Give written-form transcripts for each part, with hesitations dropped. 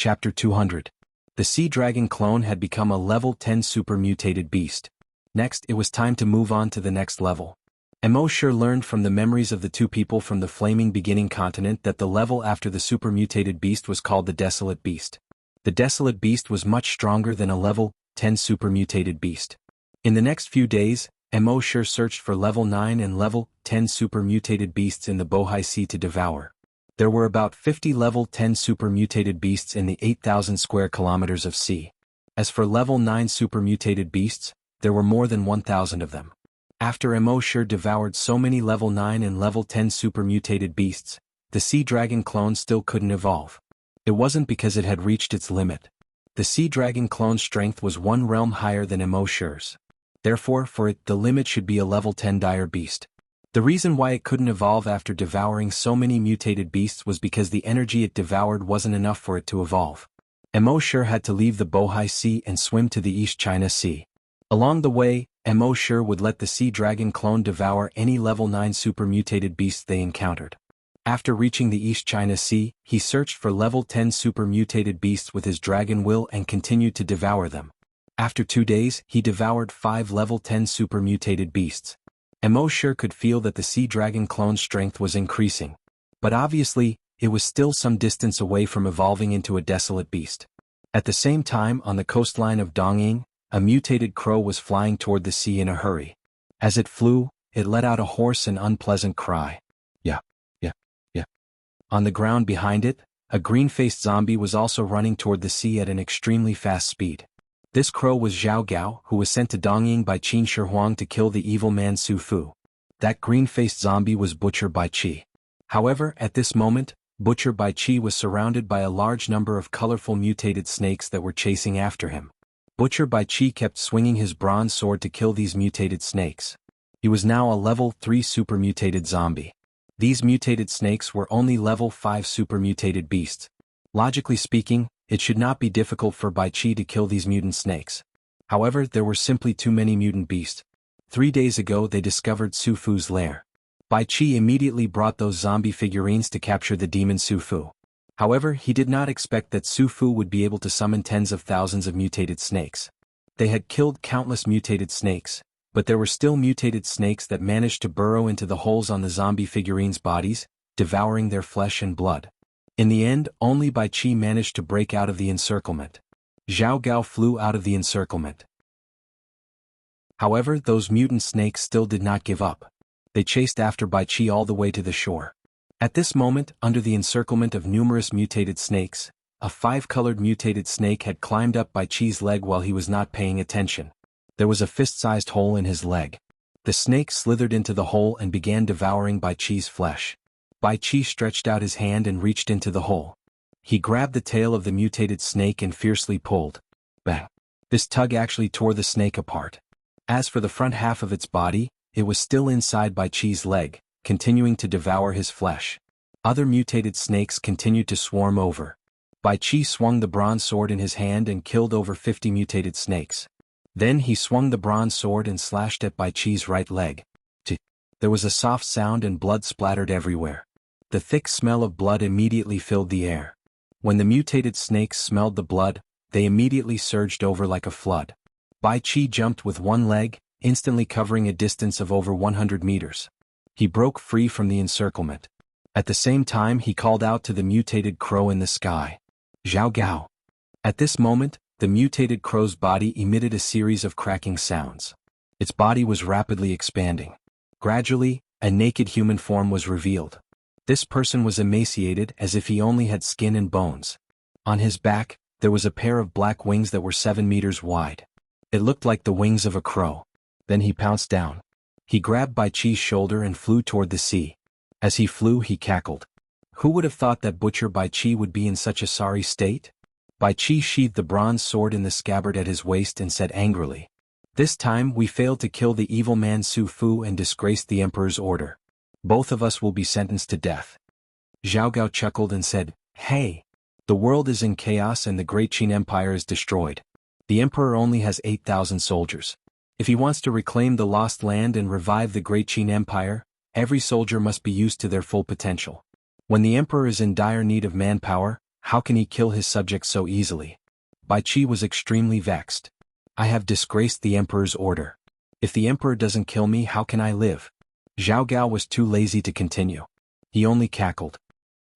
Chapter 200. The Sea Dragon clone had become a level 10 super mutated beast. Next, it was time to move on to the next level. Emosure learned from the memories of the two people from the flaming beginning continent that the level after the super mutated beast was called the Desolate Beast. The Desolate Beast was much stronger than a level 10 super mutated beast. In the next few days, Emosure searched for level 9 and level 10 super mutated beasts in the Bohai Sea to devour. There were about 50 level 10 super mutated beasts in the 8,000 square kilometers of sea. As for level 9 super mutated beasts, there were more than 1,000 of them. After Emosure devoured so many level 9 and level 10 super mutated beasts, the Sea Dragon clone still couldn't evolve. It wasn't because it had reached its limit. The Sea Dragon clone's strength was one realm higher than Emosure's. Therefore, for it, the limit should be a level 10 dire beast. The reason why it couldn't evolve after devouring so many mutated beasts was because the energy it devoured wasn't enough for it to evolve. Emosure had to leave the Bohai Sea and swim to the East China Sea. Along the way, Emosure would let the Sea Dragon clone devour any level 9 super mutated beasts they encountered. After reaching the East China Sea, he searched for level 10 super mutated beasts with his dragon will and continued to devour them. After 2 days, he devoured 5 level 10 super mutated beasts. Emosure could feel that the Sea Dragon clone's strength was increasing. But obviously, it was still some distance away from evolving into a desolate beast. At the same time, on the coastline of Dongying, a mutated crow was flying toward the sea in a hurry. As it flew, it let out a hoarse and unpleasant cry. Yeah. On the ground behind it, a green-faced zombie was also running toward the sea at an extremely fast speed. This crow was Zhao Gao, who was sent to Dongying by Qin Shi Huang to kill the evil man Su Fu. That green-faced zombie was Butcher Bai Qi. However, at this moment, Butcher Bai Qi was surrounded by a large number of colorful mutated snakes that were chasing after him. Butcher Bai Qi kept swinging his bronze sword to kill these mutated snakes. He was now a level 3 super mutated zombie. These mutated snakes were only level 5 super mutated beasts. Logically speaking, it should not be difficult for Bai Qi to kill these mutant snakes. However, there were simply too many mutant beasts. 3 days ago they discovered Su Fu's lair. Bai Qi immediately brought those zombie figurines to capture the demon Su Fu. However, he did not expect that Su Fu would be able to summon tens of thousands of mutated snakes. They had killed countless mutated snakes, but there were still mutated snakes that managed to burrow into the holes on the zombie figurines' bodies, devouring their flesh and blood. In the end, only Bai Qi managed to break out of the encirclement. Zhao Gao flew out of the encirclement. However, those mutant snakes still did not give up. They chased after Bai Qi all the way to the shore. At this moment, under the encirclement of numerous mutated snakes, a 5-colored mutated snake had climbed up Bai Qi's leg while he was not paying attention. There was a fist-sized hole in his leg. The snake slithered into the hole and began devouring Bai Qi's flesh. Bai Qi stretched out his hand and reached into the hole. He grabbed the tail of the mutated snake and fiercely pulled. Bang! This tug actually tore the snake apart. As for the front half of its body, it was still inside Bai Qi's leg, continuing to devour his flesh. Other mutated snakes continued to swarm over. Bai Qi swung the bronze sword in his hand and killed over 50 mutated snakes. Then he swung the bronze sword and slashed at Bai Qi's right leg. There was a soft sound and blood splattered everywhere. The thick smell of blood immediately filled the air. When the mutated snakes smelled the blood, they immediately surged over like a flood. Bai Qi jumped with one leg, instantly covering a distance of over 100 meters. He broke free from the encirclement. At the same time he called out to the mutated crow in the sky. Zhao Gao. At this moment, the mutated crow's body emitted a series of cracking sounds. Its body was rapidly expanding. Gradually, a naked human form was revealed. This person was emaciated as if he only had skin and bones. On his back, there was a pair of black wings that were 7 meters wide. It looked like the wings of a crow. Then he pounced down. He grabbed Bai Qi's shoulder and flew toward the sea. As he flew, he cackled. Who would have thought that Butcher Bai Qi would be in such a sorry state? Bai Qi sheathed the bronze sword in the scabbard at his waist and said angrily, "This time we failed to kill the evil man Su Fu and disgraced the emperor's order. Both of us will be sentenced to death." Zhao Gao chuckled and said, "Hey! The world is in chaos and the great Qin Empire is destroyed. The emperor only has 8,000 soldiers. If he wants to reclaim the lost land and revive the great Qin Empire, every soldier must be used to their full potential. When the emperor is in dire need of manpower, How can he kill his subjects so easily? Bai Qi was extremely vexed. I have disgraced the emperor's order. If the emperor doesn't kill me, how can I live? Zhao Gao was too lazy to continue. He only cackled.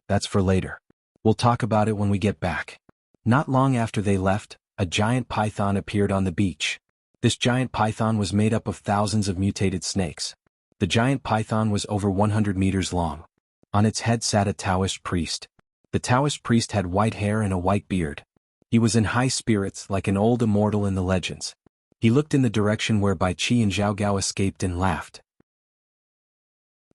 That's for later. We'll talk about it when we get back. Not long after they left, a giant python appeared on the beach. This giant python was made up of thousands of mutated snakes. The giant python was over 100 meters long. On its head sat a Taoist priest. The Taoist priest had white hair and a white beard. He was in high spirits like an old immortal in the legends. He looked in the direction where Bai Qi and Zhao Gao escaped and laughed.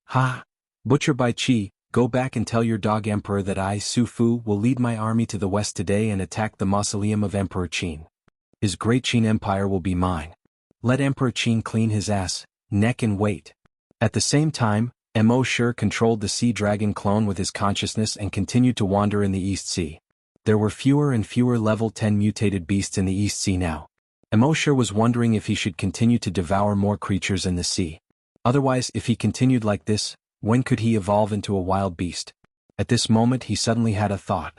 Ha! Butcher Bai Qi, go back and tell your dog emperor that I, Su Fu, will lead my army to the west today and attack the mausoleum of Emperor Qin. His great Qin Empire will be mine. Let Emperor Qin clean his ass, neck and wait. At the same time, Mo Shi controlled the sea dragon clone with his consciousness and continued to wander in the East Sea. There were fewer and fewer level 10 mutated beasts in the East Sea now. Mo Shi was wondering if he should continue to devour more creatures in the sea. Otherwise, if he continued like this, when could he evolve into a wild beast? At this moment he suddenly had a thought.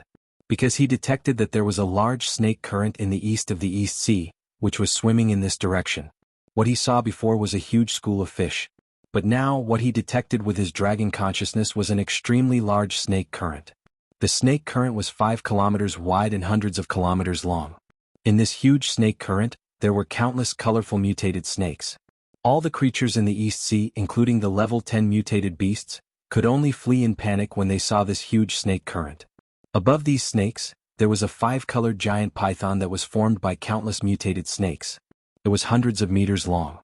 Because he detected that there was a large snake current in the east of the East Sea, which was swimming in this direction. What he saw before was a huge school of fish. But now what he detected with his dragon consciousness was an extremely large snake current. The snake current was 5 kilometers wide and hundreds of kilometers long. In this huge snake current, there were countless colorful mutated snakes. All the creatures in the East Sea, including the level 10 mutated beasts, could only flee in panic when they saw this huge snake current. Above these snakes, there was a 5-colored giant python that was formed by countless mutated snakes. It was hundreds of meters long.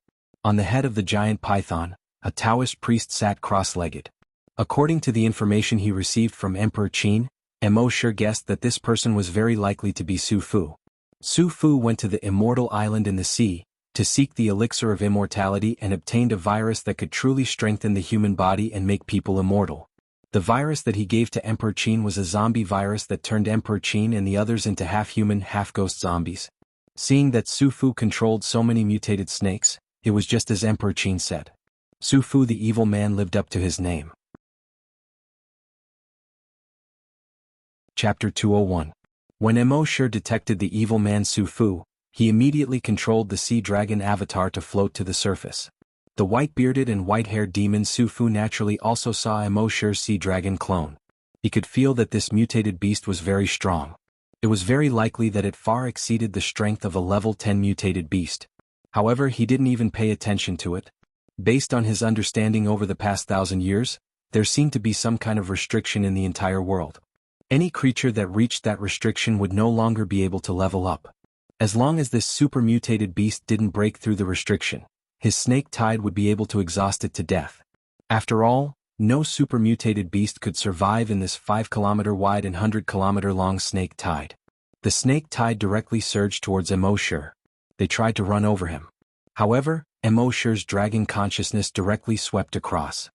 On the head of the giant python, a Taoist priest sat cross-legged. According to the information he received from Emperor Qin, Mo Shi guessed that this person was very likely to be Su Fu. Su Fu went to the immortal island in the sea, to seek the elixir of immortality and obtained a virus that could truly strengthen the human body and make people immortal. The virus that he gave to Emperor Qin was a zombie virus that turned Emperor Qin and the others into half-human, half-ghost zombies. Seeing that Su Fu controlled so many mutated snakes, it was just as Emperor Qin said. Su Fu the evil man lived up to his name. Chapter 201. When Mo Shi detected the evil man Su Fu, he immediately controlled the sea dragon avatar to float to the surface. The white-bearded and white-haired demon Su Fu naturally also saw Mo Shi's sea dragon clone. He could feel that this mutated beast was very strong. It was very likely that it far exceeded the strength of a level 10 mutated beast. However, he didn't even pay attention to it. Based on his understanding over the past 1,000 years, there seemed to be some kind of restriction in the entire world. Any creature that reached that restriction would no longer be able to level up. As long as this super mutated beast didn't break through the restriction, his snake tide would be able to exhaust it to death. After all, no super mutated beast could survive in this 5-kilometer wide and 100-kilometer long snake tide. The snake tide directly surged towards Mo Shi. They tried to run over him. However, Mo Shi's dragon consciousness directly swept across.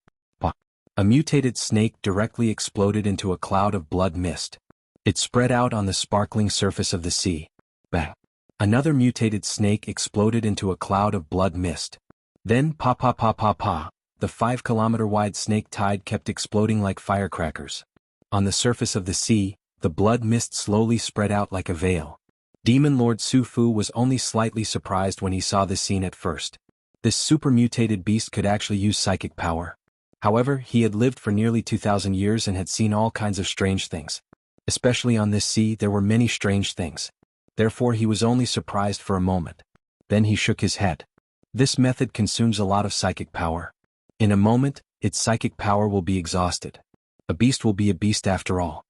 A mutated snake directly exploded into a cloud of blood mist. It spread out on the sparkling surface of the sea. Bang! Another mutated snake exploded into a cloud of blood mist. Then pa pa pa pa pa, the 5-kilometer wide snake tide kept exploding like firecrackers. On the surface of the sea, the blood mist slowly spread out like a veil. Demon Lord Su Fu was only slightly surprised when he saw this scene at first. This super mutated beast could actually use psychic power. However, he had lived for nearly 2,000 years and had seen all kinds of strange things. Especially on this sea, there were many strange things. Therefore he was only surprised for a moment. Then he shook his head. This method consumes a lot of psychic power. In a moment, its psychic power will be exhausted. A beast will be a beast after all.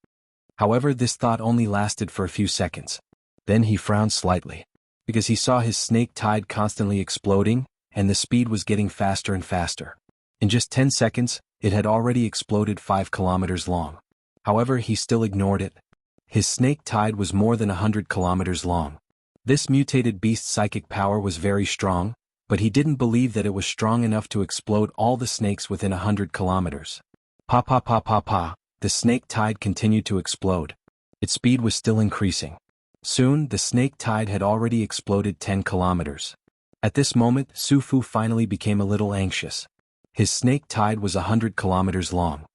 However, this thought only lasted for a few seconds. Then he frowned slightly, because he saw his snake tide constantly exploding, and the speed was getting faster and faster. In just 10 seconds, it had already exploded 5 kilometers long. However, he still ignored it. His snake tide was more than 100 kilometers long. This mutated beast's psychic power was very strong, but he didn't believe that it was strong enough to explode all the snakes within 100 kilometers. Pa pa pa pa pa, the snake tide continued to explode. Its speed was still increasing. Soon, the snake tide had already exploded 10 kilometers. At this moment, Su Fu finally became a little anxious. His snake tide was 100 kilometers long.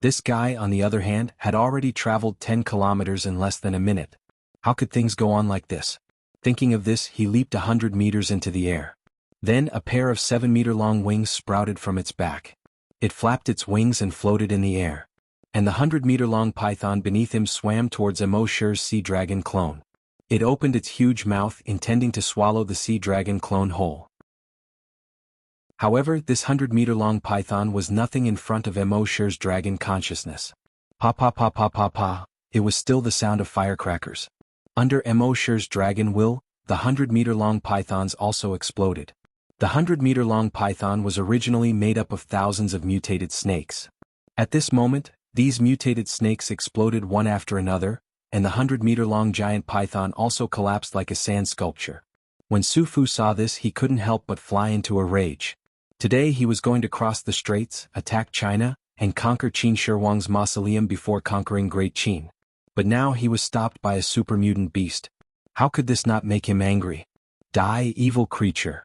This guy, on the other hand, had already traveled 10 kilometers in less than a minute. How could things go on like this? Thinking of this, he leaped 100 meters into the air. Then a pair of 7-meter-long wings sprouted from its back. It flapped its wings and floated in the air. And the 100-meter-long python beneath him swam towards embark's sea dragon clone. It opened its huge mouth, intending to swallow the sea dragon clone whole. However, this 100-meter-long python was nothing in front of embark's dragon consciousness. Pa pa pa pa pa pa, it was still the sound of firecrackers. Under embark's dragon will, the 100-meter-long pythons also exploded. The 100-meter-long python was originally made up of thousands of mutated snakes. At this moment, these mutated snakes exploded one after another, and the 100-meter-long giant python also collapsed like a sand sculpture. When Su Fu saw this, he couldn't help but fly into a rage. Today he was going to cross the straits, attack China, and conquer Qin Shi Huang's mausoleum before conquering Great Qin. But now he was stopped by a super mutant beast. How could this not make him angry? Die, evil creature!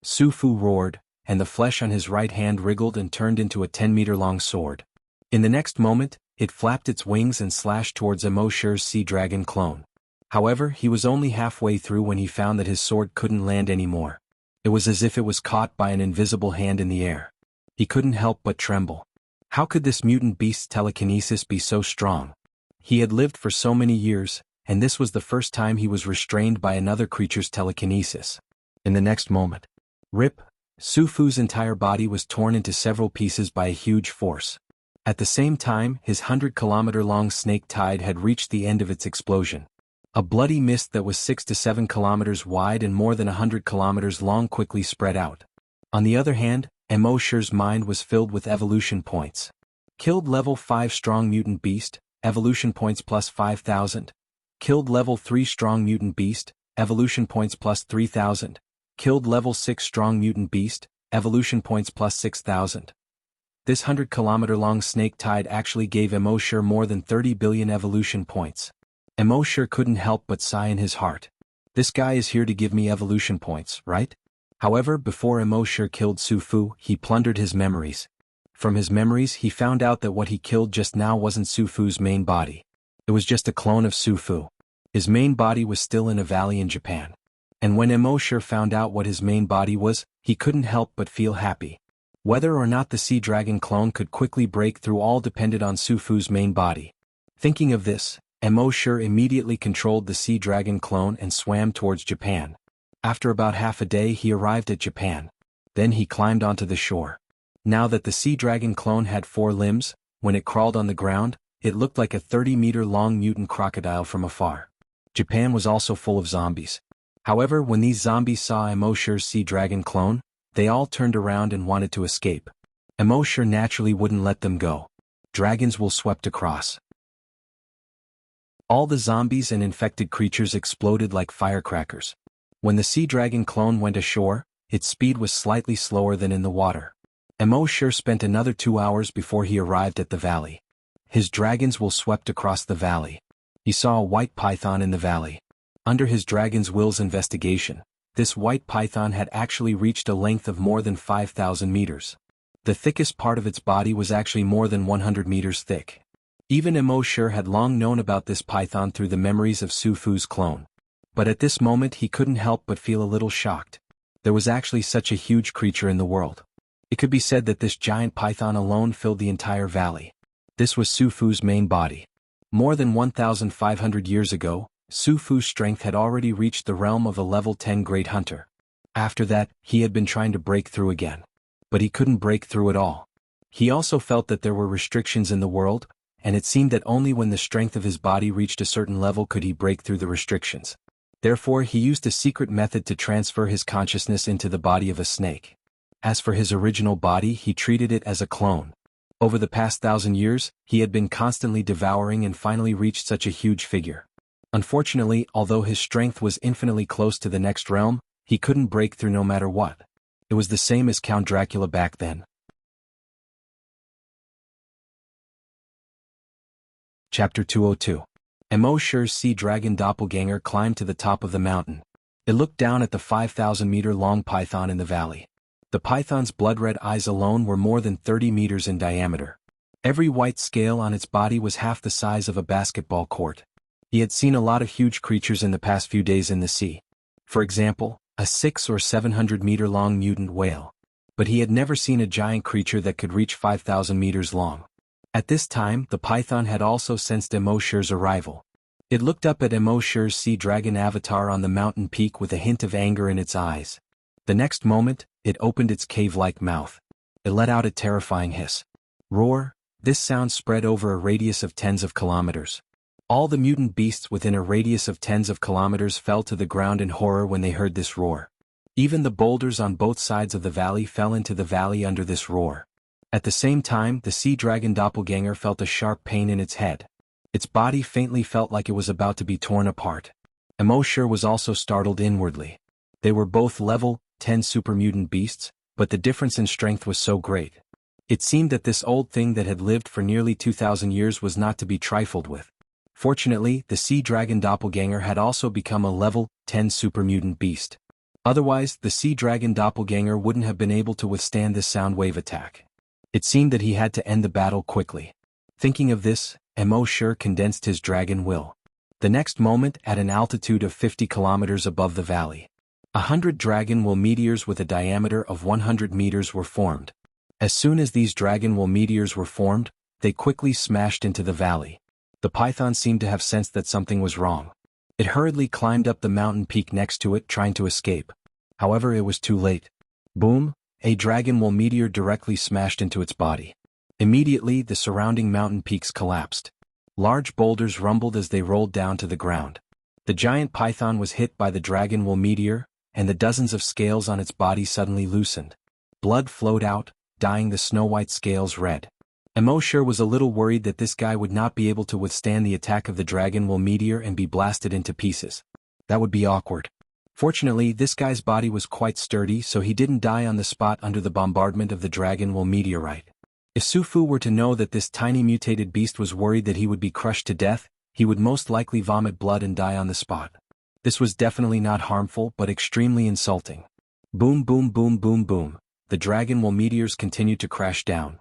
Su Fu roared, and the flesh on his right hand wriggled and turned into a 10-meter-long sword. In the next moment, it flapped its wings and slashed towards embark's sea dragon clone. However, he was only halfway through when he found that his sword couldn't land anymore. It was as if it was caught by an invisible hand in the air. He couldn't help but tremble. How could this mutant beast's telekinesis be so strong? He had lived for so many years, and this was the first time he was restrained by another creature's telekinesis. In the next moment, rip, Su Fu's entire body was torn into several pieces by a huge force. At the same time, his 100-kilometer-long snake tide had reached the end of its explosion. A bloody mist that was 6 to 7 kilometers wide and more than 100 kilometers long quickly spread out. On the other hand, embark's mind was filled with evolution points. Killed level 5 strong mutant beast, evolution points plus 5,000. Killed level 3 strong mutant beast, evolution points plus 3,000. Killed level 6 strong mutant beast, evolution points plus 6,000. This 100-kilometer-long snake tide actually gave embark more than 30 billion evolution points. Embark couldn't help but sigh in his heart. This guy is here to give me evolution points, right? However, before embark killed Su Fu, he plundered his memories. From his memories, he found out that what he killed just now wasn't Su Fu's main body. It was just a clone of Su Fu. His main body was still in a valley in Japan. And when embark found out what his main body was, he couldn't help but feel happy. Whether or not the sea dragon clone could quickly break through all depended on Su Fu's main body. Thinking of this, embark immediately controlled the sea dragon clone and swam towards Japan. After about half a day he arrived at Japan. Then he climbed onto the shore. Now that the sea dragon clone had 4 limbs, when it crawled on the ground, it looked like a 30-meter-long mutant crocodile from afar. Japan was also full of zombies. However, when these zombies saw embark's sea dragon clone, they all turned around and wanted to escape. Embark naturally wouldn't let them go. Dragons will swept across. All the zombies and infected creatures exploded like firecrackers. When the sea dragon clone went ashore, its speed was slightly slower than in the water. Embark spent another 2 hours before he arrived at the valley. His dragons will swept across the valley. He saw a white python in the valley. Under his dragon's will's investigation, this white python had actually reached a length of more than 5,000 meters. The thickest part of its body was actually more than 100 meters thick. Even embark had long known about this python through the memories of Su Fu's clone. But at this moment he couldn't help but feel a little shocked. There was actually such a huge creature in the world. It could be said that this giant python alone filled the entire valley. This was Su Fu's main body. More than 1,500 years ago, Su Fu's strength had already reached the realm of a level 10 great hunter. After that, he had been trying to break through again. But he couldn't break through at all. He also felt that there were restrictions in the world, and it seemed that only when the strength of his body reached a certain level could he break through the restrictions. Therefore, he used a secret method to transfer his consciousness into the body of a snake. As for his original body, he treated it as a clone. Over the past 1,000 years, he had been constantly devouring and finally reached such a huge figure. Unfortunately, although his strength was infinitely close to the next realm, he couldn't break through no matter what. It was the same as Count Dracula back then. Chapter 202. Embark's sea dragon doppelganger climbed to the top of the mountain. It looked down at the 5,000-meter-long python in the valley. The python's blood-red eyes alone were more than 30 meters in diameter. Every white scale on its body was half the size of a basketball court. He had seen a lot of huge creatures in the past few days in the sea. For example, a 600 or 700 meter long mutant whale. But he had never seen a giant creature that could reach 5,000 meters long. At this time, the python had also sensed Emosher's arrival. It looked up at Emosher's sea dragon avatar on the mountain peak with a hint of anger in its eyes. The next moment, it opened its cave-like mouth. It let out a terrifying hiss. Roar. This sound spread over a radius of tens of kilometers. All the mutant beasts within a radius of tens of kilometers fell to the ground in horror when they heard this roar. Even the boulders on both sides of the valley fell into the valley under this roar. At the same time, the sea dragon doppelganger felt a sharp pain in its head. Its body faintly felt like it was about to be torn apart. Emosher was also startled inwardly. They were both level 10 super mutant beasts, but the difference in strength was so great. It seemed that this old thing that had lived for nearly 2,000 years was not to be trifled with. Fortunately, the sea dragon doppelganger had also become a level 10 super mutant beast. Otherwise, the sea dragon doppelganger wouldn't have been able to withstand this sound wave attack. It seemed that he had to end the battle quickly. Thinking of this, Emosher condensed his dragon will. The next moment, at an altitude of 50 kilometers above the valley, 100 dragon will meteors with a diameter of 100 meters were formed. As soon as these dragon will meteors were formed, they quickly smashed into the valley. The python seemed to have sensed that something was wrong. It hurriedly climbed up the mountain peak next to it, trying to escape. However, it was too late. Boom! A dragon will meteor directly smashed into its body. Immediately, the surrounding mountain peaks collapsed. Large boulders rumbled as they rolled down to the ground. The giant python was hit by the dragon will meteor, and the dozens of scales on its body suddenly loosened. Blood flowed out, dyeing the snow-white scales red. Emosher was a little worried that this guy would not be able to withstand the attack of the dragon will meteor and be blasted into pieces. That would be awkward. Fortunately, this guy's body was quite sturdy, so he didn't die on the spot under the bombardment of the dragon will meteorite. If Sufu were to know that this tiny mutated beast was worried that he would be crushed to death, he would most likely vomit blood and die on the spot. This was definitely not harmful but extremely insulting. Boom boom boom boom boom. The dragon will meteors continued to crash down.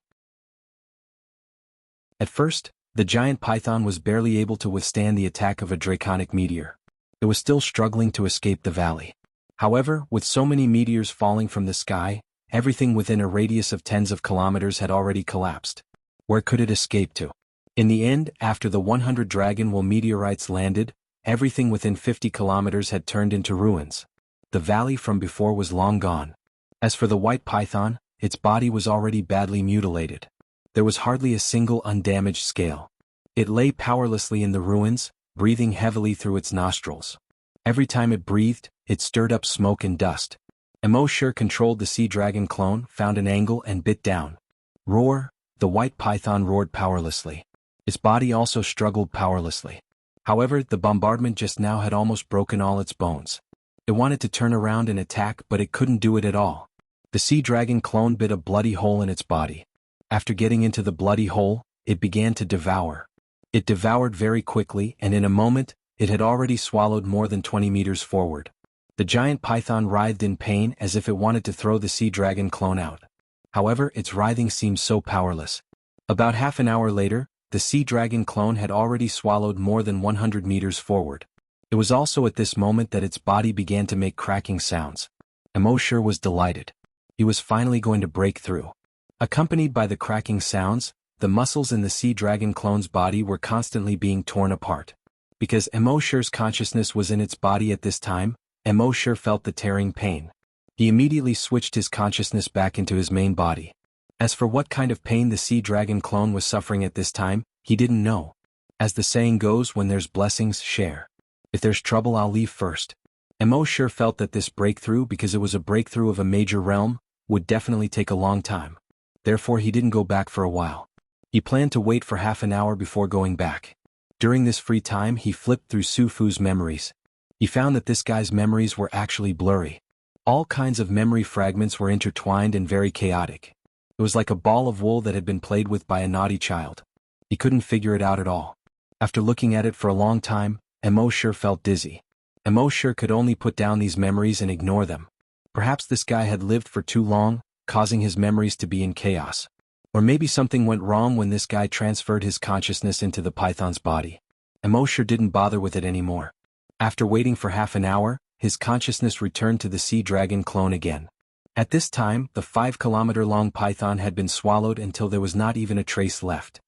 At first, the giant python was barely able to withstand the attack of a draconic meteor. It was still struggling to escape the valley. However, with so many meteors falling from the sky, everything within a radius of tens of kilometers had already collapsed. Where could it escape to? In the end, after the 100 dragon will meteorites landed, everything within 50 kilometers had turned into ruins. The valley from before was long gone. As for the white python, its body was already badly mutilated. There was hardly a single undamaged scale. It lay powerlessly in the ruins, breathing heavily through its nostrils. Every time it breathed, it stirred up smoke and dust. Emosher controlled the sea dragon clone, found an angle and bit down. Roar! The white python roared powerlessly. Its body also struggled powerlessly. However, the bombardment just now had almost broken all its bones. It wanted to turn around and attack, but it couldn't do it at all. The sea dragon clone bit a bloody hole in its body. After getting into the bloody hole, it began to devour. It devoured very quickly, and in a moment, it had already swallowed more than 20 meters forward. The giant python writhed in pain as if it wanted to throw the sea dragon clone out. However, its writhing seemed so powerless. About half an hour later, the sea dragon clone had already swallowed more than 100 meters forward. It was also at this moment that its body began to make cracking sounds. Emosher was delighted. He was finally going to break through. Accompanied by the cracking sounds, the muscles in the sea dragon clone's body were constantly being torn apart. Because Emosher's consciousness was in its body at this time, Emosher felt the tearing pain. He immediately switched his consciousness back into his main body. As for what kind of pain the sea dragon clone was suffering at this time, he didn't know. As the saying goes, when there's blessings, share. If there's trouble, I'll leave first. Emosher felt that this breakthrough, because it was a breakthrough of a major realm, would definitely take a long time. Therefore he didn't go back for a while. He planned to wait for half an hour before going back. During this free time he flipped through Sufu's memories. He found that this guy's memories were actually blurry. All kinds of memory fragments were intertwined and very chaotic. It was like a ball of wool that had been played with by a naughty child. He couldn't figure it out at all. After looking at it for a long time, Emosher felt dizzy. Emosher could only put down these memories and ignore them. Perhaps this guy had lived for too long, causing his memories to be in chaos. Or maybe something went wrong when this guy transferred his consciousness into the python's body. Emosure didn't bother with it anymore. After waiting for half an hour, his consciousness returned to the sea dragon clone again. At this time, the 5-kilometer-long python had been swallowed until there was not even a trace left.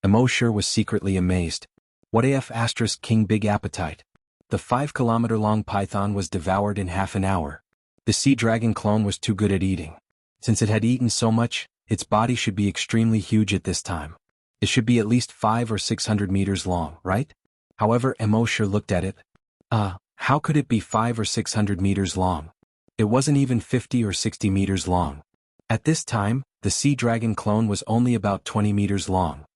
Emosure was secretly amazed. What AF * King Big Appetite? The 5-kilometer-long python was devoured in half an hour. The sea dragon clone was too good at eating. Since it had eaten so much, its body should be extremely huge at this time. It should be at least 500 or 600 meters long, right? However, Emosure looked at it. How could it be 500 or 600 meters long? It wasn't even 50 or 60 meters long. At this time, the sea dragon clone was only about 20 meters long.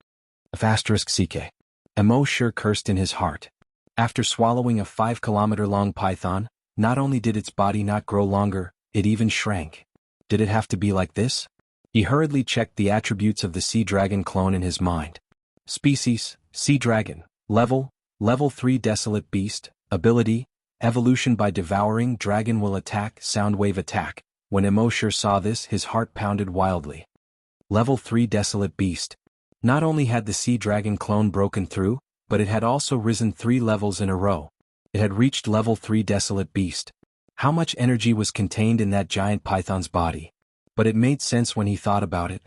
*CK. Emosure cursed in his heart. After swallowing a 5-kilometer-long python, not only did its body not grow longer, it even shrank. Did it have to be like this? He hurriedly checked the attributes of the sea dragon clone in his mind. Species, sea dragon. Level 3 desolate beast. Ability, evolution by devouring dragon will attack, sound wave attack. When Emosure saw this, his heart pounded wildly. Level 3 desolate beast. Not only had the sea dragon clone broken through, but it had also risen 3 levels in a row. It had reached level 3 desolate beast. How much energy was contained in that giant python's body? But it made sense when he thought about it.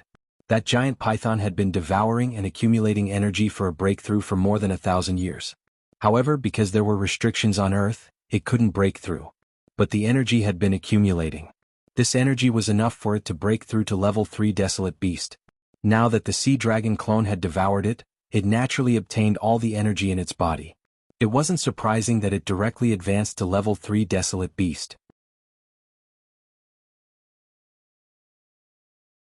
That giant python had been devouring and accumulating energy for a breakthrough for more than 1,000 years. However, because there were restrictions on Earth, it couldn't break through. But the energy had been accumulating. This energy was enough for it to break through to level 3 desolate beast. Now that the sea dragon clone had devoured it, it naturally obtained all the energy in its body. It wasn't surprising that it directly advanced to level 3 desolate beast.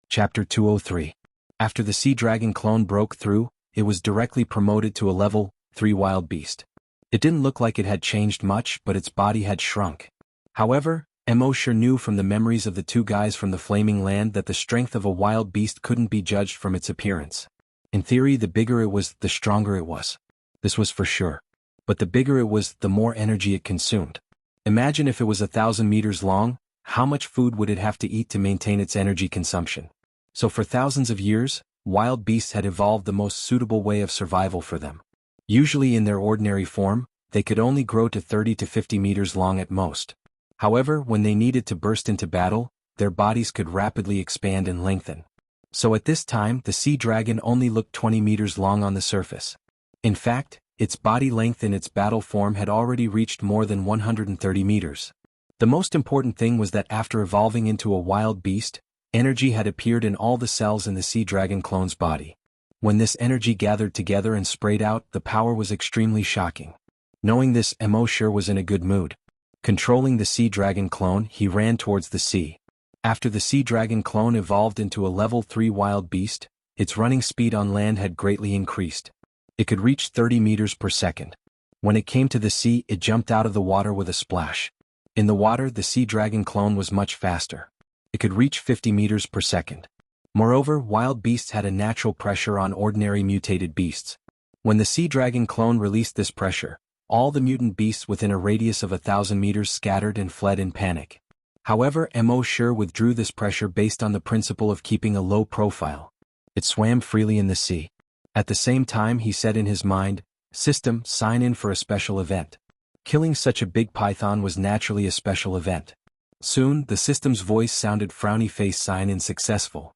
Chapter 203. After the sea dragon clone broke through, it was directly promoted to a level 3 wild beast. It didn't look like it had changed much, but its body had shrunk. However, Emosure knew from the memories of the 2 guys from the Flaming Land that the strength of a wild beast couldn't be judged from its appearance. In theory, the bigger it was, the stronger it was. This was for sure. But the bigger it was, the more energy it consumed. Imagine if it was 1,000 meters long, how much food would it have to eat to maintain its energy consumption? So for thousands of years, wild beasts had evolved the most suitable way of survival for them. Usually in their ordinary form, they could only grow to 30 to 50 meters long at most. However, when they needed to burst into battle, their bodies could rapidly expand and lengthen. So at this time, the sea dragon only looked 20 meters long on the surface. In fact, its body length in its battle form had already reached more than 130 meters. The most important thing was that after evolving into a wild beast, energy had appeared in all the cells in the sea dragon clone's body. When this energy gathered together and sprayed out, the power was extremely shocking. Knowing this, Emosure was in a good mood. Controlling the sea dragon clone, he ran towards the sea. After the sea dragon clone evolved into a level 3 wild beast, its running speed on land had greatly increased. It could reach 30 meters per second. When it came to the sea, it jumped out of the water with a splash. In the water, the sea dragon clone was much faster. It could reach 50 meters per second. Moreover, wild beasts had a natural pressure on ordinary mutated beasts. When the sea dragon clone released this pressure, all the mutant beasts within a radius of 1,000 meters scattered and fled in panic. However, Emosure withdrew this pressure based on the principle of keeping a low profile. It swam freely in the sea. At the same time, he said in his mind, "System, sign in for a special event." Killing such a big python was naturally a special event. Soon, the system's voice sounded frowny face sign in successful.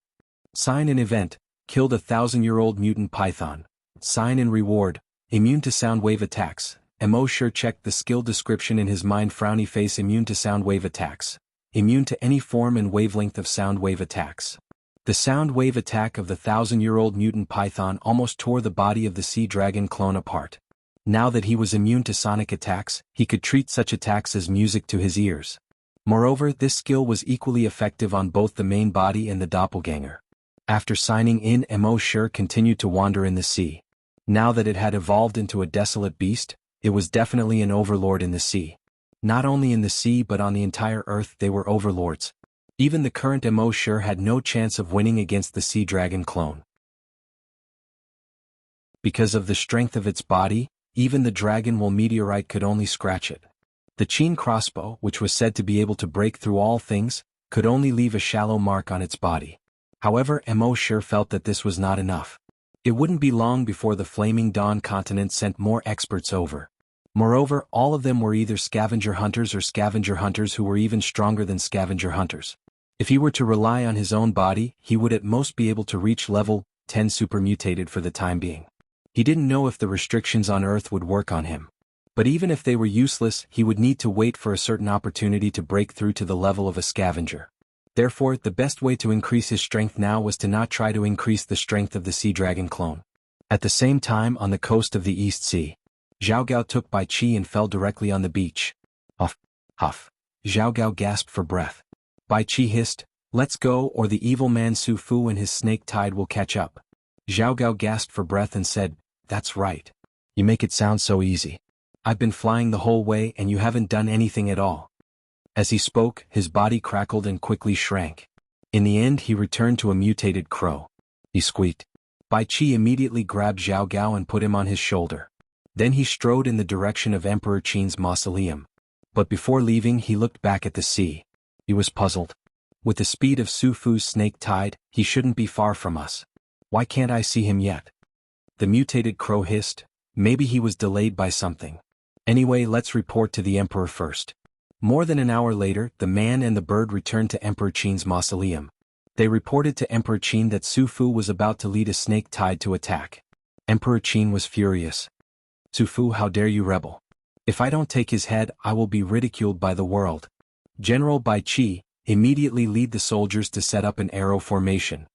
Sign in event, killed a 1,000-year-old mutant python. Sign in reward, immune to sound wave attacks. Emosure checked the skill description in his mind. Frowny face, immune to sound wave attacks. Immune to any form and wavelength of sound wave attacks. The sound wave attack of the 1,000-year-old mutant python almost tore the body of the sea dragon clone apart. Now that he was immune to sonic attacks, he could treat such attacks as music to his ears. Moreover, this skill was equally effective on both the main body and the doppelganger. After signing in, Emosure continued to wander in the sea. Now that it had evolved into a desolate beast, it was definitely an overlord in the sea. Not only in the sea but on the entire Earth they were overlords. Even the current Emosure had no chance of winning against the sea dragon clone. Because of the strength of its body, even the dragon wool meteorite could only scratch it. The Qin crossbow, which was said to be able to break through all things, could only leave a shallow mark on its body. However, Mo sure felt that this was not enough. It wouldn't be long before the Flaming Dawn continent sent more experts over. Moreover, all of them were either scavenger hunters or scavenger hunters who were even stronger than scavenger hunters. If he were to rely on his own body, he would at most be able to reach level 10 supermutated for the time being. He didn't know if the restrictions on Earth would work on him. But even if they were useless, he would need to wait for a certain opportunity to break through to the level of a scavenger. Therefore, the best way to increase his strength now was to not try to increase the strength of the Sea Dragon clone. At the same time, on the coast of the East Sea, Zhao Gao took Bai Qi and fell directly on the beach. Huff, huff. Zhao Gao gasped for breath. Bai Qi hissed, "Let's go, or the evil man Su Fu and his snake tide will catch up." Zhao Gao gasped for breath and said, "That's right. You make it sound so easy. I've been flying the whole way and you haven't done anything at all." As he spoke, his body crackled and quickly shrank. In the end, he returned to a mutated crow. He squeaked. Bai Qi immediately grabbed Zhao Gao and put him on his shoulder. Then he strode in the direction of Emperor Qin's mausoleum. But before leaving, he looked back at the sea. He was puzzled. With the speed of Su Fu's snake tide, he shouldn't be far from us. Why can't I see him yet? The mutated crow hissed. Maybe he was delayed by something. Anyway, let's report to the Emperor first. More than an hour later, the man and the bird returned to Emperor Qin's mausoleum. They reported to Emperor Qin that Su Fu was about to lead a snake tide to attack. Emperor Qin was furious. "Su Fu, how dare you rebel? If I don't take his head, I will be ridiculed by the world." General Bai Qi, immediately lead the soldiers to set up an arrow formation.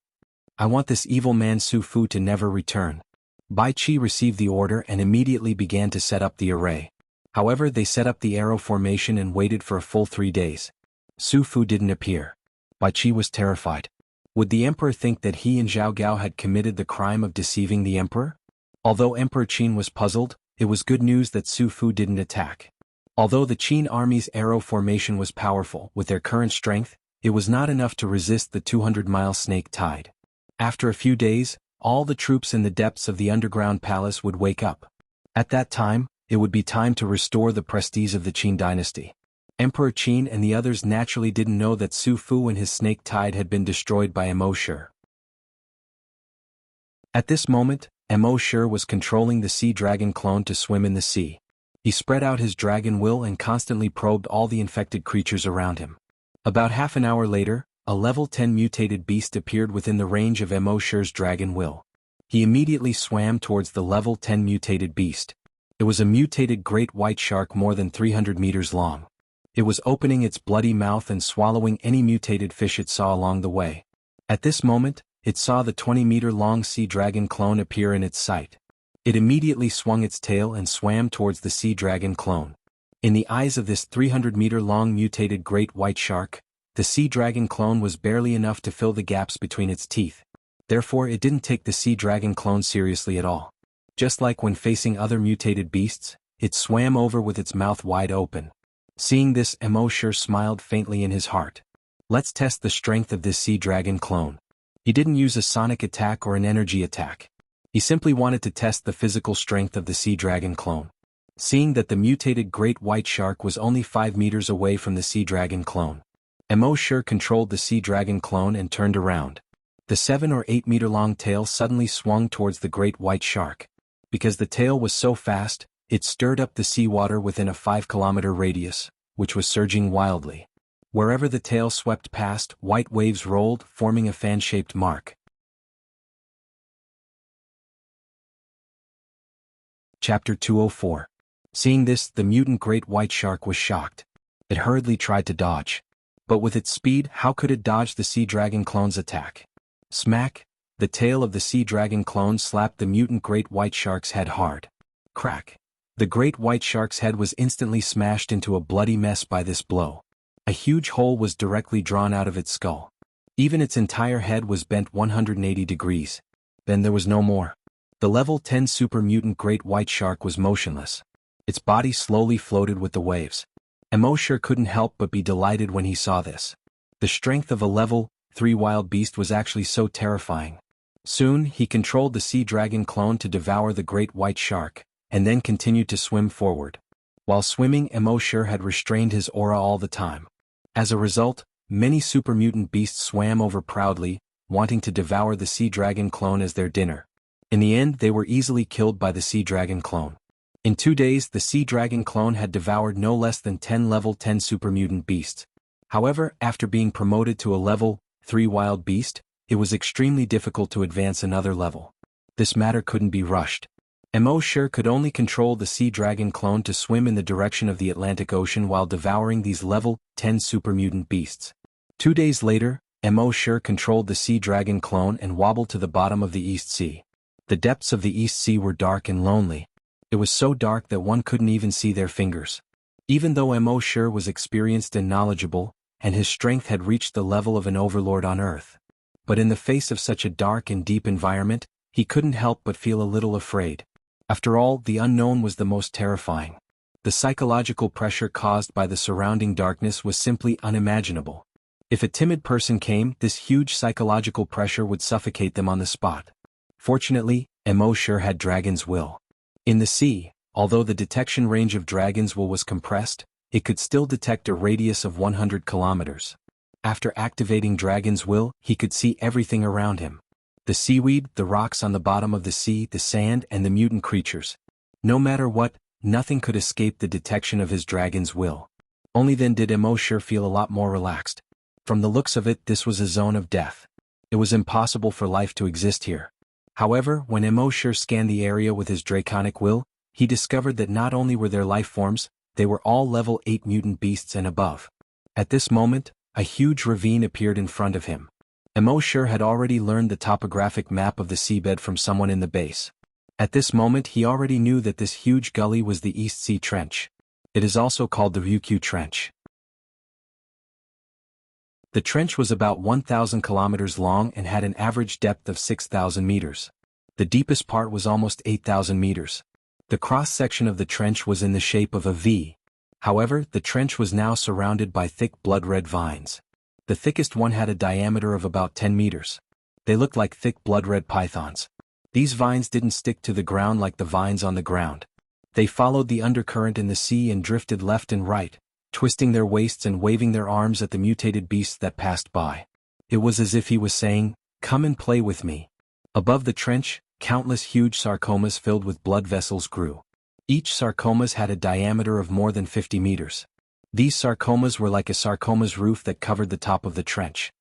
I want this evil man Su Fu to never return. Bai Qi received the order and immediately began to set up the array. However, they set up the arrow formation and waited for a full 3 days. Su Fu didn't appear. Bai Qi was terrified. Would the emperor think that he and Zhao Gao had committed the crime of deceiving the emperor? Although Emperor Qin was puzzled, it was good news that Su Fu didn't attack. Although the Qin army's arrow formation was powerful, with their current strength, it was not enough to resist the 200-mile snake tide. After a few days, all the troops in the depths of the underground palace would wake up. At that time, it would be time to restore the prestige of the Qin dynasty. Emperor Qin and the others naturally didn't know that Su Fu and his snake tide had been destroyed by Mo Shi. At this moment, Mo Shi was controlling the sea dragon clone to swim in the sea. He spread out his dragon will and constantly probed all the infected creatures around him. About half an hour later, a level 10 mutated beast appeared within the range of Mo Shi's dragon will. He immediately swam towards the level 10 mutated beast. It was a mutated great white shark more than 300 meters long. It was opening its bloody mouth and swallowing any mutated fish it saw along the way. At this moment, it saw the 20-meter-long sea dragon clone appear in its sight. It immediately swung its tail and swam towards the sea dragon clone. In the eyes of this 300-meter-long mutated great white shark, the sea dragon clone was barely enough to fill the gaps between its teeth. Therefore, it didn't take the sea dragon clone seriously at all. Just like when facing other mutated beasts, it swam over with its mouth wide open. Seeing this, Mo Shi smiled faintly in his heart. Let's test the strength of this sea dragon clone. He didn't use a sonic attack or an energy attack. He simply wanted to test the physical strength of the sea dragon clone. Seeing that the mutated great white shark was only 5 meters away from the sea dragon clone, Mo Shi controlled the sea dragon clone and turned around. The 7 or 8 meter long tail suddenly swung towards the great white shark. Because the tail was so fast, it stirred up the seawater within a 5-kilometer radius, which was surging wildly. Wherever the tail swept past, white waves rolled, forming a fan-shaped mark. Chapter 204. Seeing this, the mutant great white shark was shocked. It hurriedly tried to dodge. But with its speed, how could it dodge the sea dragon clone's attack? Smack! The tail of the sea dragon clone slapped the mutant great white shark's head hard. Crack! The great white shark's head was instantly smashed into a bloody mess by this blow. A huge hole was directly drawn out of its skull. Even its entire head was bent 180 degrees. Then there was no more. The level 10 super mutant great white shark was motionless. Its body slowly floated with the waves. Mo Shi couldn't help but be delighted when he saw this. The strength of a level 3 wild beast was actually so terrifying. Soon, he controlled the sea dragon clone to devour the great white shark, and then continued to swim forward. While swimming, Mo Shi had restrained his aura all the time. As a result, many super mutant beasts swam over proudly, wanting to devour the sea dragon clone as their dinner. In the end, they were easily killed by the sea dragon clone. In 2 days, the sea dragon clone had devoured no less than 10 level 10 super mutant beasts. However, after being promoted to a level 3 wild beast, it was extremely difficult to advance another level. This matter couldn't be rushed. Mo could only control the sea dragon clone to swim in the direction of the Atlantic Ocean while devouring these level 10 super mutant beasts. 2 days later, Mo controlled the sea dragon clone and wobbled to the bottom of the East Sea. The depths of the East Sea were dark and lonely. It was so dark that one couldn't even see their fingers. Even though Mo was experienced and knowledgeable, and his strength had reached the level of an overlord on Earth. But in the face of such a dark and deep environment, he couldn't help but feel a little afraid. After all, the unknown was the most terrifying. The psychological pressure caused by the surrounding darkness was simply unimaginable. If a timid person came, this huge psychological pressure would suffocate them on the spot. Fortunately, Mo had dragon's will. In the sea, although the detection range of dragon's will was compressed, it could still detect a radius of 100 kilometers. After activating dragon's will, he could see everything around him. The seaweed, the rocks on the bottom of the sea, the sand, and the mutant creatures. No matter what, nothing could escape the detection of his dragon's will. Only then did Mo feel a lot more relaxed. From the looks of it, this was a zone of death. It was impossible for life to exist here. However, when Mo scanned the area with his draconic will, he discovered that not only were there life forms, they were all level 8 mutant beasts and above. At this moment, a huge ravine appeared in front of him. Mo had already learned the topographic map of the seabed from someone in the base. At this moment he already knew that this huge gully was the East Sea Trench. It is also called the Wuxia Trench. The trench was about 1,000 kilometers long and had an average depth of 6,000 meters. The deepest part was almost 8,000 meters. The cross-section of the trench was in the shape of a V. However, the trench was now surrounded by thick blood-red vines. The thickest one had a diameter of about 10 meters. They looked like thick blood-red pythons. These vines didn't stick to the ground like the vines on the ground. They followed the undercurrent in the sea and drifted left and right, twisting their waists and waving their arms at the mutated beasts that passed by. It was as if he was saying, "Come and play with me." Above the trench, countless huge sarcomas filled with blood vessels grew. Each sarcomas had a diameter of more than 50 meters. These sarcomas were like a sarcomas roof that covered the top of the trench.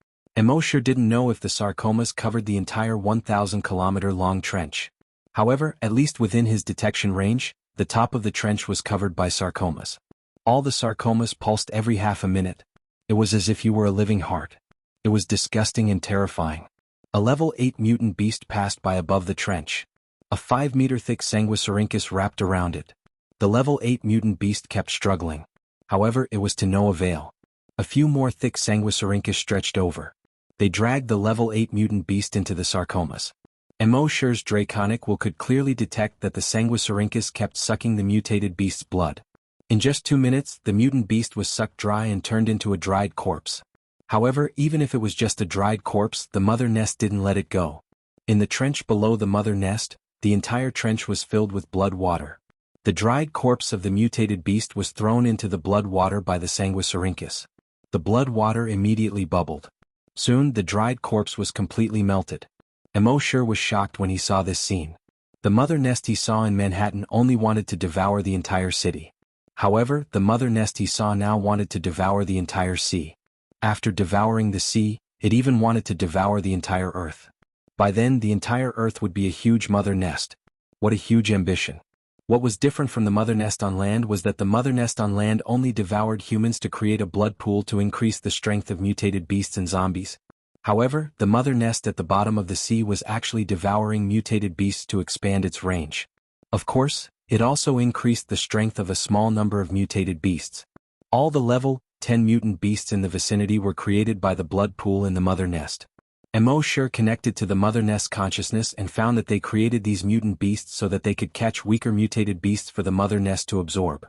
Mo didn't know if the sarcomas covered the entire 1,000-kilometer-long trench. However, at least within his detection range, the top of the trench was covered by sarcomas. All the sarcomas pulsed every half a minute. It was as if you were a living heart. It was disgusting and terrifying. A level 8 mutant beast passed by above the trench. A 5-meter thick Sanguisurincus wrapped around it. The level 8 mutant beast kept struggling. However, it was to no avail. A few more thick Sanguisurincus stretched over. They dragged the level 8 mutant beast into the sarcomas. Mo's draconic will could clearly detect that the Sanguisurincus kept sucking the mutated beast's blood. In just 2 minutes, the mutant beast was sucked dry and turned into a dried corpse. However, even if it was just a dried corpse, the mother nest didn't let it go. In the trench below the mother nest, the entire trench was filled with blood water. The dried corpse of the mutated beast was thrown into the blood water by the Sanguisurincus. The blood water immediately bubbled. Soon, the dried corpse was completely melted. Mo was shocked when he saw this scene. The mother nest he saw in Manhattan only wanted to devour the entire city. However, the mother nest he saw now wanted to devour the entire sea. After devouring the sea, it even wanted to devour the entire Earth. By then, the entire Earth would be a huge mother nest. What a huge ambition. What was different from the mother nest on land was that the mother nest on land only devoured humans to create a blood pool to increase the strength of mutated beasts and zombies. However, the mother nest at the bottom of the sea was actually devouring mutated beasts to expand its range. Of course, it also increased the strength of a small number of mutated beasts. All the level 10 mutant beasts in the vicinity were created by the blood pool in the mother nest. Mo connected to the mother nest consciousness and found that they created these mutant beasts so that they could catch weaker mutated beasts for the mother nest to absorb.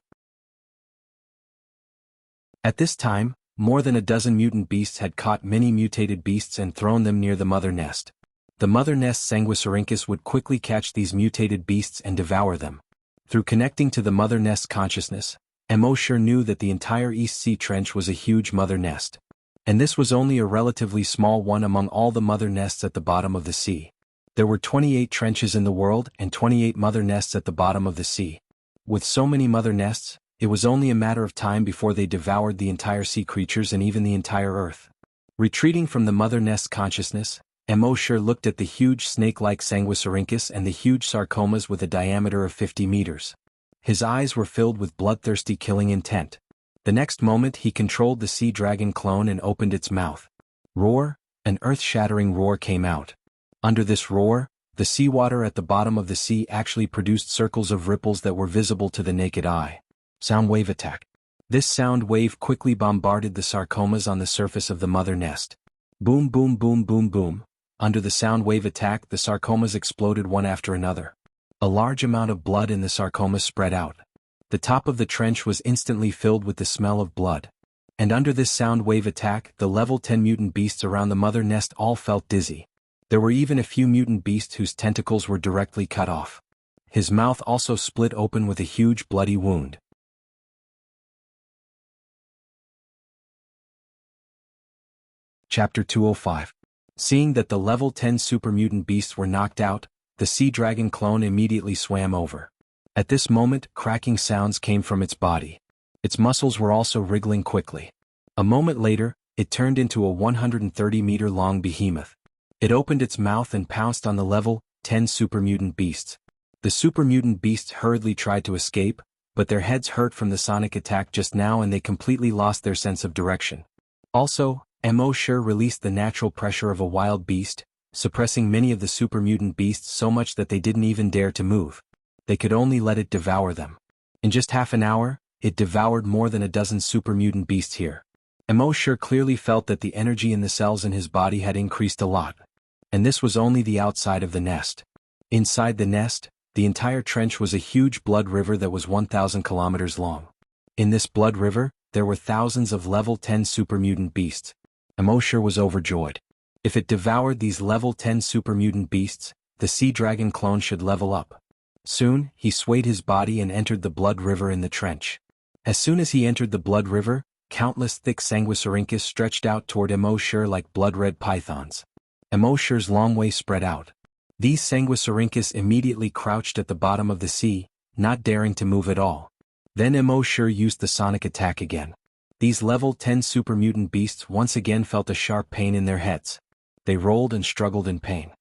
At this time, more than a dozen mutant beasts had caught many mutated beasts and thrown them near the mother nest. The mother nest Sanguisurincus would quickly catch these mutated beasts and devour them. Through connecting to the mother nest consciousness, Mo knew that the entire East Sea Trench was a huge mother nest. And this was only a relatively small one among all the mother nests at the bottom of the sea. There were 28 trenches in the world and 28 mother nests at the bottom of the sea. With so many mother nests, it was only a matter of time before they devoured the entire sea creatures and even the entire earth. Retreating from the mother nest consciousness, Mosher looked at the huge snake-like Sanguisurincus and the huge sarcomas with a diameter of 50 meters. His eyes were filled with bloodthirsty killing intent. The next moment he controlled the sea dragon clone and opened its mouth. Roar! An earth-shattering roar came out. Under this roar, the seawater at the bottom of the sea actually produced circles of ripples that were visible to the naked eye. Sound wave attack. This sound wave quickly bombarded the sarcomas on the surface of the mother nest. Boom boom boom boom boom. Under the sound wave attack, the sarcomas exploded one after another. A large amount of blood in the sarcomas spread out. The top of the trench was instantly filled with the smell of blood. And under this sound wave attack, the level 10 mutant beasts around the mother nest all felt dizzy. There were even a few mutant beasts whose tentacles were directly cut off. His mouth also split open with a huge bloody wound. Chapter 205. Seeing that the level 10 super mutant beasts were knocked out, the sea dragon clone immediately swam over. At this moment, cracking sounds came from its body. Its muscles were also wriggling quickly. A moment later, it turned into a 130-meter-long behemoth. It opened its mouth and pounced on the level 10 super mutant beasts. The super mutant beasts hurriedly tried to escape, but their heads hurt from the sonic attack just now and they completely lost their sense of direction. Also, Mosher released the natural pressure of a wild beast, suppressing many of the super mutant beasts so much that they didn't even dare to move. They could only let it devour them. In just half an hour, it devoured more than a dozen super mutant beasts here. Mosher clearly felt that the energy in the cells in his body had increased a lot. And this was only the outside of the nest. Inside the nest, the entire trench was a huge blood river that was 1,000 kilometers long. In this blood river, there were thousands of level 10 super mutant beasts. Mosher was overjoyed. If it devoured these level 10 super mutant beasts, the sea dragon clone should level up. Soon, he swayed his body and entered the blood river in the trench. As soon as he entered the blood river, countless thick Sanguisurincus stretched out toward Mosher like blood-red pythons. Mosher's long way spread out. These Sanguisurincus immediately crouched at the bottom of the sea, not daring to move at all. Then Mosher used the sonic attack again. These level 10 super mutant beasts once again felt a sharp pain in their heads. They rolled and struggled in pain.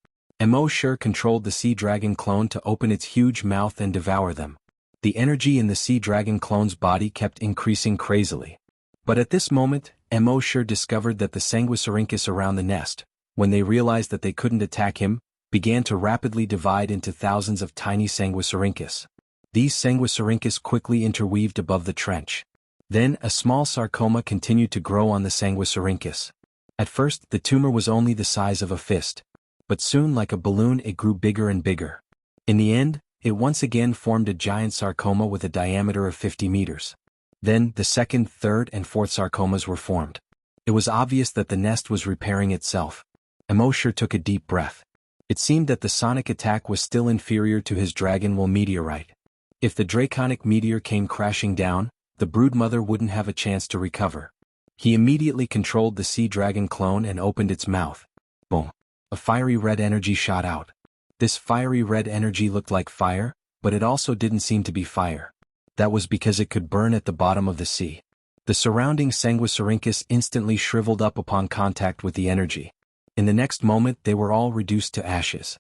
Mosher controlled the sea dragon clone to open its huge mouth and devour them. The energy in the sea dragon clone's body kept increasing crazily. But at this moment, Mosher discovered that the Sanguisurincus around the nest, when they realized that they couldn't attack him, began to rapidly divide into thousands of tiny Sanguisurincus. These Sanguisurincus quickly interweaved above the trench. Then a small sarcoma continued to grow on the Sanguisurincus. At first, the tumor was only the size of a fist. But soon, like a balloon, it grew bigger and bigger. In the end, it once again formed a giant sarcoma with a diameter of 50 meters. Then, the second, third, and fourth sarcomas were formed. It was obvious that the nest was repairing itself. Mosher took a deep breath. It seemed that the sonic attack was still inferior to his Dragonwool meteorite. If the draconic meteor came crashing down, the broodmother wouldn't have a chance to recover. He immediately controlled the sea dragon clone and opened its mouth. Boom. A fiery red energy shot out. This fiery red energy looked like fire, but it also didn't seem to be fire. That was because it could burn at the bottom of the sea. The surrounding Sanguisurincus instantly shriveled up upon contact with the energy. In the next moment, they were all reduced to ashes.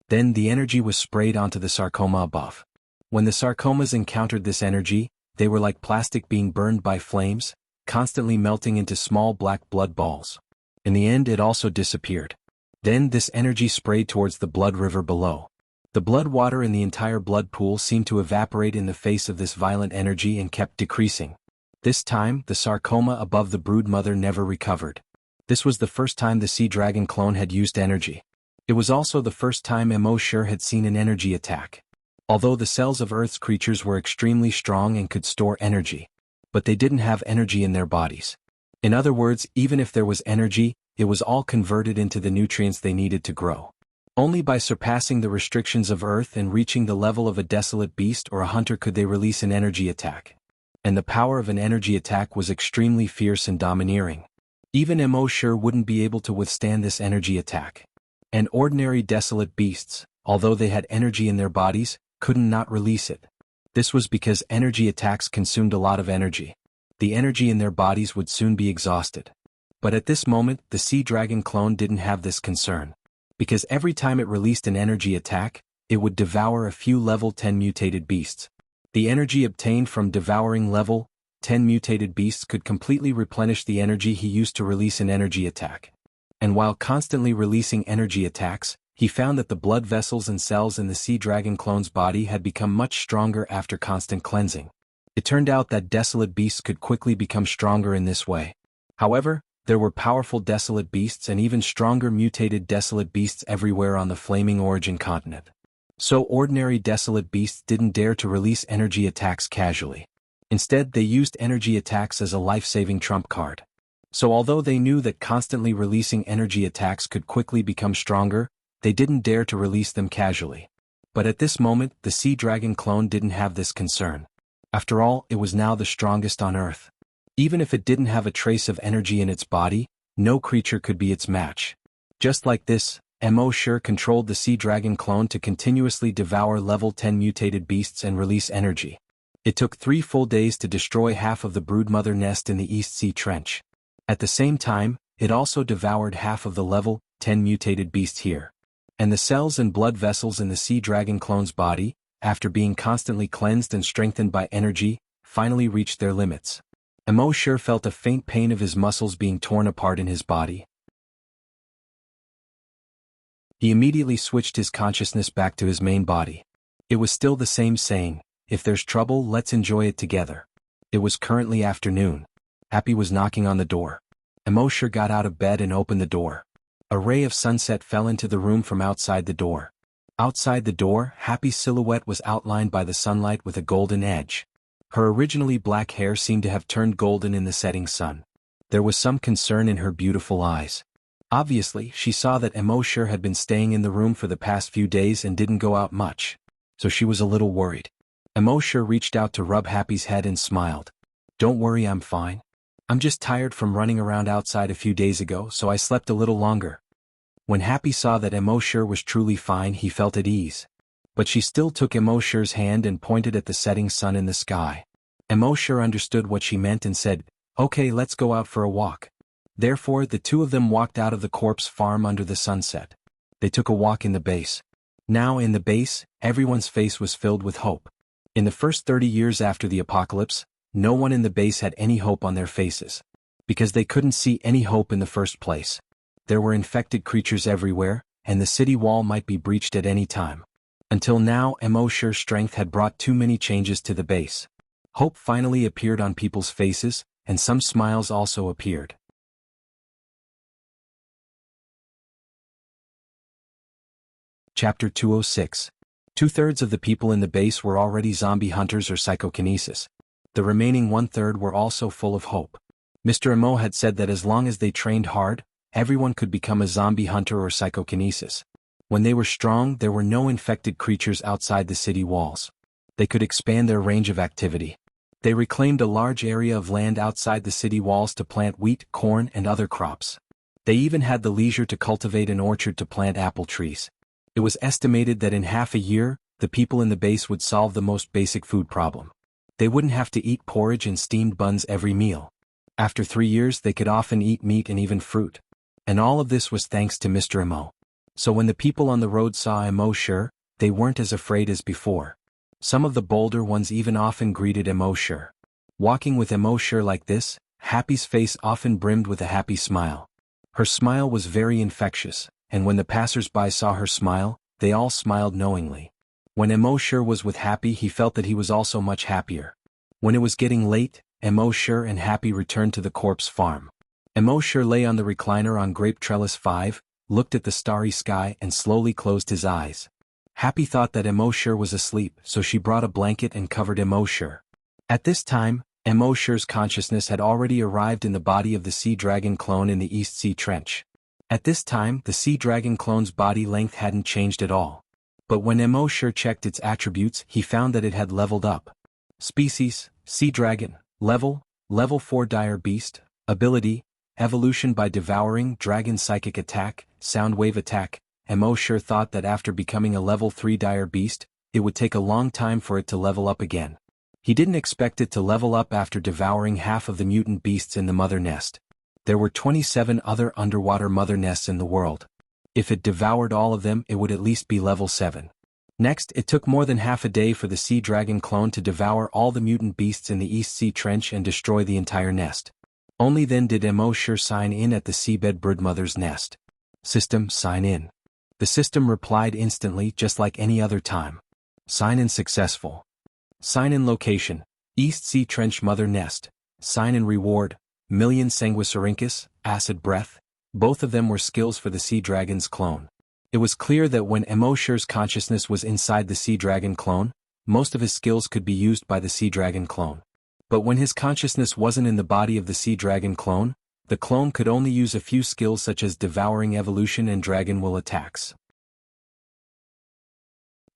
Then the energy was sprayed onto the sarcoma above. When the sarcomas encountered this energy, they were like plastic being burned by flames, constantly melting into small black blood balls. In the end, it also disappeared. Then this energy sprayed towards the blood river below. The blood water in the entire blood pool seemed to evaporate in the face of this violent energy and kept decreasing. This time, the sarcoma above the broodmother never recovered. This was the first time the sea dragon clone had used energy. It was also the first time Mosher had seen an energy attack. Although the cells of Earth's creatures were extremely strong and could store energy, but they didn't have energy in their bodies. In other words, even if there was energy, it was all converted into the nutrients they needed to grow. Only by surpassing the restrictions of Earth and reaching the level of a desolate beast or a hunter could they release an energy attack. and the power of an energy attack was extremely fierce and domineering. Even Emosure wouldn't be able to withstand this energy attack. And ordinary desolate beasts, although they had energy in their bodies, couldn't not release it. This was because energy attacks consumed a lot of energy. The energy in their bodies would soon be exhausted. But at this moment, the sea dragon clone didn't have this concern. Because every time it released an energy attack, it would devour a few level 10 mutated beasts. The energy obtained from devouring level 10 mutated beasts could completely replenish the energy he used to release an energy attack. And while constantly releasing energy attacks, he found that the blood vessels and cells in the sea dragon clone's body had become much stronger after constant cleansing. It turned out that desolate beasts could quickly become stronger in this way. However, there were powerful desolate beasts and even stronger mutated desolate beasts everywhere on the flaming origin continent. So ordinary desolate beasts didn't dare to release energy attacks casually. Instead, they used energy attacks as a life-saving trump card. So although they knew that constantly releasing energy attacks could quickly become stronger, they didn't dare to release them casually. But at this moment, the sea dragon clone didn't have this concern. After all, it was now the strongest on Earth. Even if it didn't have a trace of energy in its body, no creature could be its match. Just like this, Emosure controlled the sea dragon clone to continuously devour level 10 mutated beasts and release energy. It took 3 full days to destroy half of the broodmother nest in the East Sea Trench. At the same time, it also devoured half of the level 10 mutated beast here. And the cells and blood vessels in the sea dragon clone's body, after being constantly cleansed and strengthened by energy, finally reached their limits. Emosure felt a faint pain of his muscles being torn apart in his body. He immediately switched his consciousness back to his main body. It was still the same saying, "If there's trouble, let's enjoy it together." It was currently afternoon. Happy was knocking on the door. Emosure got out of bed and opened the door. A ray of sunset fell into the room from outside the door. Outside the door, Happy's silhouette was outlined by the sunlight with a golden edge. Her originally black hair seemed to have turned golden in the setting sun. There was some concern in her beautiful eyes. Obviously, she saw that Emosure had been staying in the room for the past few days and didn't go out much. So she was a little worried. Emosure reached out to rub Happy's head and smiled. "Don't worry, I'm fine. I'm just tired from running around outside a few days ago, so I slept a little longer." When Happy saw that Emosure was truly fine, he felt at ease. But she still took Emosure's hand and pointed at the setting sun in the sky. Emosure understood what she meant and said, "Okay, let's go out for a walk." Therefore, the two of them walked out of the corpse farm under the sunset. They took a walk in the base. Now in the base, everyone's face was filled with hope. In the first 30 years after the apocalypse, no one in the base had any hope on their faces. Because they couldn't see any hope in the first place. There were infected creatures everywhere, and the city wall might be breached at any time. Until now, Emosure's strength had brought too many changes to the base. Hope finally appeared on people's faces, and some smiles also appeared. Chapter 206. 2/3 of the people in the base were already zombie hunters or psychokinesis. The remaining 1/3 were also full of hope. Mr. Emo had said that as long as they trained hard, everyone could become a zombie hunter or psychokinesis. When they were strong, there were no infected creatures outside the city walls. They could expand their range of activity. They reclaimed a large area of land outside the city walls to plant wheat, corn, and other crops. They even had the leisure to cultivate an orchard to plant apple trees. It was estimated that in half a year, the people in the base would solve the most basic food problem. They wouldn't have to eat porridge and steamed buns every meal. After 3 years, they could often eat meat and even fruit. And all of this was thanks to Mr. Emo. So when the people on the road saw Emosure, they weren't as afraid as before. Some of the bolder ones even often greeted Emosure. Walking with Emosure like this, Happy's face often brimmed with a happy smile. Her smile was very infectious, and when the passers-by saw her smile, they all smiled knowingly. When Emosure was with Happy, he felt that he was also much happier. When it was getting late, Emosure and Happy returned to the corpse farm. Emosure lay on the recliner on Grape Trellis 5, looked at the starry sky and slowly closed his eyes. Happy thought that Emosure was asleep, so she brought a blanket and covered Emosure. At this time, Emosure's consciousness had already arrived in the body of the sea dragon clone in the East Sea Trench. At this time, the sea dragon clone's body length hadn't changed at all. But when Emosure checked its attributes, he found that it had leveled up. Species, Sea Dragon. Level 4 Dire Beast. Ability, Evolution by Devouring Dragon Psychic Attack, Sound Wave Attack. Mo sure thought that after becoming a level 3 Dire Beast, it would take a long time for it to level up again. He didn't expect it to level up after devouring half of the mutant beasts in the mother nest. There were 27 other underwater mother nests in the world. If it devoured all of them, it would at least be level 7. Next, it took more than half a day for the Sea Dragon clone to devour all the mutant beasts in the East Sea Trench and destroy the entire nest. Only then did Mo sure sign in at the seabed broodmother's nest. System, sign in. The system replied instantly, just like any other time. Sign in successful. Sign in location, East Sea Trench mother nest. Sign in reward, Million Sanguisurincus, acid breath. Both of them were skills for the Sea Dragon's clone. It was clear that when Mo sure's consciousness was inside the Sea Dragon clone, most of his skills could be used by the Sea Dragon clone. But when his consciousness wasn't in the body of the Sea Dragon clone, the clone could only use a few skills such as Devouring Evolution and Dragon Will attacks.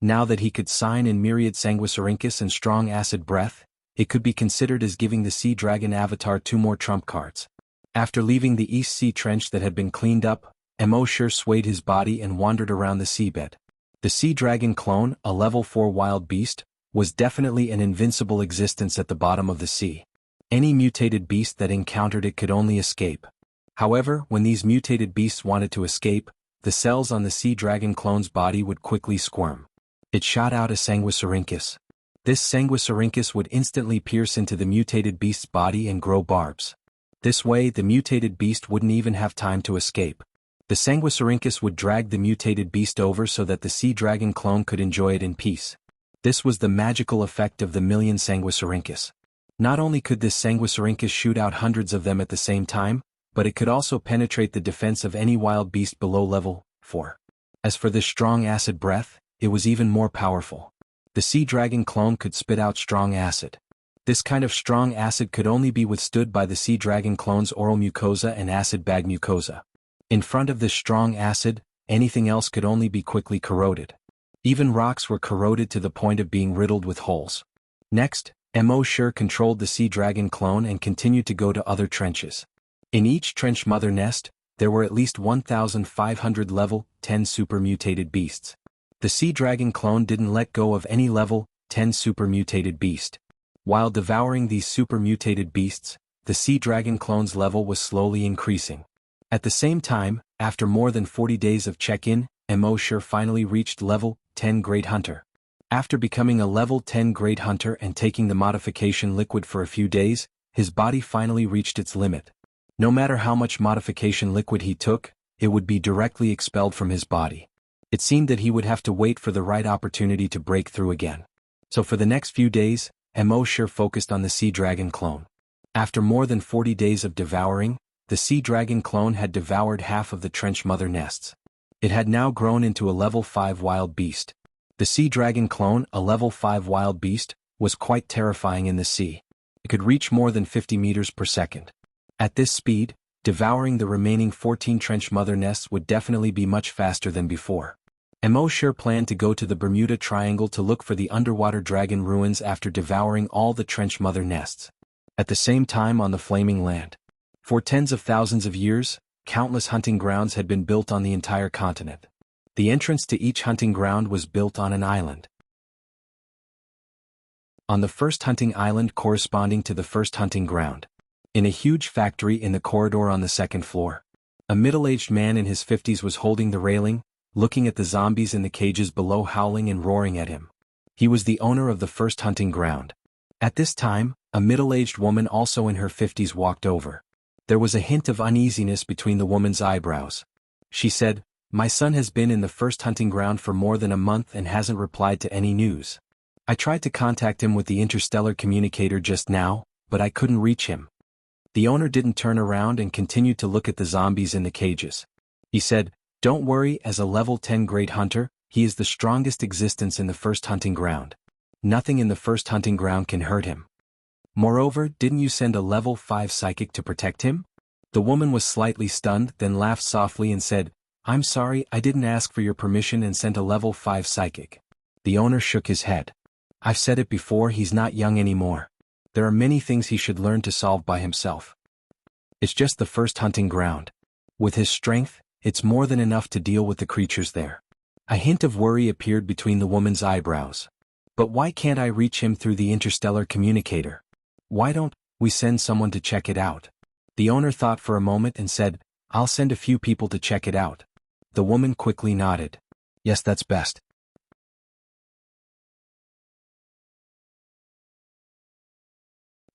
Now that he could sign in Myriad Sanguisurincus and Strong Acid Breath, it could be considered as giving the Sea Dragon avatar 2 more trump cards. After leaving the East Sea Trench that had been cleaned up, Mo sure swayed his body and wandered around the seabed. The Sea Dragon clone, a level 4 wild beast, was definitely an invincible existence at the bottom of the sea. Any mutated beast that encountered it could only escape. However, when these mutated beasts wanted to escape, the cells on the Sea Dragon clone's body would quickly squirm. It shot out a Sanguisurincus. This Sanguisurincus would instantly pierce into the mutated beast's body and grow barbs. This way, the mutated beast wouldn't even have time to escape. The Sanguisurincus would drag the mutated beast over so that the Sea Dragon clone could enjoy it in peace. This was the magical effect of the Million Sanguisurincus. Not only could this Sanguisurincus shoot out hundreds of them at the same time, but it could also penetrate the defense of any wild beast below level 4. As for this Strong Acid Breath, it was even more powerful. The Sea Dragon clone could spit out strong acid. This kind of strong acid could only be withstood by the Sea Dragon clone's oral mucosa and acid bag mucosa. In front of this strong acid, anything else could only be quickly corroded. Even rocks were corroded to the point of being riddled with holes. Next, Mo sure controlled the Sea Dragon clone and continued to go to other trenches. In each trench mother nest, there were at least 1,500 level 10 super mutated beasts. The Sea Dragon clone didn't let go of any level 10 super mutated beast. While devouring these super mutated beasts, the Sea Dragon clone's level was slowly increasing. At the same time, after more than 40 days of check-in, Mo sure finally reached level 10 Great Hunter. After becoming a level 10 Great Hunter and taking the modification liquid for a few days, his body finally reached its limit. No matter how much modification liquid he took, it would be directly expelled from his body. It seemed that he would have to wait for the right opportunity to break through again. So for the next few days, Mo sure focused on the Sea Dragon clone. After more than 40 days of devouring, the Sea Dragon clone had devoured half of the trench mother nests. It had now grown into a level 5 wild beast. The Sea Dragon clone, a level 5 wild beast, was quite terrifying in the sea. It could reach more than 50 meters per second. At this speed, devouring the remaining 14 trench mother nests would definitely be much faster than before. Mo sure planned to go to the Bermuda Triangle to look for the underwater dragon ruins after devouring all the trench mother nests. At the same time on the flaming land. For tens of thousands of years, countless hunting grounds had been built on the entire continent. The entrance to each hunting ground was built on an island. On the first hunting island corresponding to the first hunting ground. In a huge factory in the corridor on the second floor. A middle-aged man in his 50s was holding the railing, looking at the zombies in the cages below howling and roaring at him. He was the owner of the first hunting ground. At this time, a middle-aged woman also in her 50s walked over. There was a hint of uneasiness between the woman's eyebrows. She said, "My son has been in the first hunting ground for more than a month and hasn't replied to any news. I tried to contact him with the interstellar communicator just now, but I couldn't reach him." The owner didn't turn around and continued to look at the zombies in the cages. He said, "Don't worry, as a level 10 Great Hunter, he is the strongest existence in the first hunting ground. Nothing in the first hunting ground can hurt him. Moreover, didn't you send a level 5 psychic to protect him?" The woman was slightly stunned, then laughed softly and said, "I'm sorry, I didn't ask for your permission and sent a level 5 psychic." The owner shook his head. I've said it before, he's not young anymore. There are many things he should learn to solve by himself. It's just the first hunting ground. With his strength, it's more than enough to deal with the creatures there. A hint of worry appeared between the woman's eyebrows. But why can't I reach him through the interstellar communicator? Why don't we send someone to check it out? The owner thought for a moment and said, I'll send a few people to check it out. The woman quickly nodded. Yes, that's best.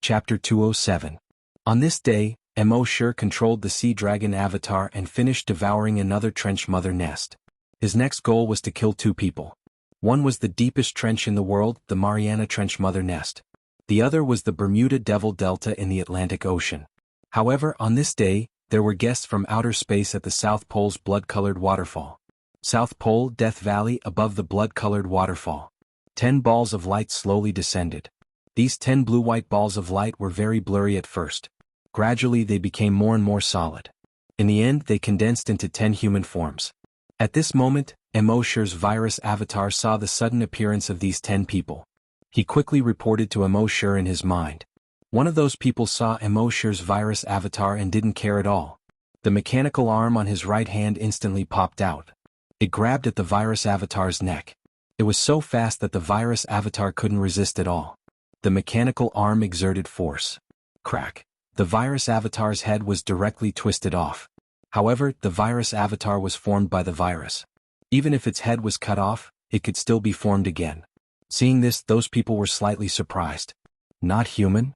Chapter 207. On this day, Mo controlled the sea dragon avatar and finished devouring another trench mother nest. His next goal was to kill 2 people. One was the deepest trench in the world, the Mariana Trench Mother Nest. The other was the Bermuda Devil Delta in the Atlantic Ocean. However, on this day, there were guests from outer space at the South Pole's blood-colored waterfall. South Pole, Death Valley above the blood-colored waterfall. 10 balls of light slowly descended. These 10 blue-white balls of light were very blurry at first. Gradually they became more and more solid. In the end they condensed into 10 human forms. At this moment, Emoshir's virus avatar saw the sudden appearance of these 10 people. He quickly reported to Emoshir in his mind. One of those people saw Emoshir's virus avatar and didn't care at all. The mechanical arm on his right hand instantly popped out. It grabbed at the virus avatar's neck. It was so fast that the virus avatar couldn't resist at all. The mechanical arm exerted force. Crack. The virus avatar's head was directly twisted off. However, the virus avatar was formed by the virus. Even if its head was cut off, it could still be formed again. Seeing this, those people were slightly surprised. Not human?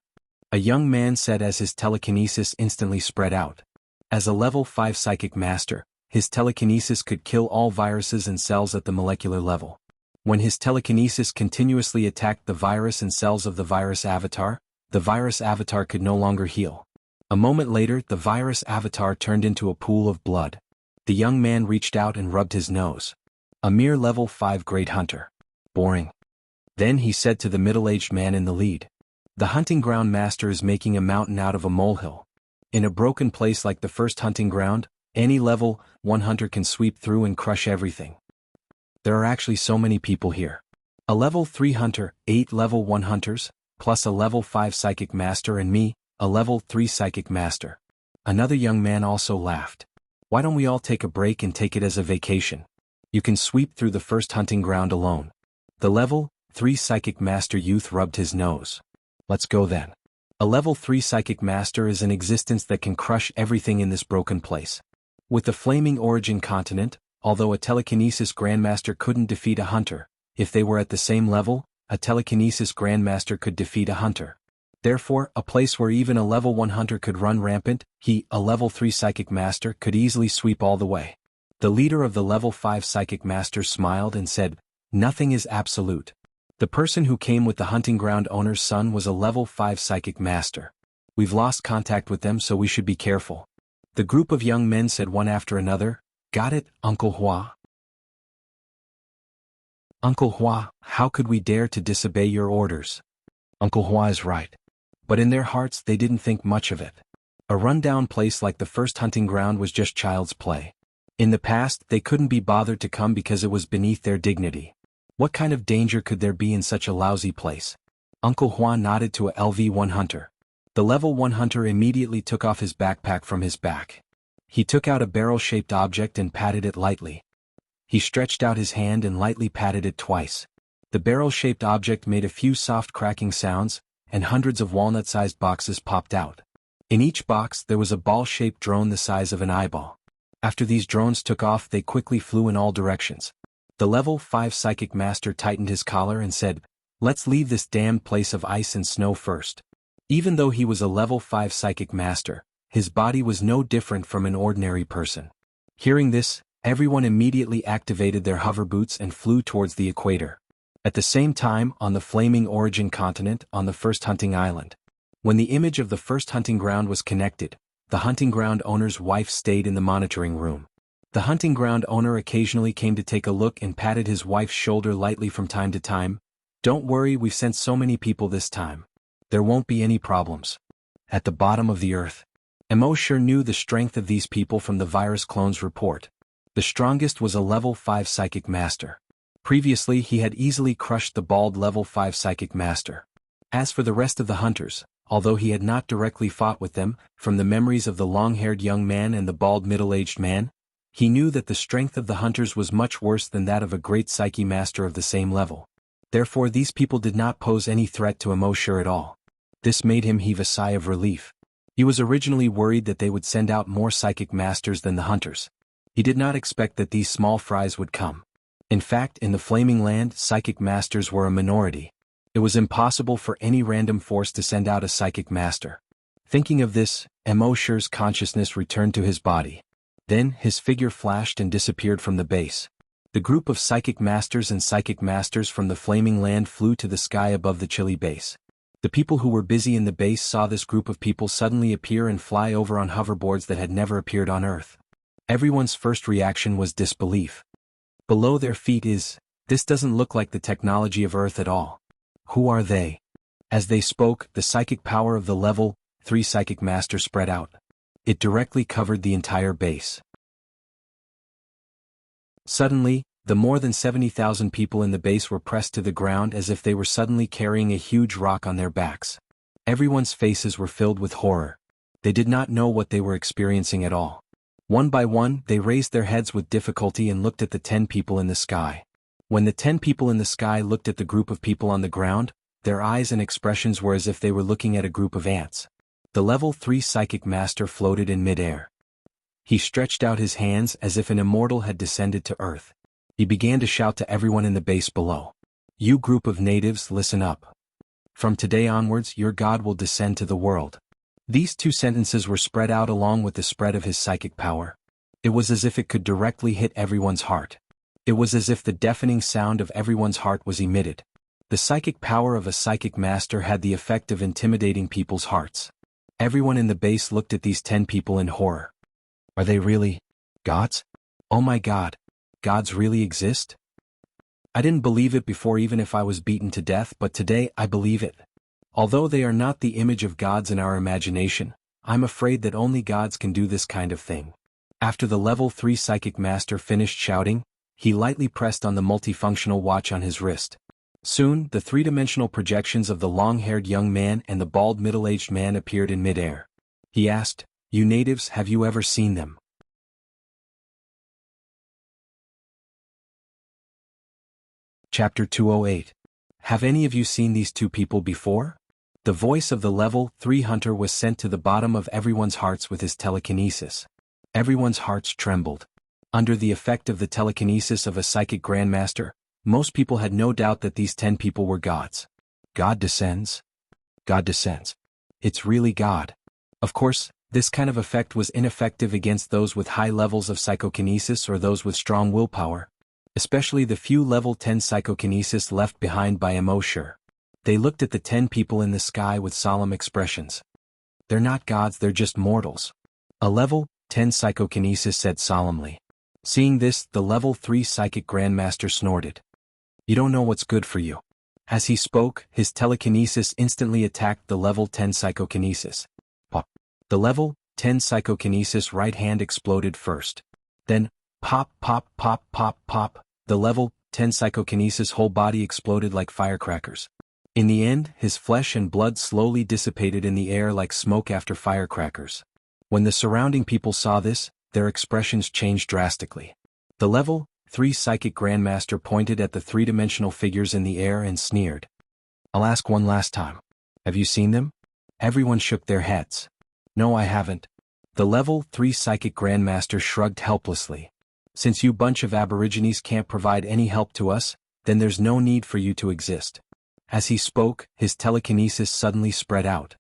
A young man said as his telekinesis instantly spread out. As a level 5 psychic master, his telekinesis could kill all viruses and cells at the molecular level. When his telekinesis continuously attacked the virus and cells of the virus avatar could no longer heal. A moment later, the virus avatar turned into a pool of blood. The young man reached out and rubbed his nose. A mere level 5 great hunter. Boring. Then he said to the middle-aged man in the lead. The hunting ground master is making a mountain out of a molehill. In a broken place like the first hunting ground, any level 1 hunter can sweep through and crush everything. There are actually so many people here. A level 3 hunter, 8 level 1 hunters, plus a level 5 psychic master and me, a level 3 psychic master. Another young man also laughed. Why don't we all take a break and take it as a vacation? You can sweep through the first hunting ground alone. The level 3 psychic master youth rubbed his nose. Let's go then. A level 3 psychic master is an existence that can crush everything in this broken place. With the flaming origin continent, although a telekinesis grandmaster couldn't defeat a hunter, if they were at the same level, a telekinesis grandmaster could defeat a hunter. Therefore, a place where even a level 1 hunter could run rampant, he, a level 3 psychic master, could easily sweep all the way. The leader of the level 5 psychic master smiled and said, nothing is absolute. The person who came with the hunting ground owner's son was a level 5 psychic master. We've lost contact with them, so we should be careful. The group of young men said one after another, got it, Uncle Hua? Uncle Hua, how could we dare to disobey your orders? Uncle Hua is right. But in their hearts they didn't think much of it. A rundown place like the first hunting ground was just child's play. In the past, they couldn't be bothered to come because it was beneath their dignity. What kind of danger could there be in such a lousy place? Uncle Hua nodded to a LV-1 hunter. The level 1 hunter immediately took off his backpack from his back. He took out a barrel-shaped object and patted it lightly. He stretched out his hand and lightly patted it twice. The barrel-shaped object made a few soft cracking sounds, and hundreds of walnut-sized boxes popped out. In each box there was a ball-shaped drone the size of an eyeball. After these drones took off, they quickly flew in all directions. The level 5 psychic master tightened his collar and said, let's leave this damned place of ice and snow first. Even though he was a level 5 psychic master, his body was no different from an ordinary person. Hearing this, everyone immediately activated their hover boots and flew towards the equator. At the same time, on the flaming origin continent, on the first hunting island. When the image of the first hunting ground was connected, the hunting ground owner's wife stayed in the monitoring room. The hunting ground owner occasionally came to take a look and patted his wife's shoulder lightly from time to time. Don't worry, we've sent so many people this time. There won't be any problems. At the bottom of the earth. Mo sure knew the strength of these people from the virus clone's report. The strongest was a level 5 psychic master. Previously he had easily crushed the bald level 5 psychic master. As for the rest of the hunters, although he had not directly fought with them, from the memories of the long-haired young man and the bald middle-aged man, he knew that the strength of the hunters was much worse than that of a great psyche master of the same level. Therefore these people did not pose any threat to Emoshur at all. This made him heave a sigh of relief. He was originally worried that they would send out more psychic masters than the hunters. He did not expect that these small fries would come. In fact, in the Flaming Land, psychic masters were a minority. It was impossible for any random force to send out a psychic master. Thinking of this, Emoshur's consciousness returned to his body. Then, his figure flashed and disappeared from the base. The group of psychic masters and psychic masters from the Flaming Land flew to the sky above the chilly base. The people who were busy in the base saw this group of people suddenly appear and fly over on hoverboards that had never appeared on Earth. Everyone's first reaction was disbelief. Below their feet this doesn't look like the technology of Earth at all. Who are they? As they spoke, the psychic power of the level 3 psychic master spread out. It directly covered the entire base. Suddenly, the more than 70,000 people in the base were pressed to the ground as if they were suddenly carrying a huge rock on their backs. Everyone's faces were filled with horror. They did not know what they were experiencing at all. One by one, they raised their heads with difficulty and looked at the 10 people in the sky. When the 10 people in the sky looked at the group of people on the ground, their eyes and expressions were as if they were looking at a group of ants. The level 3 psychic master floated in mid-air. He stretched out his hands as if an immortal had descended to earth. He began to shout to everyone in the base below. "You group of natives, listen up. From today onwards your God will descend to the world." These 2 sentences were spread out along with the spread of his psychic power. It was as if it could directly hit everyone's heart. It was as if the deafening sound of everyone's heart was emitted. The psychic power of a psychic master had the effect of intimidating people's hearts. Everyone in the base looked at these 10 people in horror. Are they really gods? Oh my God, gods really exist? I didn't believe it before, even if I was beaten to death, but today I believe it. Although they are not the image of gods in our imagination, I'm afraid that only gods can do this kind of thing. After the level 3 psychic master finished shouting, he lightly pressed on the multifunctional watch on his wrist. Soon, the 3-dimensional projections of the long-haired young man and the bald middle-aged man appeared in mid-air. He asked, "You natives, have you ever seen them?" Chapter 208. Have any of you seen these 2 people before? The voice of the level 3 hunter was sent to the bottom of everyone's hearts with his telekinesis. Everyone's hearts trembled. Under the effect of the telekinesis of a psychic grandmaster, most people had no doubt that these 10 people were gods. God descends? God descends. It's really God. Of course, this kind of effect was ineffective against those with high levels of psychokinesis or those with strong willpower, especially the few level 10 psychokinesis left behind by Emoshur. They looked at the 10 people in the sky with solemn expressions. They're not gods, they're just mortals. A level 10 psychokinesis said solemnly. Seeing this, the level 3 psychic grandmaster snorted. You don't know what's good for you. As he spoke, his telekinesis instantly attacked the level 10 psychokinesis. Pop. The level 10 psychokinesis right hand exploded first. Then, pop pop pop pop pop, the level 10 psychokinesis whole body exploded like firecrackers. In the end, his flesh and blood slowly dissipated in the air like smoke after firecrackers. When the surrounding people saw this, their expressions changed drastically. The level 3 psychic grandmaster pointed at the 3-dimensional figures in the air and sneered. I'll ask one last time. Have you seen them? Everyone shook their heads. No, I haven't. The level 3 psychic grandmaster shrugged helplessly. Since you bunch of aborigines can't provide any help to us, then there's no need for you to exist. As he spoke, his telekinesis suddenly spread out.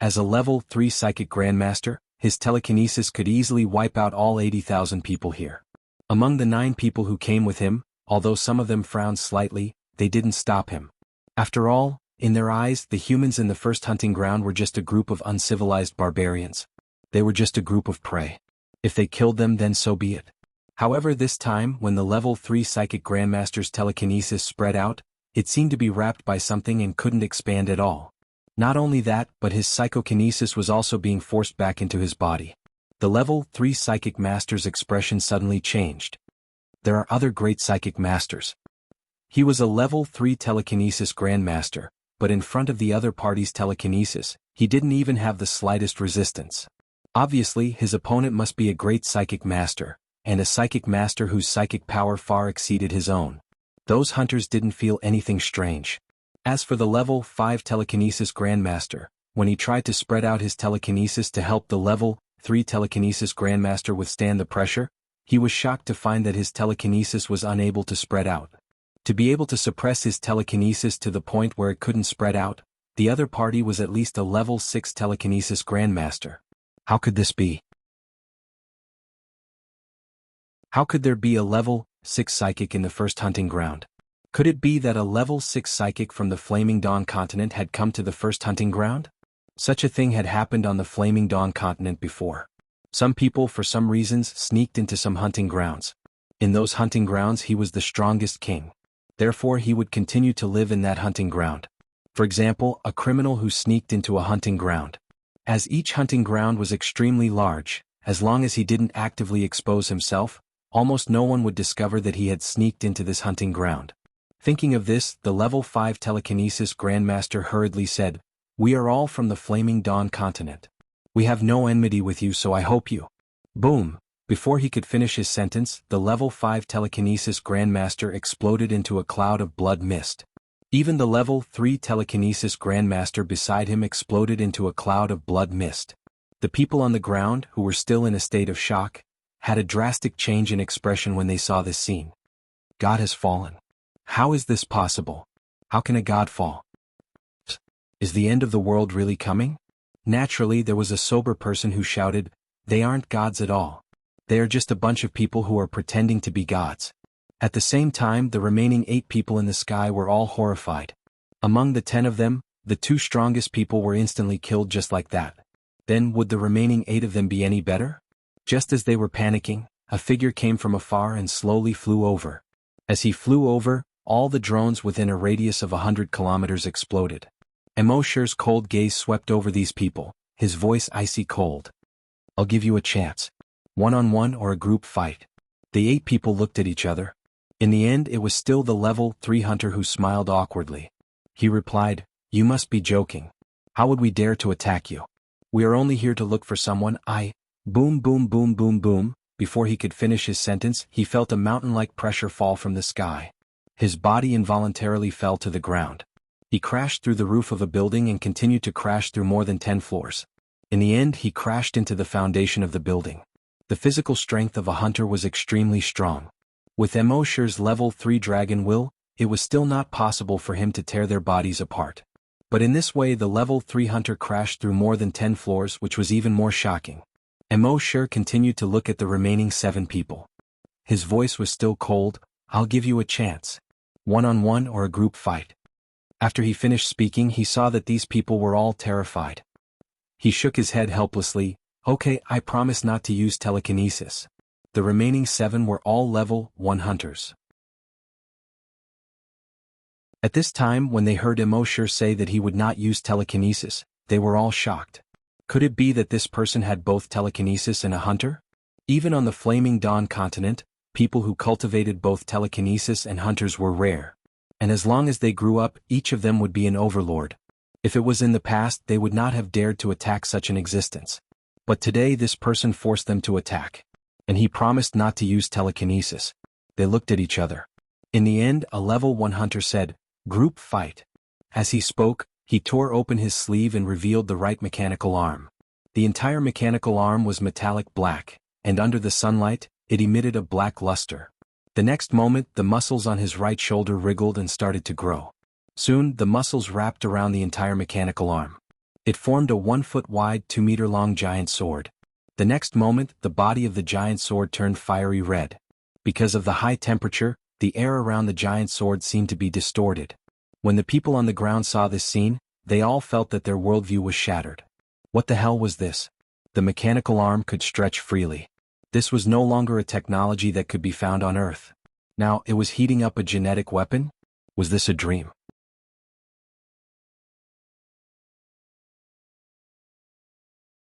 As a level 3 psychic grandmaster, his telekinesis could easily wipe out all 80,000 people here. Among the 9 people who came with him, although some of them frowned slightly, they didn't stop him. After all, in their eyes, the humans in the first hunting ground were just a group of uncivilized barbarians. They were just a group of prey. If they killed them, then so be it. However, this time, when the level 3 psychic grandmaster's telekinesis spread out, it seemed to be wrapped by something and couldn't expand at all. Not only that, but his psychokinesis was also being forced back into his body. The level 3 psychic master's expression suddenly changed. There are other great psychic masters. He was a level 3 telekinesis grandmaster, but in front of the other party's telekinesis, he didn't even have the slightest resistance. Obviously, his opponent must be a great psychic master, and a psychic master whose psychic power far exceeded his own. Those hunters didn't feel anything strange. As for the level 5 telekinesis grandmaster, when he tried to spread out his telekinesis to help the level 3 telekinesis grandmaster withstand the pressure, he was shocked to find that his telekinesis was unable to spread out. To be able to suppress his telekinesis to the point where it couldn't spread out, the other party was at least a level 6 telekinesis grandmaster. How could this be? How could there be a level 6 psychic in the first hunting ground? Could it be that a level 6 psychic from the Flaming Dawn continent had come to the first hunting ground? Such a thing had happened on the Flaming Dawn continent before. Some people for some reasons sneaked into some hunting grounds. In those hunting grounds he was the strongest king. Therefore he would continue to live in that hunting ground. For example, a criminal who sneaked into a hunting ground. As each hunting ground was extremely large, as long as he didn't actively expose himself, almost no one would discover that he had sneaked into this hunting ground. Thinking of this, the level 5 telekinesis grandmaster hurriedly said, "We are all from the Flaming Dawn continent. We have no enmity with you, so I hope you." Boom! Before he could finish his sentence, the level 5 telekinesis grandmaster exploded into a cloud of blood mist. Even the level 3 telekinesis grandmaster beside him exploded into a cloud of blood mist. The people on the ground, who were still in a state of shock, had a drastic change in expression when they saw this scene. God has fallen. How is this possible? How can a god fall? Is the end of the world really coming? Naturally, there was a sober person who shouted, "They aren't gods at all. They are just a bunch of people who are pretending to be gods." At the same time, the remaining 8 people in the sky were all horrified. Among the 10 of them, the 2 strongest people were instantly killed just like that. Then would the remaining 8 of them be any better? Just as they were panicking, a figure came from afar and slowly flew over. As he flew over, all the drones within a radius of 100 kilometers exploded. Emosher's cold gaze swept over these people, his voice icy cold. "I'll give you a chance. One-on-one or a group fight." The 8 people looked at each other. In the end, it was still the level 3 hunter who smiled awkwardly. He replied, "You must be joking. How would we dare to attack you? We are only here to look for someone." Boom boom boom boom boom. Before he could finish his sentence, he felt a mountain-like pressure fall from the sky. His body involuntarily fell to the ground. He crashed through the roof of a building and continued to crash through more than 10 floors. In the end, he crashed into the foundation of the building. The physical strength of a hunter was extremely strong. With Emosher's level 3 dragon will, it was still not possible for him to tear their bodies apart. But in this way the level 3 hunter crashed through more than 10 floors, which was even more shocking. Emosher continued to look at the remaining 7 people. His voice was still cold. "I'll give you a chance. One-on-one or a group fight." After he finished speaking, he saw that these people were all terrified. He shook his head helplessly. "Okay, I promise not to use telekinesis." The remaining 7 were all level 1 hunters. At this time, when they heard Emosher say that he would not use telekinesis, they were all shocked. Could it be that this person had both telekinesis and a hunter? Even on the Flaming Dawn continent, people who cultivated both telekinesis and hunters were rare. And as long as they grew up, each of them would be an overlord. If it was in the past, they would not have dared to attack such an existence. But today this person forced them to attack. And he promised not to use telekinesis. They looked at each other. In the end, a level 1 hunter said, "Group fight." As he spoke, he tore open his sleeve and revealed the right mechanical arm. The entire mechanical arm was metallic black, and under the sunlight, it emitted a black luster. The next moment, the muscles on his right shoulder wriggled and started to grow. Soon, the muscles wrapped around the entire mechanical arm. It formed a 1 foot wide, 2 meter long giant sword. The next moment, the body of the giant sword turned fiery red. Because of the high temperature, the air around the giant sword seemed to be distorted. When the people on the ground saw this scene, they all felt that their worldview was shattered. What the hell was this? The mechanical arm could stretch freely. This was no longer a technology that could be found on Earth. Now, it was heating up a genetic weapon? Was this a dream?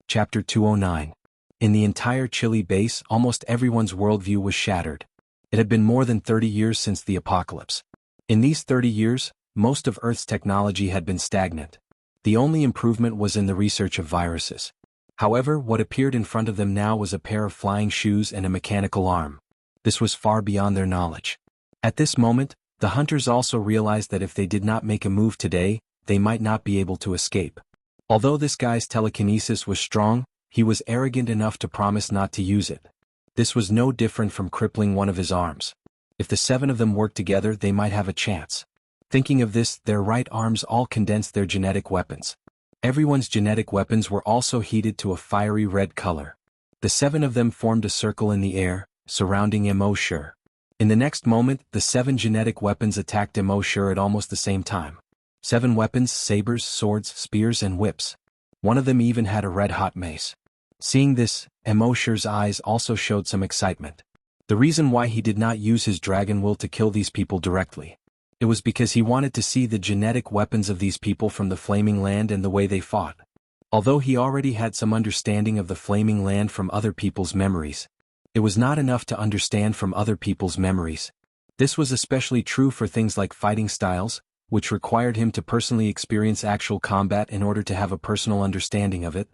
Chapter 209. In the entire Chile base, almost everyone's worldview was shattered. It had been more than 30 years since the apocalypse. In these 30 years, most of Earth's technology had been stagnant. The only improvement was in the research of viruses. However, what appeared in front of them now was a pair of flying shoes and a mechanical arm. This was far beyond their knowledge. At this moment, the hunters also realized that if they did not make a move today, they might not be able to escape. Although this guy's telekinesis was strong, he was arrogant enough to promise not to use it. This was no different from crippling one of his arms. If the 7 of them worked together, they might have a chance. Thinking of this, their right arms all condensed their genetic weapons. Everyone's genetic weapons were also heated to a fiery red color. The 7 of them formed a circle in the air, surrounding Emosure. In the next moment, the 7 genetic weapons attacked Emosure at almost the same time. 7 weapons: sabers, swords, spears and whips. One of them even had a red-hot mace. Seeing this, Emosure's eyes also showed some excitement. The reason why he did not use his dragon will to kill these people directly. It was because he wanted to see the genetic weapons of these people from the Flaming Land and the way they fought. Although he already had some understanding of the Flaming Land from other people's memories, it was not enough to understand from other people's memories. This was especially true for things like fighting styles, which required him to personally experience actual combat in order to have a personal understanding of it.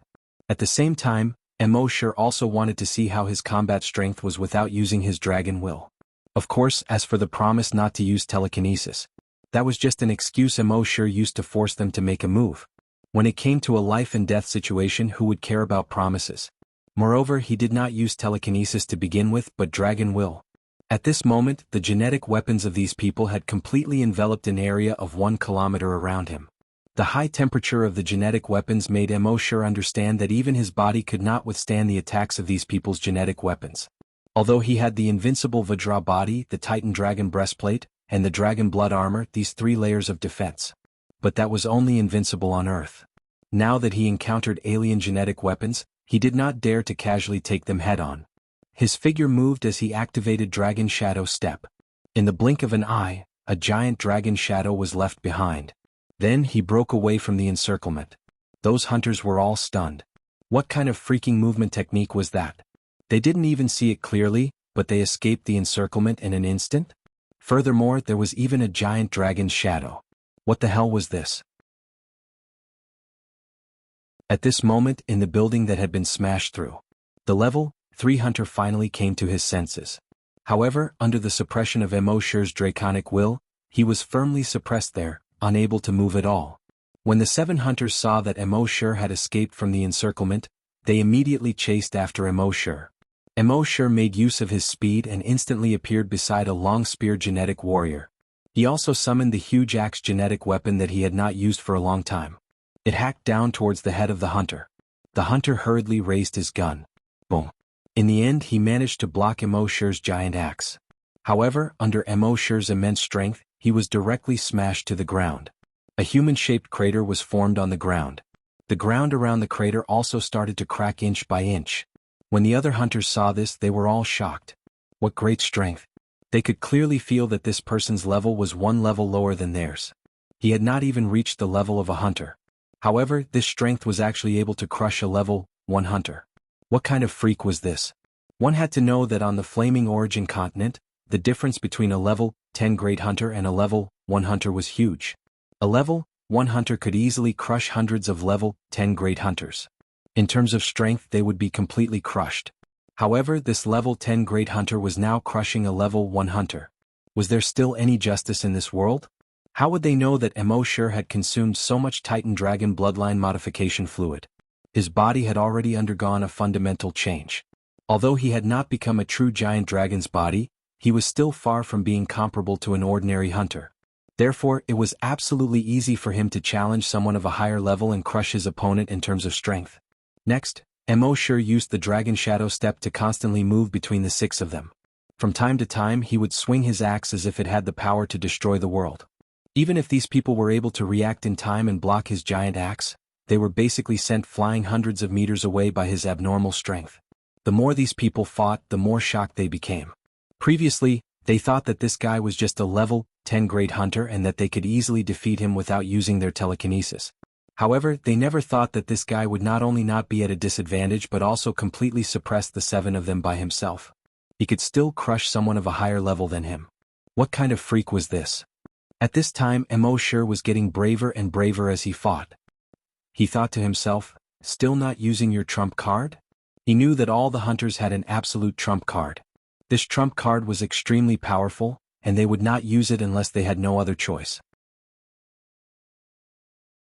At the same time, Emosure also wanted to see how his combat strength was without using his dragon will. Of course, as for the promise not to use telekinesis, that was just an excuse Emosure used to force them to make a move. When it came to a life-and-death situation, who would care about promises? Moreover, he did not use telekinesis to begin with, but dragon will. At this moment, the genetic weapons of these people had completely enveloped an area of 1 kilometer around him. The high temperature of the genetic weapons made Emosure understand that even his body could not withstand the attacks of these people's genetic weapons. Although he had the invincible Vajra body, the Titan Dragon breastplate, and the Dragon Blood armor, these 3 layers of defense. But that was only invincible on Earth. Now that he encountered alien genetic weapons, he did not dare to casually take them head-on. His figure moved as he activated Dragon Shadow Step. In the blink of an eye, a giant dragon shadow was left behind. Then he broke away from the encirclement. Those hunters were all stunned. What kind of freaking movement technique was that? They didn't even see it clearly, but they escaped the encirclement in an instant? Furthermore, there was even a giant dragon's shadow. What the hell was this? At this moment, in the building that had been smashed through, the level 3 hunter finally came to his senses. However, under the suppression of Emosure's draconic will, he was firmly suppressed there, unable to move at all. When the 7 hunters saw that Emosure had escaped from the encirclement, they immediately chased after Emosure. Emosure made use of his speed and instantly appeared beside a long spear genetic warrior. He also summoned the huge axe genetic weapon that he had not used for a long time. It hacked down towards the head of the hunter. The hunter hurriedly raised his gun. Boom. In the end, he managed to block Emosure's giant axe. However, under Emosure's immense strength, he was directly smashed to the ground. A human-shaped crater was formed on the ground. The ground around the crater also started to crack inch by inch. When the other hunters saw this, they were all shocked. What great strength! They could clearly feel that this person's level was 1 level lower than theirs. He had not even reached the level of a hunter. However, this strength was actually able to crush a level 1 hunter. What kind of freak was this? One had to know that on the Flaming Origin continent, the difference between a level 10 great hunter and a level 1 hunter was huge. A level 1 hunter could easily crush hundreds of level 10 great hunters. In terms of strength, they would be completely crushed. However, this level 10 great hunter was now crushing a level 1 hunter. Was there still any justice in this world? How would they know that Emosure had consumed so much Titan Dragon bloodline modification fluid? His body had already undergone a fundamental change. Although he had not become a true giant dragon's body, he was still far from being comparable to an ordinary hunter. Therefore, it was absolutely easy for him to challenge someone of a higher level and crush his opponent in terms of strength. Next, Emosure used the Dragon Shadow Step to constantly move between the 6 of them. From time to time, he would swing his axe as if it had the power to destroy the world. Even if these people were able to react in time and block his giant axe, they were basically sent flying hundreds of meters away by his abnormal strength. The more these people fought, the more shocked they became. Previously, they thought that this guy was just a level 10 great hunter and that they could easily defeat him without using their telekinesis. However, they never thought that this guy would not only not be at a disadvantage but also completely suppress the 7 of them by himself. He could still crush someone of a higher level than him. What kind of freak was this? At this time Emosher was getting braver and braver as he fought. He thought to himself, still not using your trump card? He knew that all the hunters had an absolute trump card. This trump card was extremely powerful, and they would not use it unless they had no other choice.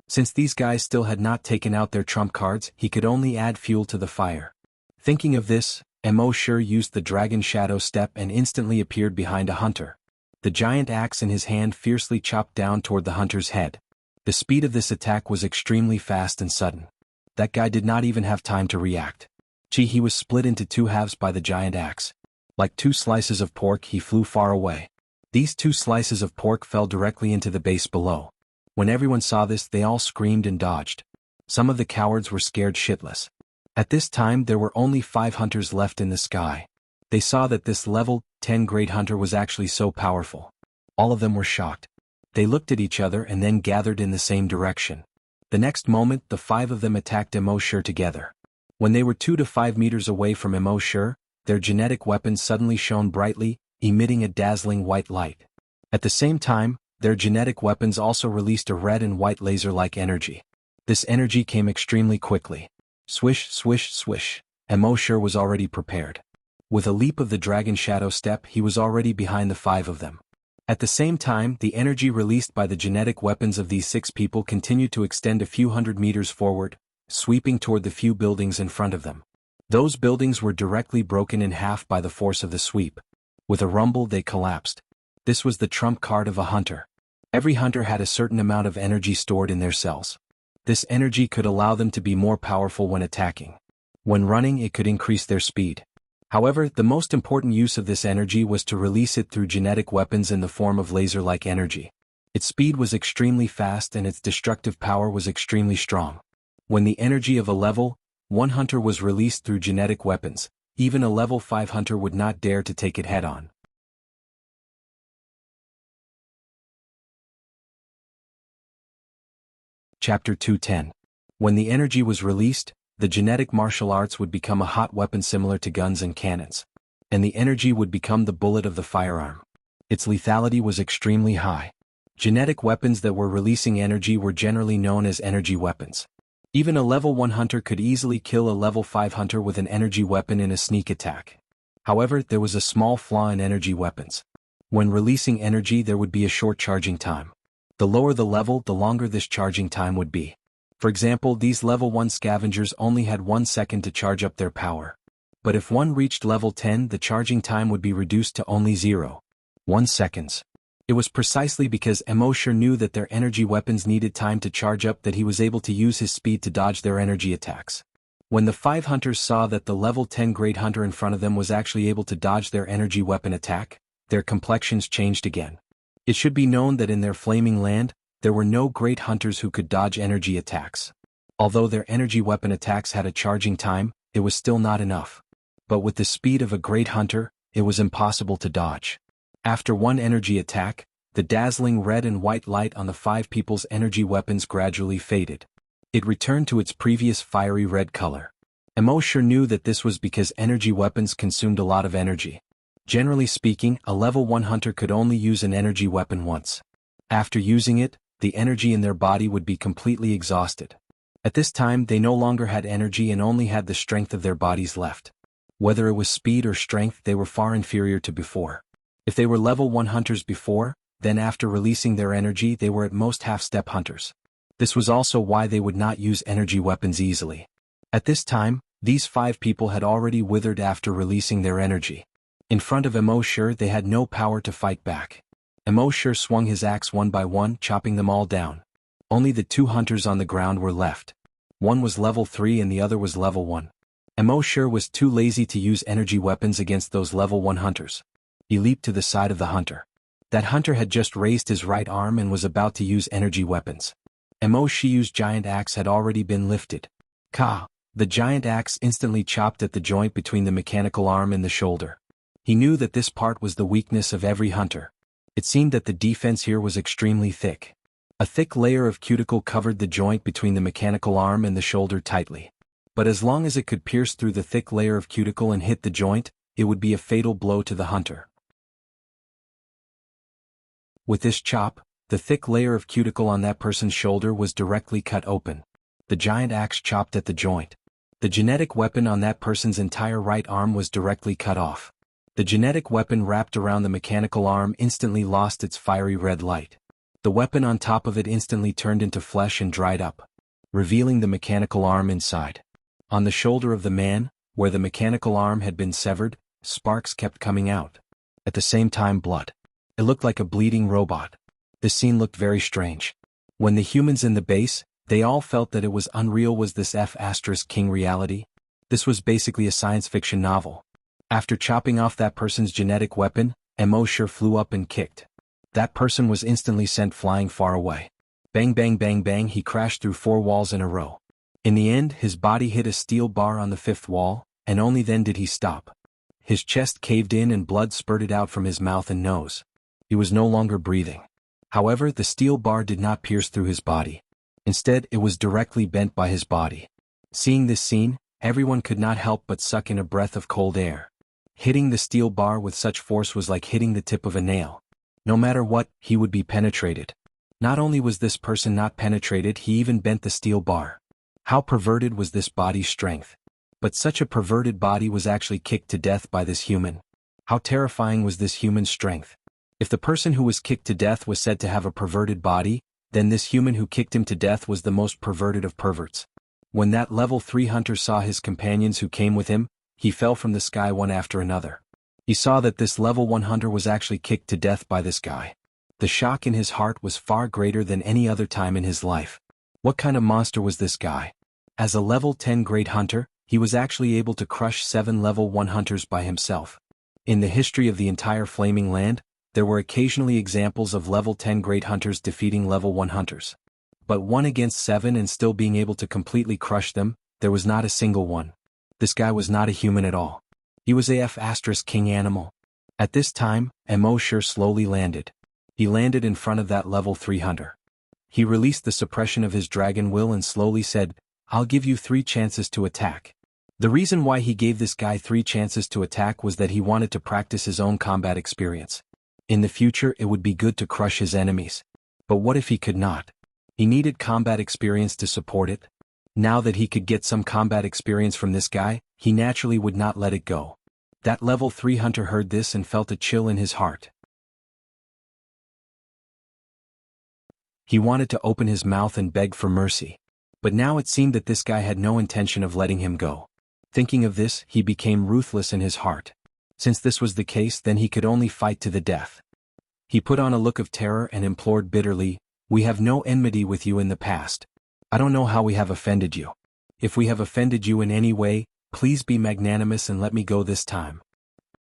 Since these guys still had not taken out their trump cards, he could only add fuel to the fire. Thinking of this, Emosher used the dragon shadow step and instantly appeared behind a hunter. The giant axe in his hand fiercely chopped down toward the hunter's head. The speed of this attack was extremely fast and sudden. That guy did not even have time to react. He was split into two halves by the giant axe. Like two slices of pork, he flew far away. These two slices of pork fell directly into the base below. When everyone saw this, they all screamed and dodged. Some of the cowards were scared shitless. At this time there were only 5 hunters left in the sky. They saw that this level 10 great hunter was actually so powerful. All of them were shocked. They looked at each other and then gathered in the same direction. The next moment the 5 of them attacked Emosher together. When they were 2 to 5 meters away from Emosher, their genetic weapons suddenly shone brightly, emitting a dazzling white light. At the same time, their genetic weapons also released a red and white laser-like energy. This energy came extremely quickly. Swish, swish, swish. Emosher was already prepared. With a leap of the dragon shadow step, he was already behind the 5 of them. At the same time, the energy released by the genetic weapons of these 6 people continued to extend a few hundred meters forward, sweeping toward the few buildings in front of them. Those buildings were directly broken in half by the force of the sweep. With a rumble they collapsed. This was the trump card of a hunter. Every hunter had a certain amount of energy stored in their cells. This energy could allow them to be more powerful when attacking. When running, it could increase their speed. However, the most important use of this energy was to release it through genetic weapons in the form of laser-like energy. Its speed was extremely fast and its destructive power was extremely strong. When the energy of a level 1 hunter was released through genetic weapons, even a level 5 hunter would not dare to take it head-on. Chapter 210. When the energy was released, the genetic martial arts would become a hot weapon similar to guns and cannons. And the energy would become the bullet of the firearm. Its lethality was extremely high. Genetic weapons that were releasing energy were generally known as energy weapons. Even a level 1 hunter could easily kill a level 5 hunter with an energy weapon in a sneak attack. However, there was a small flaw in energy weapons. When releasing energy, there would be a short charging time. The lower the level, the longer this charging time would be. For example, these level 1 scavengers only had 1 second to charge up their power. But if one reached level 10, the charging time would be reduced to only 0.1 seconds. It was precisely because Emosher knew that their energy weapons needed time to charge up that he was able to use his speed to dodge their energy attacks. When the 5 hunters saw that the level 10 great hunter in front of them was actually able to dodge their energy weapon attack, their complexions changed again. It should be known that in their flaming land, there were no great hunters who could dodge energy attacks. Although their energy weapon attacks had a charging time, it was still not enough. But with the speed of a great hunter, it was impossible to dodge. After one energy attack, the dazzling red and white light on the 5 people's energy weapons gradually faded. It returned to its previous fiery red color. Emosher knew that this was because energy weapons consumed a lot of energy. Generally speaking, a level 1 hunter could only use an energy weapon once. After using it, the energy in their body would be completely exhausted. At this time they no longer had energy and only had the strength of their bodies left. Whether it was speed or strength, they were far inferior to before. If they were level 1 hunters before, then after releasing their energy they were at most half-step hunters. This was also why they would not use energy weapons easily. At this time, these 5 people had already withered after releasing their energy. In front of Emosher they had no power to fight back. Emosher swung his axe one by one, chopping them all down. Only the 2 hunters on the ground were left. One was level 3 and the other was level 1. Emosher was too lazy to use energy weapons against those level 1 hunters. He leaped to the side of the hunter. That hunter had just raised his right arm and was about to use energy weapons. Emosher's giant axe had already been lifted. Ka! The giant axe instantly chopped at the joint between the mechanical arm and the shoulder. He knew that this part was the weakness of every hunter. It seemed that the defense here was extremely thick. A thick layer of cuticle covered the joint between the mechanical arm and the shoulder tightly. But as long as it could pierce through the thick layer of cuticle and hit the joint, it would be a fatal blow to the hunter. With this chop, the thick layer of cuticle on that person's shoulder was directly cut open. The giant axe chopped at the joint. The genetic weapon on that person's entire right arm was directly cut off. The genetic weapon wrapped around the mechanical arm instantly lost its fiery red light. The weapon on top of it instantly turned into flesh and dried up, revealing the mechanical arm inside. On the shoulder of the man, where the mechanical arm had been severed, sparks kept coming out. At the same time, blood. It looked like a bleeding robot. This scene looked very strange. When the humans in the base, they all felt that it was unreal. Was this F*King reality? This was basically a science fiction novel. After chopping off that person's genetic weapon, Mosher flew up and kicked. That person was instantly sent flying far away. Bang bang bang bang, he crashed through 4 walls in a row. In the end, his body hit a steel bar on the 5th wall, and only then did he stop. His chest caved in and blood spurted out from his mouth and nose. He was no longer breathing. However, the steel bar did not pierce through his body. Instead, it was directly bent by his body. Seeing this scene, everyone could not help but suck in a breath of cold air. Hitting the steel bar with such force was like hitting the tip of a nail. No matter what, he would be penetrated. Not only was this person not penetrated, he even bent the steel bar. How perverted was this body's strength? But such a perverted body was actually kicked to death by this human. How terrifying was this human's strength? If the person who was kicked to death was said to have a perverted body, then this human who kicked him to death was the most perverted of perverts. When that level 3 hunter saw his companions who came with him, he fell from the sky one after another. He saw that this level 1 hunter was actually kicked to death by this guy. The shock in his heart was far greater than any other time in his life. What kind of monster was this guy? As a level 10 great hunter, he was actually able to crush 7 level 1 hunters by himself. In the history of the entire Flaming Land, there were occasionally examples of level 10 great hunters defeating level 1 hunters. But 1 against 7 and still being able to completely crush them, there was not a single one. This guy was not a human at all. He was a F*King animal. At this time, Mosher slowly landed. He landed in front of that level 3 hunter. He released the suppression of his dragon will and slowly said, "I'll give you 3 chances to attack." The reason why he gave this guy 3 chances to attack was that he wanted to practice his own combat experience. In the future, it would be good to crush his enemies. But what if he could not? He needed combat experience to support it. Now that he could get some combat experience from this guy, he naturally would not let it go. That level 3 hunter heard this and felt a chill in his heart. He wanted to open his mouth and beg for mercy. But now it seemed that this guy had no intention of letting him go. Thinking of this, he became ruthless in his heart. Since this was the case, then he could only fight to the death. He put on a look of terror and implored bitterly, "We have no enmity with you in the past. I don't know how we have offended you. If we have offended you in any way, please be magnanimous and let me go this time.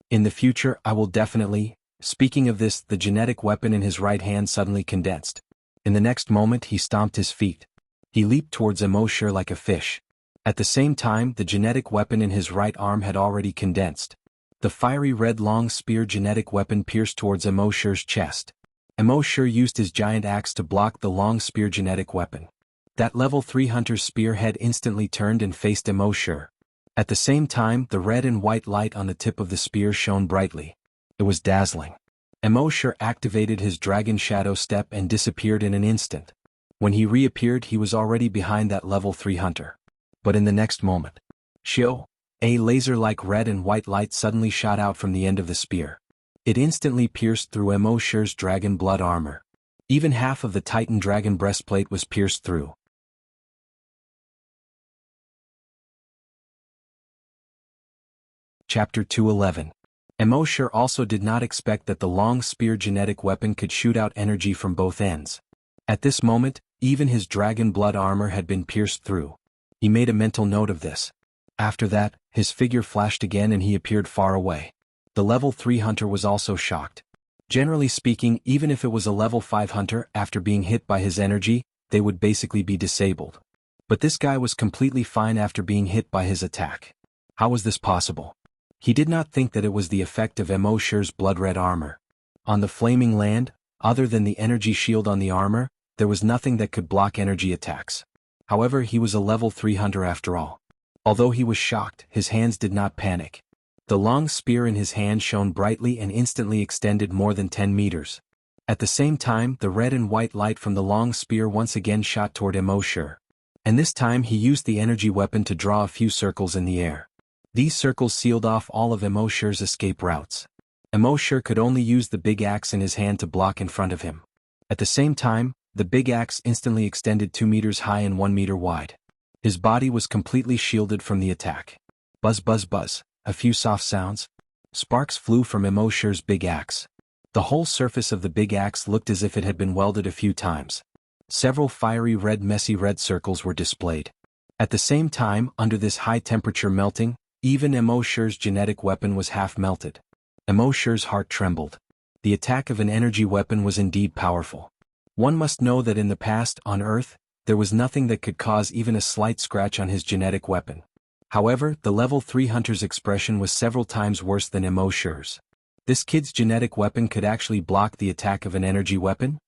In the future, I will definitely..." Speaking of this, the genetic weapon in his right hand suddenly condensed. In the next moment, he stomped his feet. He leaped towards Mosher like a fish. At the same time, the genetic weapon in his right arm had already condensed. The fiery red long spear genetic weapon pierced towards Mosher's chest. Mosher used his giant axe to block the long spear genetic weapon. That level 3 hunter's spear head instantly turned and faced Mosher. At the same time, the red and white light on the tip of the spear shone brightly. It was dazzling. Mosher activated his dragon shadow step and disappeared in an instant. When he reappeared, he was already behind that level 3 hunter. But in the next moment, shio, a laser-like red and white light suddenly shot out from the end of the spear. It instantly pierced through Mosher's dragon blood armor. Even half of the Titan dragon breastplate was pierced through. Chapter 211. Mosher also did not expect that the long spear genetic weapon could shoot out energy from both ends. At this moment, even his dragon blood armor had been pierced through. He made a mental note of this. After that, his figure flashed again and he appeared far away. The level 3 hunter was also shocked. Generally speaking, even if it was a level 5 hunter, after being hit by his energy, they would basically be disabled. But this guy was completely fine after being hit by his attack. How was this possible? He did not think that it was the effect of Mosher's blood-red armor. On the Flaming Land, other than the energy shield on the armor, there was nothing that could block energy attacks. However, he was a level 3 hunter after all. Although he was shocked, his hands did not panic. The long spear in his hand shone brightly and instantly extended more than 10 meters. At the same time, the red and white light from the long spear once again shot toward Emosure. And this time he used the energy weapon to draw a few circles in the air. These circles sealed off all of Emosure's escape routes. Emosure could only use the big axe in his hand to block in front of him. At the same time, the big axe instantly extended 2 meters high and 1 meter wide. His body was completely shielded from the attack. Buzz buzz buzz, a few soft sounds. Sparks flew from Emosure's big axe. The whole surface of the big axe looked as if it had been welded a few times. Several fiery messy red circles were displayed. At the same time, under this high-temperature melting, even Emosure's genetic weapon was half melted. Emosure's heart trembled. The attack of an energy weapon was indeed powerful. One must know that in the past, on Earth, there was nothing that could cause even a slight scratch on his genetic weapon. However, the level 3 hunter's expression was several times worse than Emosure's. This kid's genetic weapon could actually block the attack of an energy weapon?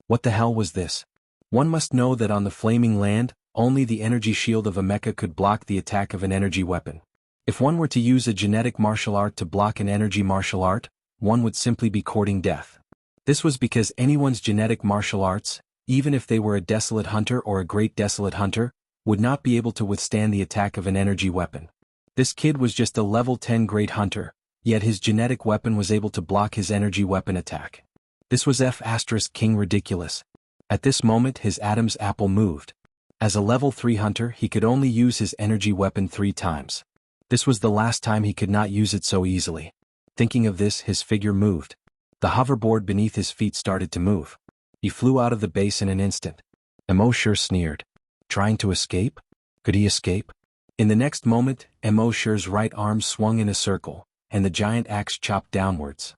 What the hell was this? One must know that on the flaming land, only the energy shield of a mecha could block the attack of an energy weapon. If one were to use a genetic martial art to block an energy martial art, one would simply be courting death. This was because anyone's genetic martial arts, even if they were a desolate hunter or a great desolate hunter, would not be able to withstand the attack of an energy weapon. This kid was just a level 10 great hunter, yet his genetic weapon was able to block his energy weapon attack. This was King ridiculous. At this moment his Adam's apple moved. As a level 3 hunter he could only use his energy weapon 3 times. This was the last time he could not use it so easily. Thinking of this, his figure moved. The hoverboard beneath his feet started to move. He flew out of the base in an instant. Emosure sneered. Trying to escape? Could he escape? In the next moment, Emosure's right arm swung in a circle, and the giant axe chopped downwards.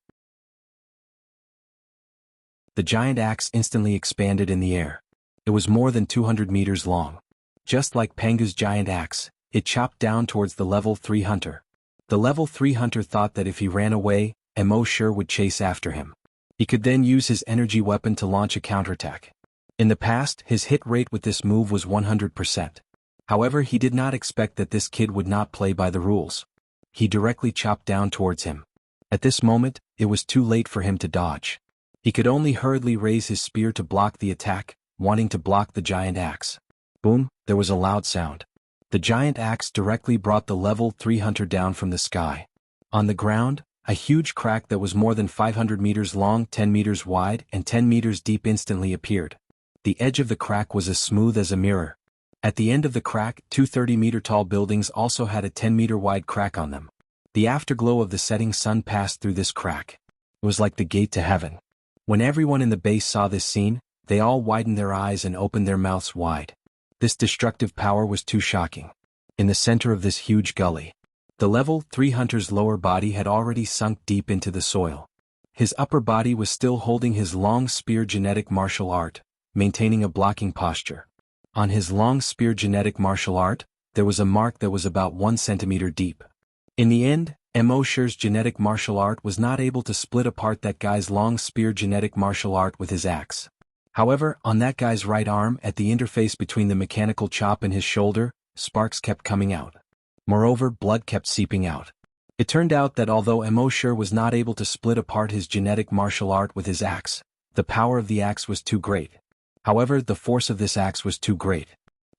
The giant axe instantly expanded in the air. It was more than 200 meters long. Just like Panga's giant axe, it chopped down towards the level 3 hunter. The level 3 hunter thought that if he ran away, Emosure would chase after him. He could then use his energy weapon to launch a counterattack. In the past, his hit rate with this move was 100%. However, he did not expect that this kid would not play by the rules. He directly chopped down towards him. At this moment, it was too late for him to dodge. He could only hurriedly raise his spear to block the attack, wanting to block the giant axe. Boom, there was a loud sound. The giant axe directly brought the level 3 hunter down from the sky. On the ground, a huge crack that was more than 500 meters long, 10 meters wide, and 10 meters deep instantly appeared. The edge of the crack was as smooth as a mirror. At the end of the crack, 2 30-meter-tall buildings also had a 10-meter-wide crack on them. The afterglow of the setting sun passed through this crack. It was like the gate to heaven. When everyone in the base saw this scene, they all widened their eyes and opened their mouths wide. This destructive power was too shocking. In the center of this huge gully, the level 3 hunter's lower body had already sunk deep into the soil. His upper body was still holding his long spear genetic martial art, maintaining a blocking posture. On his long spear genetic martial art, there was a mark that was about 1 centimeter deep. In the end, Emosure's genetic martial art was not able to split apart that guy's long spear genetic martial art with his axe. However, on that guy's right arm, at the interface between the mechanical chop and his shoulder, sparks kept coming out. Moreover, blood kept seeping out. It turned out that although Emosure was not able to split apart his genetic martial art with his axe, the power of the axe was too great. However, the force of this axe was too great.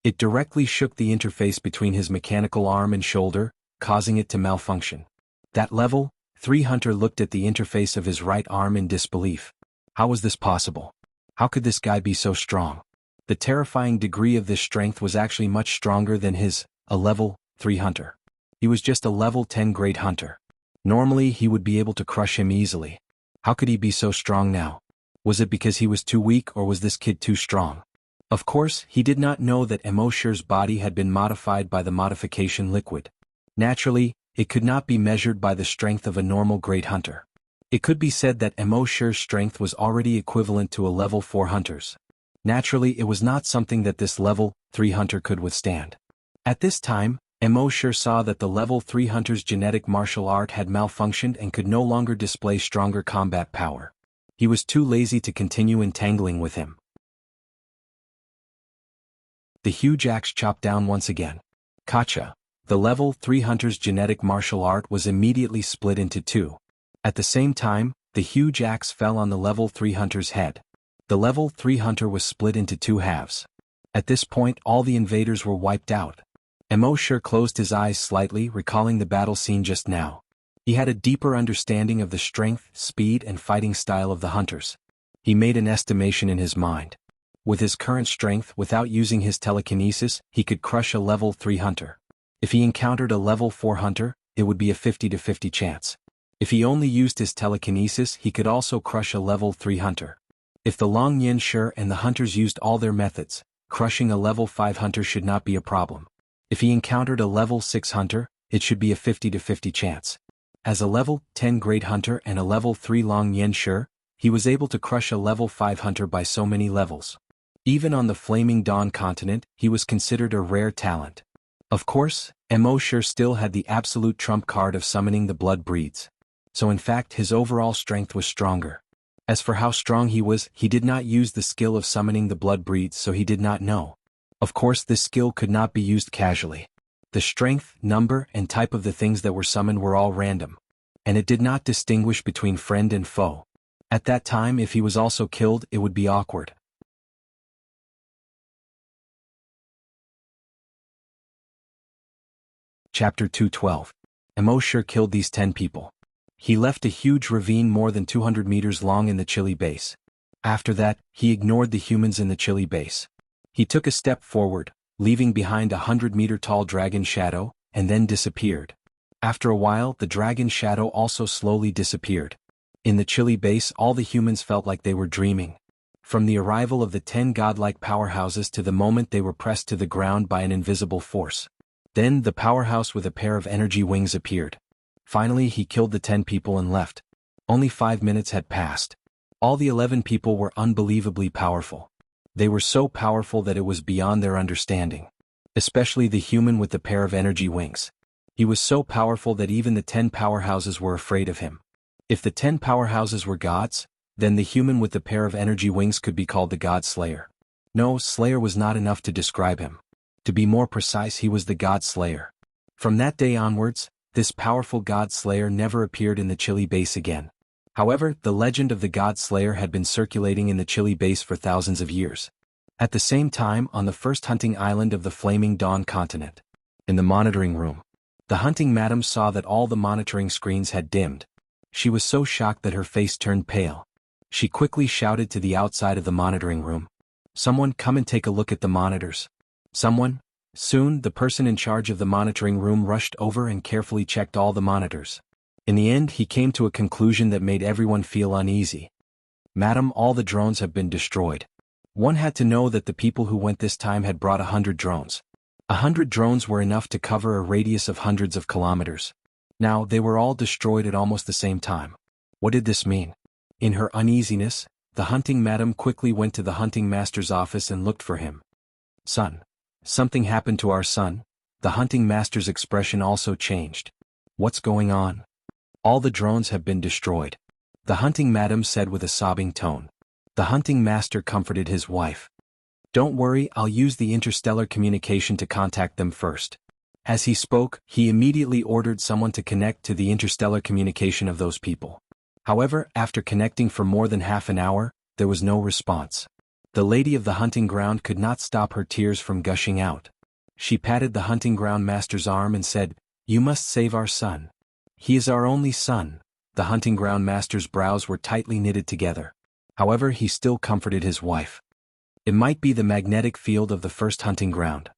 It directly shook the interface between his mechanical arm and shoulder, causing it to malfunction. That level 3 hunter looked at the interface of his right arm in disbelief. How was this possible? How could this guy be so strong? The terrifying degree of this strength was actually much stronger than his, a level 3 hunter. He was just a level 10 great hunter. Normally he would be able to crush him easily. How could he be so strong now? Was it because he was too weak or was this kid too strong? Of course, he did not know that Emosure's body had been modified by the modification liquid. Naturally, it could not be measured by the strength of a normal great hunter. It could be said that Emosure's strength was already equivalent to a level 4 hunter's. Naturally, it was not something that this level 3 hunter could withstand. At this time, Emosure saw that the level 3 hunter's genetic martial art had malfunctioned and could no longer display stronger combat power. He was too lazy to continue entangling with him. The huge axe chopped down once again. Kacha. The level 3 hunter's genetic martial art was immediately split into 2. At the same time, the huge axe fell on the level 3 hunter's head. The level 3 hunter was split into two halves. At this point all the invaders were wiped out. Emosher closed his eyes slightly, recalling the battle scene just now. He had a deeper understanding of the strength, speed and fighting style of the hunters. He made an estimation in his mind. With his current strength, without using his telekinesis, he could crush a level 3 hunter. If he encountered a level 4 hunter, it would be a 50-50 chance. If he only used his telekinesis, he could also crush a level 3 hunter. If the Long Yanshi and the hunters used all their methods, crushing a level 5 hunter should not be a problem. If he encountered a level 6 hunter, it should be a 50-50 chance. As a level 10 Great Hunter and a level 3 Long Yanshi, he was able to crush a level 5 hunter by so many levels. Even on the Flaming Dawn continent, he was considered a rare talent. Of course, Emosher still had the absolute trump card of summoning the blood breeds. So in fact his overall strength was stronger. As for how strong he was, he did not use the skill of summoning the blood breeds, so he did not know. Of course this skill could not be used casually. The strength, number, and type of the things that were summoned were all random. And it did not distinguish between friend and foe. At that time if he was also killed it would be awkward. Chapter 212. Emosher killed these 10 people. He left a huge ravine more than 200 meters long in the Chili base. After that, he ignored the humans in the Chili base. He took a step forward, leaving behind a 100-meter-tall dragon shadow, and then disappeared. After a while the dragon shadow also slowly disappeared. In the Chili base all the humans felt like they were dreaming. From the arrival of the 10 godlike powerhouses to the moment they were pressed to the ground by an invisible force. Then the powerhouse with a pair of energy wings appeared. Finally he killed the 10 people and left. Only 5 minutes had passed. All the 11 people were unbelievably powerful. They were so powerful that it was beyond their understanding. Especially the human with the pair of energy wings. He was so powerful that even the 10 powerhouses were afraid of him. If the 10 powerhouses were gods, then the human with the pair of energy wings could be called the God Slayer. No, Slayer was not enough to describe him. To be more precise, he was the God Slayer. From that day onwards, this powerful God Slayer never appeared in the Chili base again. However, the legend of the God Slayer had been circulating in the Chili base for thousands of years. At the same time, on the first hunting island of the Flaming Dawn continent. In the monitoring room. The hunting madam saw that all the monitoring screens had dimmed. She was so shocked that her face turned pale. She quickly shouted to the outside of the monitoring room. "Someone come and take a look at the monitors." Someone? Soon, the person in charge of the monitoring room rushed over and carefully checked all the monitors. In the end, he came to a conclusion that made everyone feel uneasy. "Madam, all the drones have been destroyed." One had to know that the people who went this time had brought 100 drones. 100 drones were enough to cover a radius of hundreds of kilometers. Now, they were all destroyed at almost the same time. What did this mean? In her uneasiness, the hunting madam quickly went to the hunting master's office and looked for him. "Son. Something happened to our son." The hunting master's expression also changed. "What's going on?" "All the drones have been destroyed," the hunting madam said with a sobbing tone. The hunting master comforted his wife. "Don't worry, I'll use the interstellar communication to contact them first." As he spoke, he immediately ordered someone to connect to the interstellar communication of those people. However, after connecting for more than half an hour, there was no response. The lady of the hunting ground could not stop her tears from gushing out. She patted the hunting ground master's arm and said, "You must save our son. He is our only son." The hunting ground master's brows were tightly knitted together. However, he still comforted his wife. It might be the magnetic field of the first hunting ground.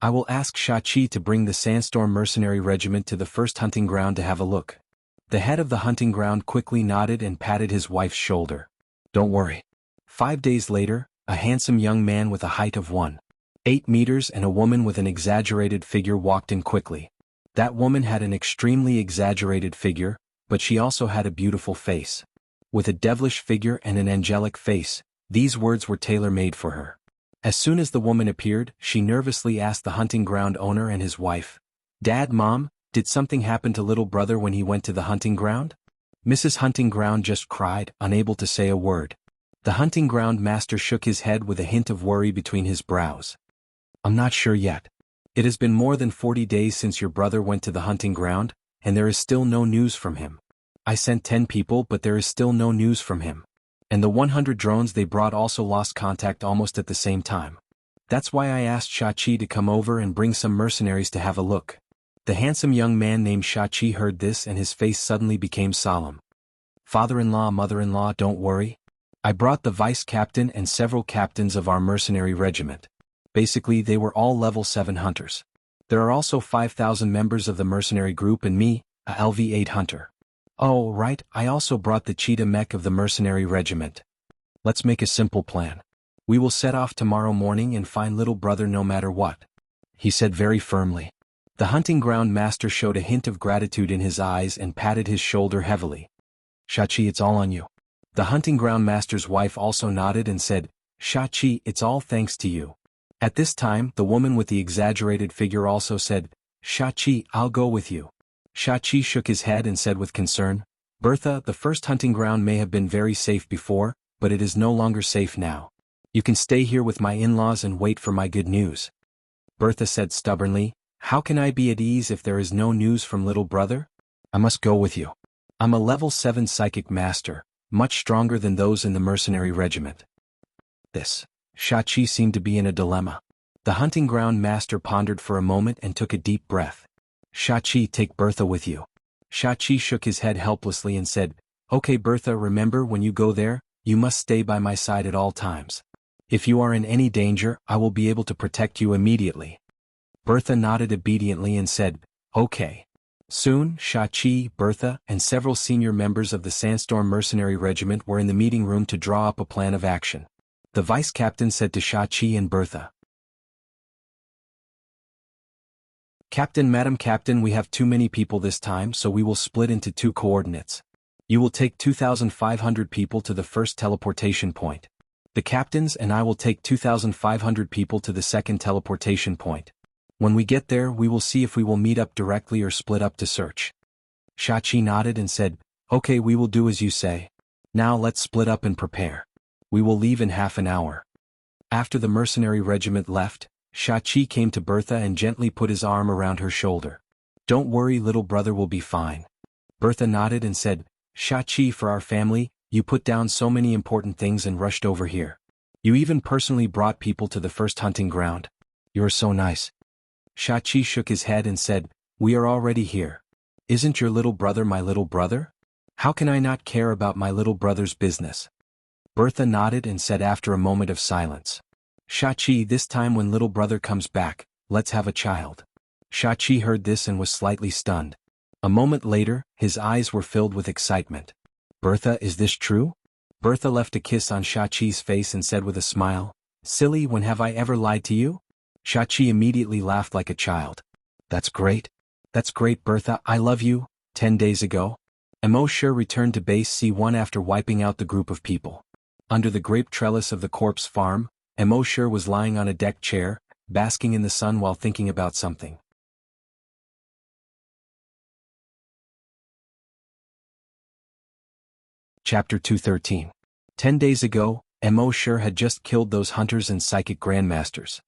"I will ask Shachi to bring the Sandstorm Mercenary Regiment to the first hunting ground to have a look." The head of the hunting ground quickly nodded and patted his wife's shoulder. "Don't worry." 5 days later, a handsome young man with a height of 1.8 meters and a woman with an exaggerated figure walked in quickly. That woman had an extremely exaggerated figure, but she also had a beautiful face. With a devilish figure and an angelic face, these words were tailor-made for her. As soon as the woman appeared, she nervously asked the hunting ground owner and his wife, "Dad, Mom, did something happen to little brother when he went to the hunting ground?" Mrs. Hunting Ground just cried, unable to say a word. The hunting ground master shook his head with a hint of worry between his brows. "I'm not sure yet. It has been more than 40 days since your brother went to the hunting ground, and there is still no news from him. I sent 10 people but there is still no news from him. And the 100 drones they brought also lost contact almost at the same time. That's why I asked Shachi to come over and bring some mercenaries to have a look. The handsome young man named Shachi heard this and his face suddenly became solemn. Father-in-law, mother-in-law, don't worry. I brought the vice captain and several captains of our mercenary regiment. Basically they were all level 7 hunters. There are also 5,000 members of the mercenary group and me, a LV-8 hunter. Oh, right, I also brought the cheetah mech of the mercenary regiment. Let's make a simple plan. We will set off tomorrow morning and find little brother no matter what. He said very firmly. The hunting ground master showed a hint of gratitude in his eyes and patted his shoulder heavily. Shachi, it's all on you. The hunting ground master's wife also nodded and said, Shachi, it's all thanks to you. At this time, the woman with the exaggerated figure also said, Shachi, I'll go with you. Shachi shook his head and said with concern, Bertha, the first hunting ground may have been very safe before, but it is no longer safe now. You can stay here with my in-laws and wait for my good news. Bertha said stubbornly, How can I be at ease if there is no news from little brother? I must go with you. I'm a level 7 psychic master, much stronger than those in the mercenary regiment. Shachi seemed to be in a dilemma. The hunting ground master pondered for a moment and took a deep breath. Shachi, take Bertha with you. Shachi shook his head helplessly and said, Okay Bertha, remember when you go there, you must stay by my side at all times. If you are in any danger, I will be able to protect you immediately. Bertha nodded obediently and said, Okay. Soon, Shachi, Bertha, and several senior members of the Sandstorm Mercenary Regiment were in the meeting room to draw up a plan of action. The vice captain said to Shachi and Bertha, Captain, Madam Captain, we have too many people this time, so we will split into 2 coordinates. You will take 2,500 people to the first teleportation point. The captains and I will take 2,500 people to the second teleportation point. When we get there, we will see if we will meet up directly or split up to search. Shachi nodded and said, Okay, we will do as you say. Now let's split up and prepare. We will leave in half an hour. After the mercenary regiment left, Shachi came to Bertha and gently put his arm around her shoulder. Don't worry, little brother will be fine. Bertha nodded and said, Shachi, for our family, you put down so many important things and rushed over here. You even personally brought people to the first hunting ground. You're so nice. Shachi shook his head and said, We are already here. Isn't your little brother my little brother? How can I not care about my little brother's business? Bertha nodded and said after a moment of silence, Shachi, this time when little brother comes back, let's have a child. Shachi heard this and was slightly stunned. A moment later, his eyes were filled with excitement. Bertha, is this true? Bertha left a kiss on Shachi's face and said with a smile, Silly, when have I ever lied to you? Shachi immediately laughed like a child. That's great. That's great, Bertha, I love you. 10 days ago, Emosher returned to base C1 after wiping out the group of people. Under the grape trellis of the corpse farm, Emosher was lying on a deck chair, basking in the sun while thinking about something. Chapter 213. 10 days ago, Emosher had just killed those hunters and psychic grandmasters.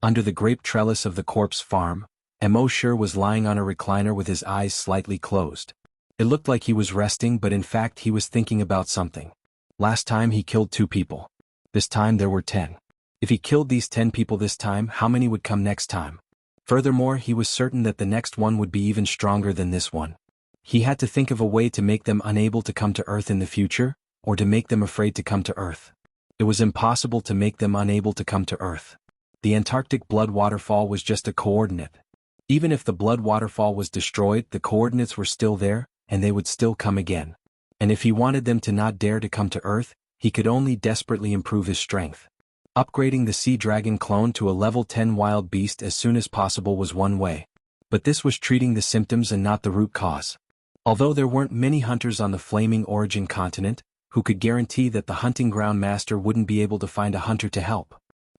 Under the grape trellis of the corpse farm, Emosher was lying on a recliner with his eyes slightly closed. It looked like he was resting, but in fact he was thinking about something. Last time he killed 2 people. This time there were 10. If he killed these 10 people this time, how many would come next time? Furthermore, he was certain that the next one would be even stronger than this one. He had to think of a way to make them unable to come to Earth in the future, or to make them afraid to come to Earth. It was impossible to make them unable to come to Earth. The Antarctic blood waterfall was just a coordinate. Even if the blood waterfall was destroyed, the coordinates were still there, and they would still come again. And if he wanted them to not dare to come to Earth, he could only desperately improve his strength. Upgrading the sea dragon clone to a level 10 wild beast as soon as possible was one way. But this was treating the symptoms and not the root cause. Although there weren't many hunters on the Flaming Origin continent, who could guarantee that the hunting ground master wouldn't be able to find a hunter to help.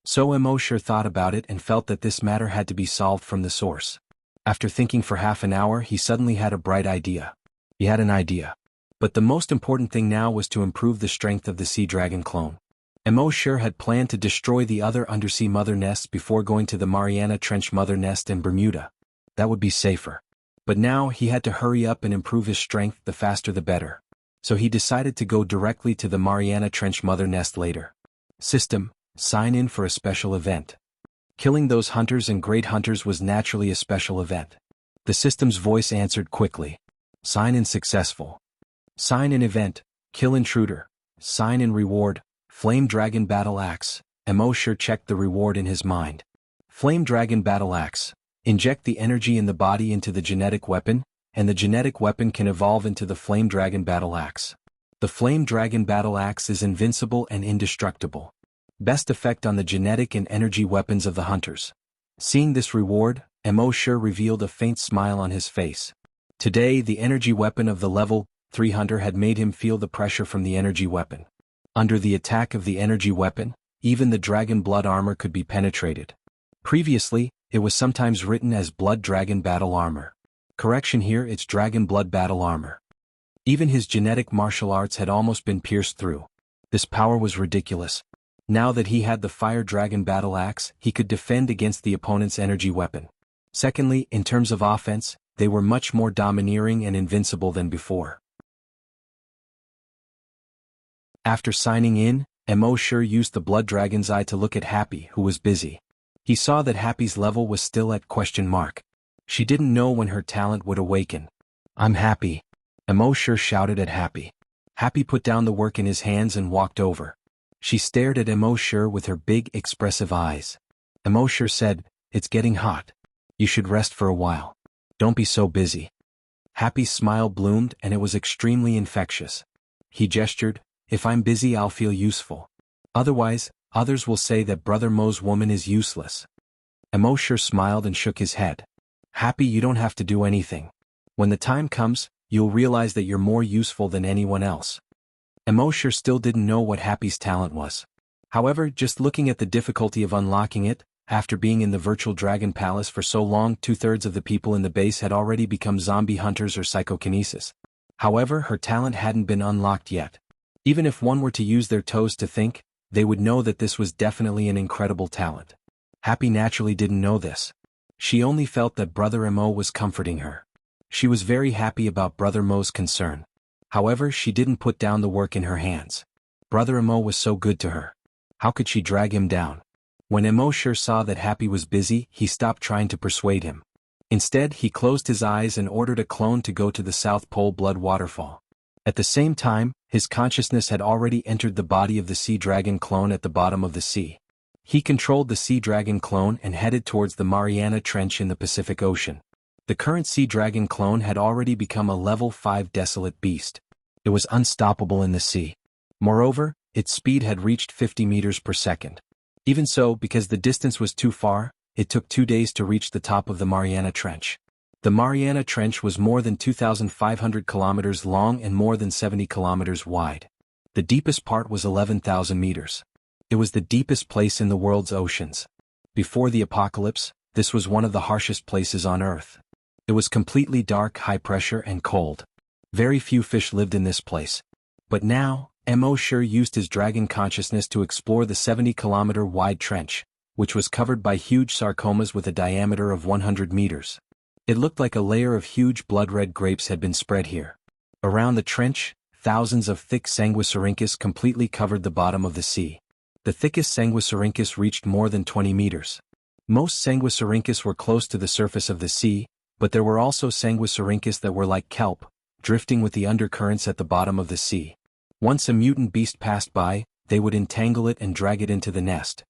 So Emosher thought about it and felt that this matter had to be solved from the source. After thinking for half an hour, he suddenly had a bright idea. He had an idea. But the most important thing now was to improve the strength of the sea dragon clone. Emosher had planned to destroy the other undersea mother nests before going to the Mariana Trench mother nest in Bermuda. That would be safer. But now he had to hurry up and improve his strength, the faster the better. So he decided to go directly to the Mariana Trench mother nest later. System: sign in for a special event. Killing those hunters and great hunters was naturally a special event. The system's voice answered quickly. Sign in successful. Sign in event: kill intruder. Sign in reward: Flame Dragon Battle Axe. Emosure checked the reward in his mind. Flame Dragon Battle Axe. Inject the energy in the body into the genetic weapon, and the genetic weapon can evolve into the Flame Dragon Battle Axe. The Flame Dragon Battle Axe is invincible and indestructible. Best effect on the genetic and energy weapons of the hunters. Seeing this reward, Emosure revealed a faint smile on his face. Today the energy weapon of the level 3 hunter had made him feel the pressure from the energy weapon. Under the attack of the energy weapon, even the dragon blood armor could be penetrated. Previously, it was sometimes written as Blood Dragon Battle Armor. Correction here, it's Dragon Blood Battle Armor. Even his genetic martial arts had almost been pierced through. This power was ridiculous. Now that he had the Fire Dragon Battle Axe, he could defend against the opponent's energy weapon. Secondly, in terms of offense, they were much more domineering and invincible than before. After signing in, Emosure used the Blood Dragon's eye to look at Happy, who was busy. He saw that Happy's level was still at question mark. She didn't know when her talent would awaken. I'm Happy. Emosure shouted at Happy. Happy put down the work in his hands and walked over. She stared at Emosure with her big, expressive eyes. Emosure said, "It's getting hot. You should rest for a while. Don't be so busy." Happy's smile bloomed and it was extremely infectious. He gestured, "If I'm busy I'll feel useful. Otherwise, others will say that Brother Mo's woman is useless." Emosure smiled and shook his head. "Happy, you don't have to do anything. When the time comes, you'll realize that you're more useful than anyone else." Emosure still didn't know what Happy's talent was. However, just looking at the difficulty of unlocking it, after being in the virtual dragon palace for so long, 2/3 of the people in the base had already become zombie hunters or psychokinesis. However, her talent hadn't been unlocked yet. Even if one were to use their toes to think, they would know that this was definitely an incredible talent. Happy naturally didn't know this. She only felt that Brother Mo was comforting her. She was very happy about Brother Mo's concern. However, she didn't put down the work in her hands. Brother Mo was so good to her. How could she drag him down? When Emosure saw that Happy was busy, he stopped trying to persuade him. Instead, he closed his eyes and ordered a clone to go to the South Pole Blood Waterfall. At the same time, his consciousness had already entered the body of the Sea Dragon clone at the bottom of the sea. He controlled the Sea Dragon clone and headed towards the Mariana Trench in the Pacific Ocean. The current Sea Dragon clone had already become a level 5 desolate beast. It was unstoppable in the sea. Moreover, its speed had reached 50 meters per second. Even so, because the distance was too far, it took 2 days to reach the top of the Mariana Trench. The Mariana Trench was more than 2,500 kilometers long and more than 70 kilometers wide. The deepest part was 11,000 meters. It was the deepest place in the world's oceans. Before the apocalypse, this was one of the harshest places on Earth. It was completely dark, high pressure, and cold. Very few fish lived in this place. But now, Emosure used his dragon consciousness to explore the 70-kilometer wide trench, which was covered by huge sarcomas with a diameter of 100 meters. It looked like a layer of huge blood-red grapes had been spread here. Around the trench, thousands of thick Sanguisurincus completely covered the bottom of the sea. The thickest Sanguisurincus reached more than 20 meters. Most Sanguisurincus were close to the surface of the sea, but there were also Sanguisurincus that were like kelp, drifting with the undercurrents at the bottom of the sea. Once a mutant beast passed by, they would entangle it and drag it into the nest.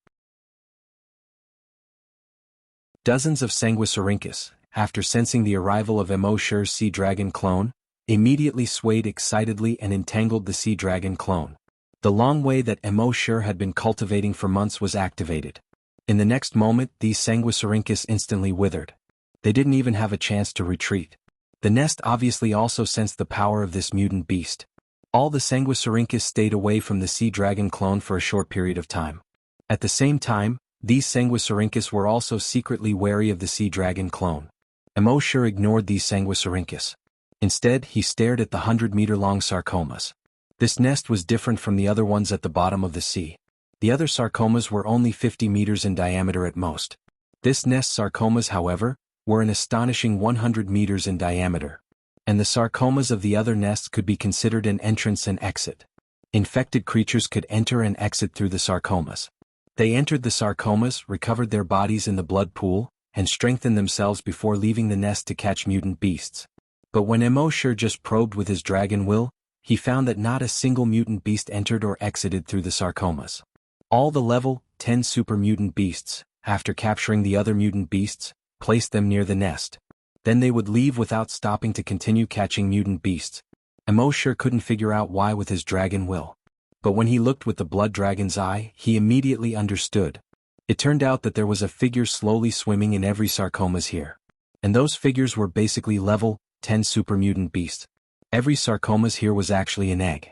Dozens of Sanguisurincus, after sensing the arrival of Emosure's Sea Dragon clone, immediately swayed excitedly and entangled the Sea Dragon clone. The long way that Emosure had been cultivating for months was activated. In the next moment, these Sanguisurincus instantly withered. They didn't even have a chance to retreat. The nest obviously also sensed the power of this mutant beast. All the Sanguisurincus stayed away from the Sea Dragon clone for a short period of time. At the same time, these Sanguisurincus were also secretly wary of the Sea Dragon clone. Emosure ignored these Sanguisurincus. Instead, he stared at the 100-meter-long sarcomas. This nest was different from the other ones at the bottom of the sea. The other sarcomas were only 50 meters in diameter at most. This nest's sarcomas, however, were an astonishing 100 meters in diameter. And the sarcomas of the other nests could be considered an entrance and exit. Infected creatures could enter and exit through the sarcomas. They entered the sarcomas, recovered their bodies in the blood pool, and strengthened themselves before leaving the nest to catch mutant beasts. But when Mosher just probed with his dragon will, he found that not a single mutant beast entered or exited through the sarcomas. All the level 10 super mutant beasts, after capturing the other mutant beasts, placed them near the nest. Then they would leave without stopping to continue catching mutant beasts. Mosher couldn't figure out why with his dragon will. But when he looked with the blood dragon's eye, he immediately understood. It turned out that there was a figure slowly swimming in every sarcomas here. And those figures were basically level 10 super mutant beasts. Every sarcomas here was actually an egg.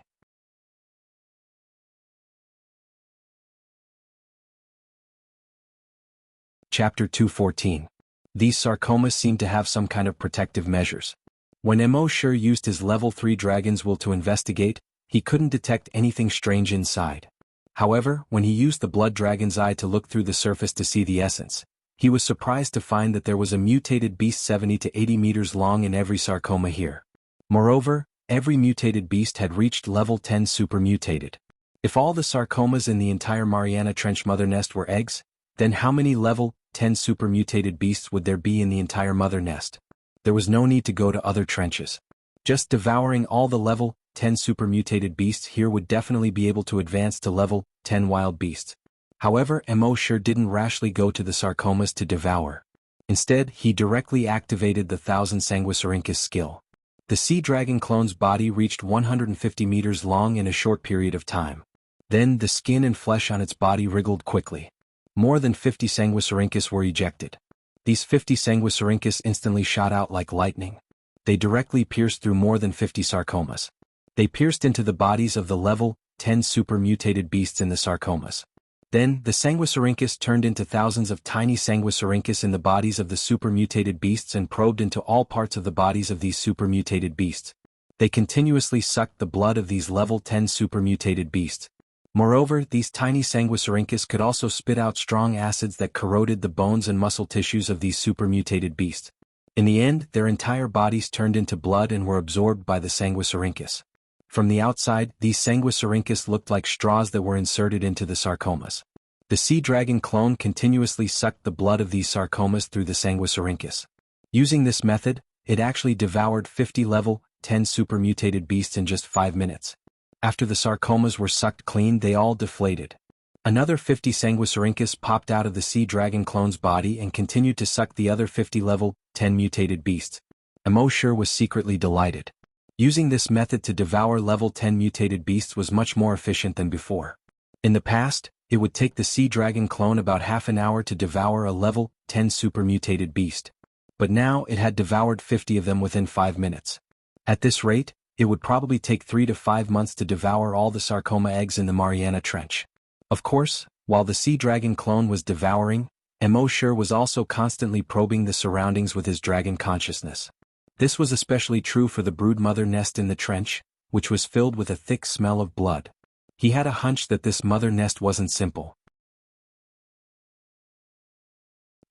Chapter 214. These sarcomas seemed to have some kind of protective measures. When Mosher used his level 3 dragon's will to investigate, he couldn't detect anything strange inside. However, when he used the blood dragon's eye to look through the surface to see the essence, he was surprised to find that there was a mutated beast 70 to 80 meters long in every sarcoma here. Moreover, every mutated beast had reached level 10 super mutated. If all the sarcomas in the entire Mariana Trench mother nest were eggs, then how many level 10 super mutated beasts would there be in the entire mother nest? There was no need to go to other trenches. Just devouring all the level 10 super mutated beasts here would definitely be able to advance to level 10 wild beasts. However, Mosher didn't rashly go to the sarcomas to devour. Instead, he directly activated the 1000 Sanguisurincus skill. The sea dragon clone's body reached 150 meters long in a short period of time. Then the skin and flesh on its body wriggled quickly. More than 50 Sanguisurincus were ejected. These 50 Sanguisurincus instantly shot out like lightning. They directly pierced through more than 50 sarcomas. They pierced into the bodies of the level 10 super mutated beasts in the sarcomas. Then, the Sanguisurincus turned into thousands of tiny Sanguisurincus in the bodies of the super mutated beasts and probed into all parts of the bodies of these super mutated beasts. They continuously sucked the blood of these level 10 super mutated beasts. Moreover, these tiny Sanguisurincus could also spit out strong acids that corroded the bones and muscle tissues of these super mutated beasts. In the end, their entire bodies turned into blood and were absorbed by the Sanguisurincus. From the outside, these Sanguisurincus looked like straws that were inserted into the sarcomas. The sea dragon clone continuously sucked the blood of these sarcomas through the Sanguisurincus. Using this method, it actually devoured 50 level 10 super mutated beasts in just 5 minutes. After the sarcomas were sucked clean, they all deflated. Another 50 Sanguisurincus popped out of the sea dragon clone's body and continued to suck the other 50 level 10 mutated beasts. Mosher was secretly delighted. Using this method to devour level 10 mutated beasts was much more efficient than before. In the past, it would take the sea dragon clone about half an hour to devour a level 10 super mutated beast. But now it had devoured 50 of them within 5 minutes. At this rate, it would probably take 3 to 5 months to devour all the sarcoma eggs in the Mariana Trench. Of course, while the sea dragon clone was devouring, Mosher was also constantly probing the surroundings with his dragon consciousness. This was especially true for the brood mother nest in the trench, which was filled with a thick smell of blood. He had a hunch that this mother nest wasn't simple.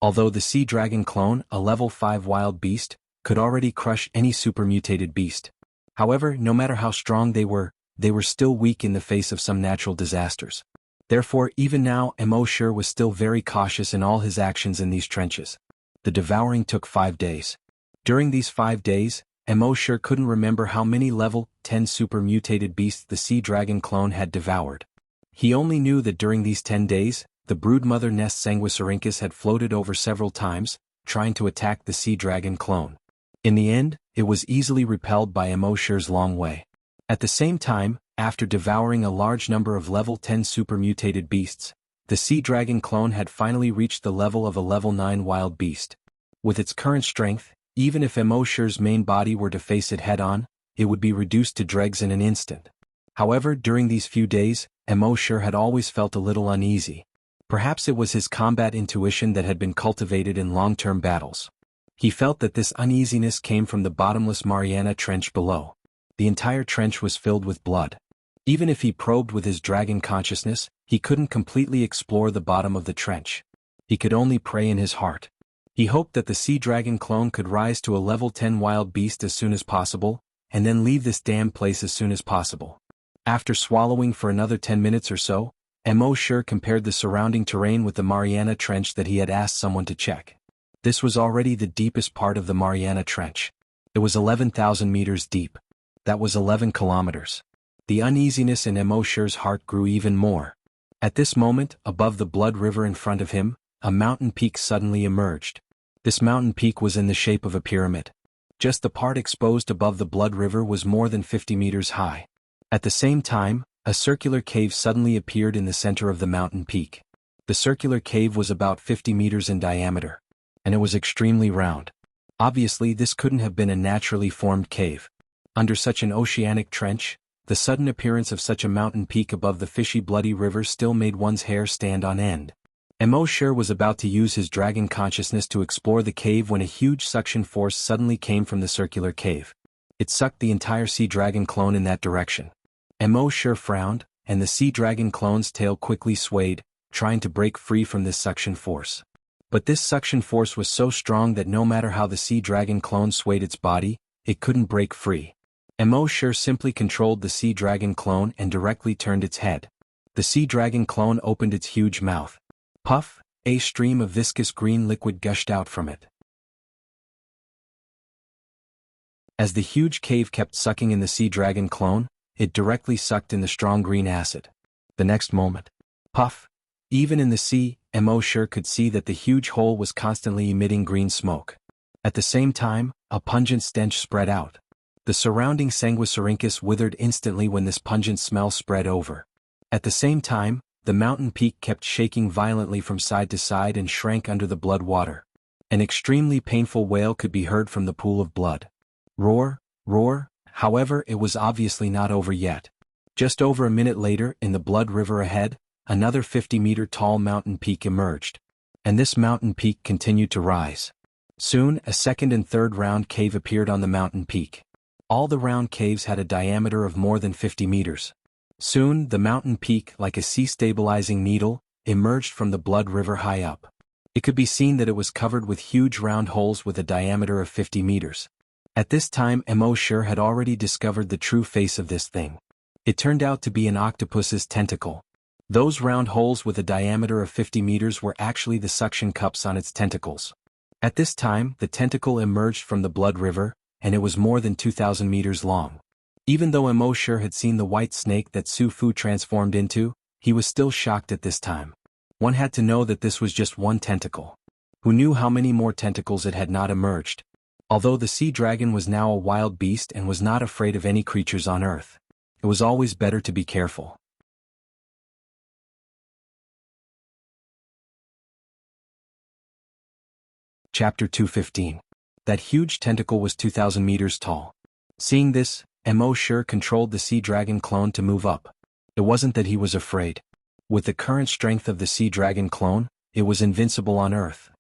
Although the sea dragon clone, a level 5 wild beast, could already crush any super mutated beast. However, no matter how strong they were still weak in the face of some natural disasters. Therefore, even now, Mosher was still very cautious in all his actions in these trenches. The devouring took 5 days. During these 5 days, Mosher couldn't remember how many level 10 super mutated beasts the sea dragon clone had devoured. He only knew that during these 10 days, the broodmother nest Sanguisurincus had floated over several times, trying to attack the sea dragon clone. In the end, it was easily repelled by Mosher's long way. At the same time, after devouring a large number of level 10 super mutated beasts, the sea dragon clone had finally reached the level of a level 9 wild beast. With its current strength, even if Mosher's main body were to face it head-on, it would be reduced to dregs in an instant. However, during these few days, Mosher had always felt a little uneasy. Perhaps it was his combat intuition that had been cultivated in long-term battles. He felt that this uneasiness came from the bottomless Mariana Trench below. The entire trench was filled with blood. Even if he probed with his dragon consciousness, he couldn't completely explore the bottom of the trench. He could only pray in his heart. He hoped that the sea dragon clone could rise to a level 10 wild beast as soon as possible, and then leave this damn place as soon as possible. After swallowing for another 10 minutes or so, Mo compared the surrounding terrain with the Mariana Trench that he had asked someone to check. This was already the deepest part of the Mariana Trench. It was 11,000 meters deep. That was 11 kilometers. The uneasiness in Mo's heart grew even more. At this moment, above the blood river in front of him, a mountain peak suddenly emerged. This mountain peak was in the shape of a pyramid. Just the part exposed above the blood river was more than 50 meters high. At the same time, a circular cave suddenly appeared in the center of the mountain peak. The circular cave was about 50 meters in diameter, and it was extremely round. Obviously, this couldn't have been a naturally formed cave. Under such an oceanic trench, the sudden appearance of such a mountain peak above the fishy bloody river still made one's hair stand on end. Mo was about to use his dragon consciousness to explore the cave when a huge suction force suddenly came from the circular cave. It sucked the entire sea dragon clone in that direction. Mo frowned, and the sea dragon clone's tail quickly swayed, trying to break free from this suction force. But this suction force was so strong that no matter how the sea dragon clone swayed its body, it couldn't break free. Mo simply controlled the sea dragon clone and directly turned its head. The sea dragon clone opened its huge mouth. Puff, a stream of viscous green liquid gushed out from it. As the huge cave kept sucking in the sea dragon clone, it directly sucked in the strong green acid. The next moment, puff! Even in the sea, Mo could see that the huge hole was constantly emitting green smoke. At the same time, a pungent stench spread out. The surrounding Sanguisurincus withered instantly when this pungent smell spread over. At the same time, the mountain peak kept shaking violently from side to side and shrank under the blood water. An extremely painful wail could be heard from the pool of blood. Roar, roar. However, it was obviously not over yet. Just over a minute later, in the blood river ahead, another 50-meter tall mountain peak emerged. And this mountain peak continued to rise. Soon, a second and third round cave appeared on the mountain peak. All the round caves had a diameter of more than 50 meters. Soon, the mountain peak, like a sea-stabilizing needle, emerged from the blood river high up. It could be seen that it was covered with huge round holes with a diameter of 50 meters. At this time, Mo had already discovered the true face of this thing. It turned out to be an octopus's tentacle. Those round holes with a diameter of 50 meters were actually the suction cups on its tentacles. At this time, the tentacle emerged from the blood river, and it was more than 2,000 meters long. Even though Mo had seen the white snake that Su Fu transformed into, he was still shocked at this time. One had to know that this was just one tentacle. Who knew how many more tentacles it had not emerged? Although the sea dragon was now a wild beast and was not afraid of any creatures on Earth, it was always better to be careful. Chapter 215. That huge tentacle was 2,000 meters tall. Seeing this, Mo controlled the sea dragon clone to move up. It wasn't that he was afraid. With the current strength of the sea dragon clone, it was invincible on Earth.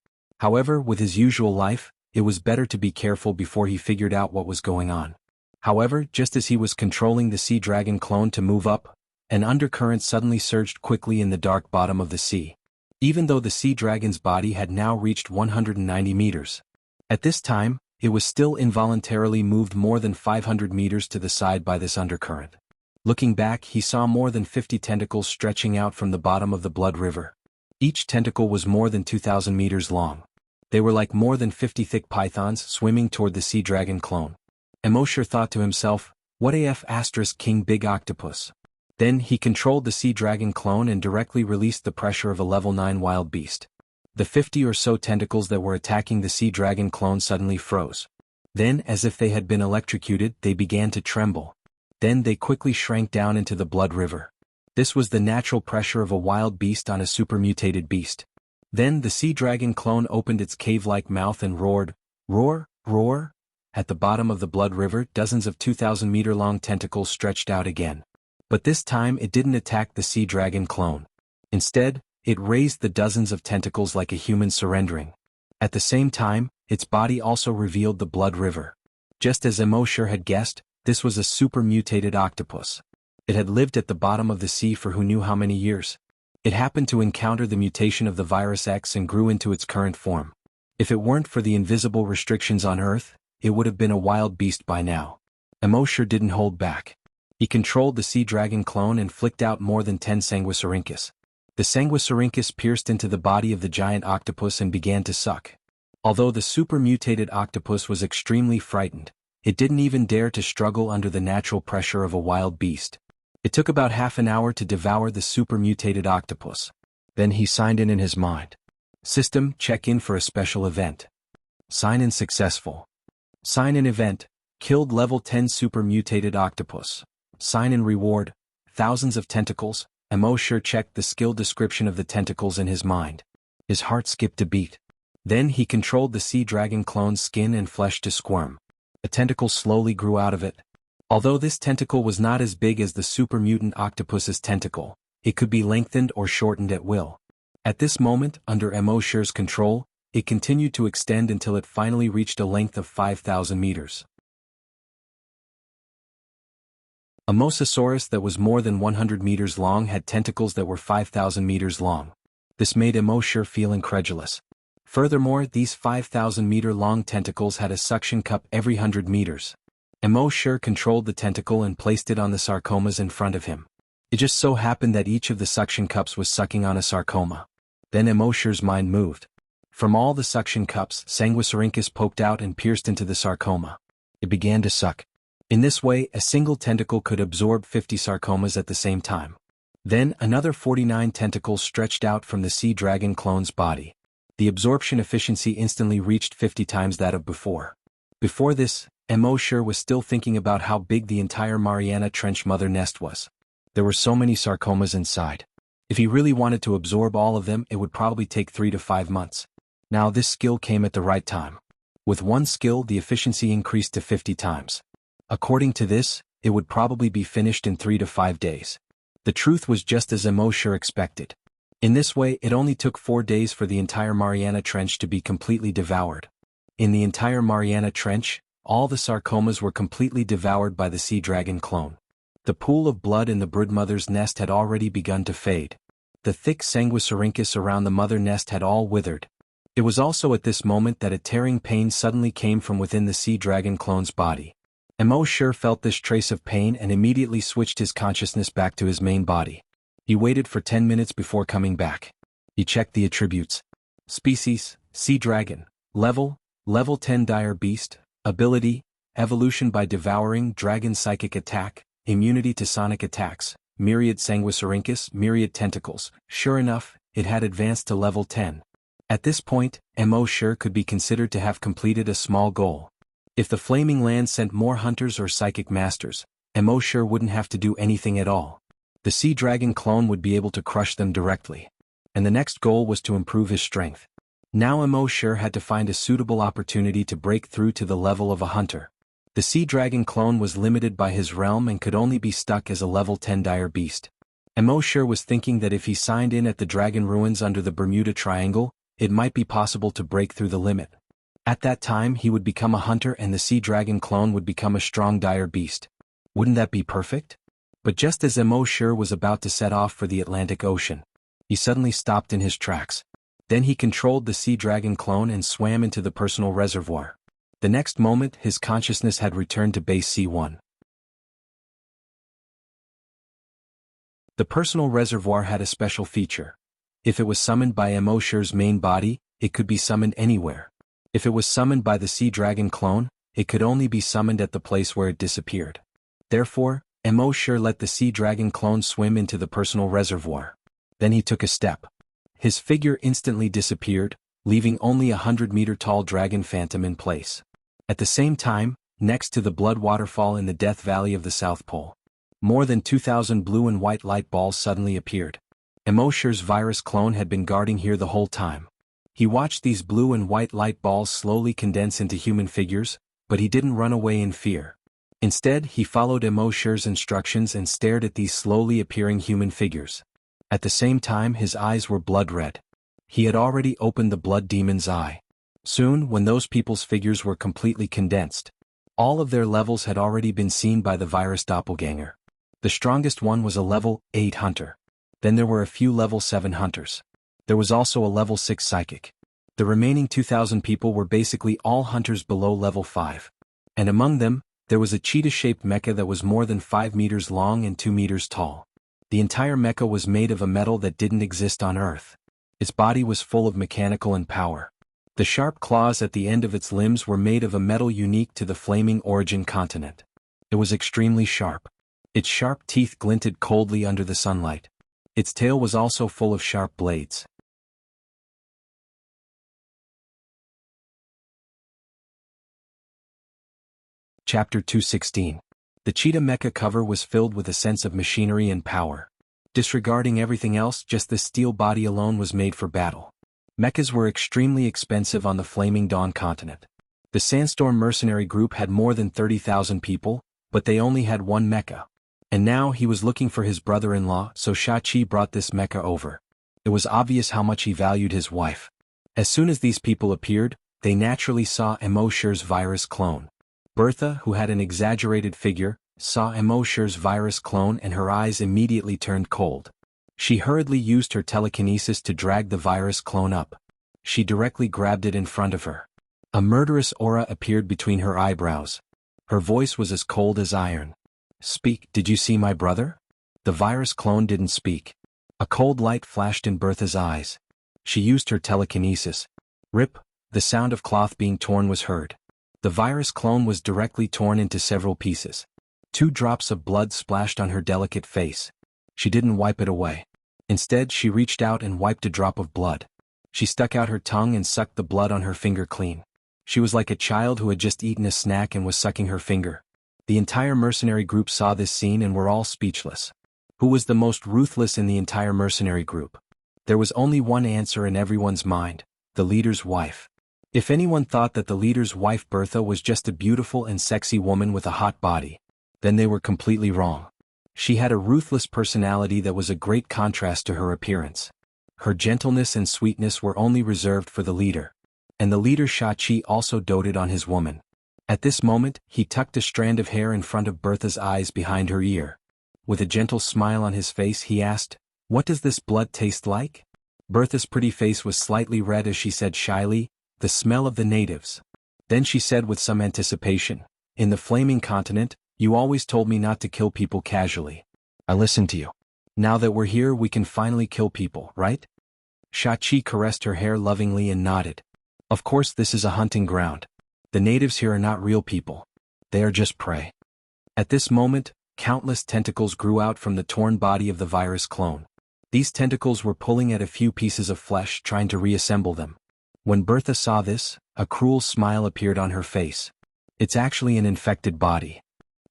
However, with his usual life, it was better to be careful before he figured out what was going on. However, just as he was controlling the sea dragon clone to move up, an undercurrent suddenly surged quickly in the dark bottom of the sea. Even though the sea dragon's body had now reached 190 meters. At this time, it was still involuntarily moved more than 500 meters to the side by this undercurrent. Looking back, he saw more than 50 tentacles stretching out from the bottom of the blood river. Each tentacle was more than 2,000 meters long. They were like more than 50 thick pythons swimming toward the sea dragon clone. Mo thought to himself, what AF * king big octopus. Then he controlled the sea dragon clone and directly released the pressure of a level 9 wild beast. The 50 or so tentacles that were attacking the sea dragon clone suddenly froze. Then, as if they had been electrocuted, they began to tremble. Then they quickly shrank down into the blood river. This was the natural pressure of a wild beast on a supermutated beast. Then the sea dragon clone opened its cave-like mouth and roared, roar, roar. At the bottom of the blood river, dozens of 2,000-meter-long tentacles stretched out again. But this time it didn't attack the sea dragon clone. Instead, it raised the dozens of tentacles like a human surrendering. At the same time, its body also revealed the blood river. Just as Mo had guessed, this was a super-mutated octopus. It had lived at the bottom of the sea for who knew how many years. It happened to encounter the mutation of the virus X and grew into its current form. If it weren't for the invisible restrictions on Earth, it would have been a wild beast by now. Emosure didn't hold back. He controlled the sea dragon clone and flicked out more than 10 sanguisurincus. The sanguisurincus pierced into the body of the giant octopus and began to suck. Although the super-mutated octopus was extremely frightened, it didn't even dare to struggle under the natural pressure of a wild beast. It took about half an hour to devour the super-mutated octopus. Then he signed in his mind. System, check in for a special event. Sign in successful. Sign in event, killed level 10 super-mutated octopus. Sign in reward, thousands of tentacles. Emosure checked the skill description of the tentacles in his mind. His heart skipped a beat. Then he controlled the sea dragon clone's skin and flesh to squirm. A tentacle slowly grew out of it. Although this tentacle was not as big as the super mutant octopus's tentacle, it could be lengthened or shortened at will. At this moment, under Emosure's control, it continued to extend until it finally reached a length of 5,000 meters. A mosasaurus that was more than 100 meters long had tentacles that were 5,000 meters long. This made Emosure feel incredulous. Furthermore, these 5,000-meter-long tentacles had a suction cup every 100 meters. Emosure controlled the tentacle and placed it on the sarcomas in front of him. It just so happened that each of the suction cups was sucking on a sarcoma. Then Emosure's mind moved. From all the suction cups, sanguisurincus poked out and pierced into the sarcoma. It began to suck. In this way, a single tentacle could absorb 50 sarcomas at the same time. Then, another 49 tentacles stretched out from the sea dragon clone's body. The absorption efficiency instantly reached 50 times that of before. Before this, Emosure was still thinking about how big the entire Mariana Trench mother nest was. There were so many sarcomas inside. If he really wanted to absorb all of them, it would probably take 3 to 5 months. Now this skill came at the right time. With one skill, the efficiency increased to 50 times. According to this, it would probably be finished in 3 to 5 days. The truth was just as Emosure expected. In this way, it only took 4 days for the entire Mariana Trench to be completely devoured. In the entire Mariana Trench, all the sarcomas were completely devoured by the sea dragon clone. The pool of blood in the broodmother's nest had already begun to fade. The thick sanguisurincus around the mother nest had all withered. It was also at this moment that a tearing pain suddenly came from within the sea dragon clone's body. Emosure felt this trace of pain and immediately switched his consciousness back to his main body. He waited for 10 minutes before coming back. He checked the attributes. Species, Sea Dragon. Level 10 Dire Beast. Ability, Evolution by Devouring Dragon Psychic Attack. Immunity to Sonic Attacks. Myriad Sanguisurincus, Myriad Tentacles. Sure enough, it had advanced to level 10. At this point, Emosure could be considered to have completed a small goal. If the Flaming Land sent more hunters or psychic masters, Emosure wouldn't have to do anything at all. The sea dragon clone would be able to crush them directly. And the next goal was to improve his strength. Now Emosure had to find a suitable opportunity to break through to the level of a hunter. The sea dragon clone was limited by his realm and could only be stuck as a level 10 dire beast. Emosure was thinking that if he signed in at the dragon ruins under the Bermuda Triangle, it might be possible to break through the limit. At that time he would become a hunter and the sea dragon clone would become a strong dire beast. Wouldn't that be perfect? But just as Emosure was about to set off for the Atlantic Ocean, he suddenly stopped in his tracks. Then he controlled the sea dragon clone and swam into the personal reservoir. The next moment his consciousness had returned to base C1. The personal reservoir had a special feature. If it was summoned by Emosure's main body, it could be summoned anywhere. If it was summoned by the sea dragon clone, it could only be summoned at the place where it disappeared. Therefore, Emosure let the sea dragon clone swim into the personal reservoir. Then he took a step. His figure instantly disappeared, leaving only a 100-meter-tall dragon phantom in place. At the same time, next to the blood waterfall in the Death Valley of the South Pole, more than 2,000 blue and white light balls suddenly appeared. Emosure's virus clone had been guarding here the whole time. He watched these blue and white light balls slowly condense into human figures, but he didn't run away in fear. Instead, he followed Emosure's instructions and stared at these slowly appearing human figures. At the same time his eyes were blood red. He had already opened the blood demon's eye. Soon, when those people's figures were completely condensed, all of their levels had already been seen by the virus doppelganger. The strongest one was a level 8 hunter. Then there were a few level 7 hunters. There was also a level 6 psychic. The remaining 2,000 people were basically all hunters below level 5. And among them, there was a cheetah-shaped mecha that was more than 5 meters long and 2 meters tall. The entire mecha was made of a metal that didn't exist on Earth. Its body was full of mechanical and power. The sharp claws at the end of its limbs were made of a metal unique to the flaming origin continent. It was extremely sharp. Its sharp teeth glinted coldly under the sunlight. Its tail was also full of sharp blades. Chapter 216. The cheetah mecha cover was filled with a sense of machinery and power. Disregarding everything else, just the steel body alone was made for battle. Mechas were extremely expensive on the Flaming Dawn continent. The Sandstorm mercenary group had more than 30,000 people, but they only had one mecha. And now he was looking for his brother-in-law, so Shachi brought this mecha over. It was obvious how much he valued his wife. As soon as these people appeared, they naturally saw Emoshir's virus clone. Bertha, who had an exaggerated figure, saw Emoshir's virus clone and her eyes immediately turned cold. She hurriedly used her telekinesis to drag the virus clone up. She directly grabbed it in front of her. A murderous aura appeared between her eyebrows. Her voice was as cold as iron. "Speak, did you see my brother?" The virus clone didn't speak. A cold light flashed in Bertha's eyes. She used her telekinesis. Rip, the sound of cloth being torn was heard. The virus clone was directly torn into several pieces. 2 drops of blood splashed on her delicate face. She didn't wipe it away. Instead, she reached out and wiped a drop of blood. She stuck out her tongue and sucked the blood on her finger clean. She was like a child who had just eaten a snack and was sucking her finger. The entire mercenary group saw this scene and were all speechless. Who was the most ruthless in the entire mercenary group? There was only one answer in everyone's mind: the leader's wife. If anyone thought that the leader's wife Bertha was just a beautiful and sexy woman with a hot body, then they were completely wrong. She had a ruthless personality that was a great contrast to her appearance. Her gentleness and sweetness were only reserved for the leader. And the leader Shachi also doted on his woman. At this moment, he tucked a strand of hair in front of Bertha's eyes behind her ear. With a gentle smile on his face, he asked, "What does this blood taste like?" Bertha's pretty face was slightly red as she said shyly, "The smell of the natives." Then she said with some anticipation, "In the Flaming Continent, you always told me not to kill people casually. I listened to you. Now that we're here, we can finally kill people, right?" Shachi caressed her hair lovingly and nodded. "Of course, this is a hunting ground. The natives here are not real people. They are just prey." At this moment, countless tentacles grew out from the torn body of the virus clone. These tentacles were pulling at a few pieces of flesh, trying to reassemble them. When Bertha saw this, a cruel smile appeared on her face. It's actually an infected body.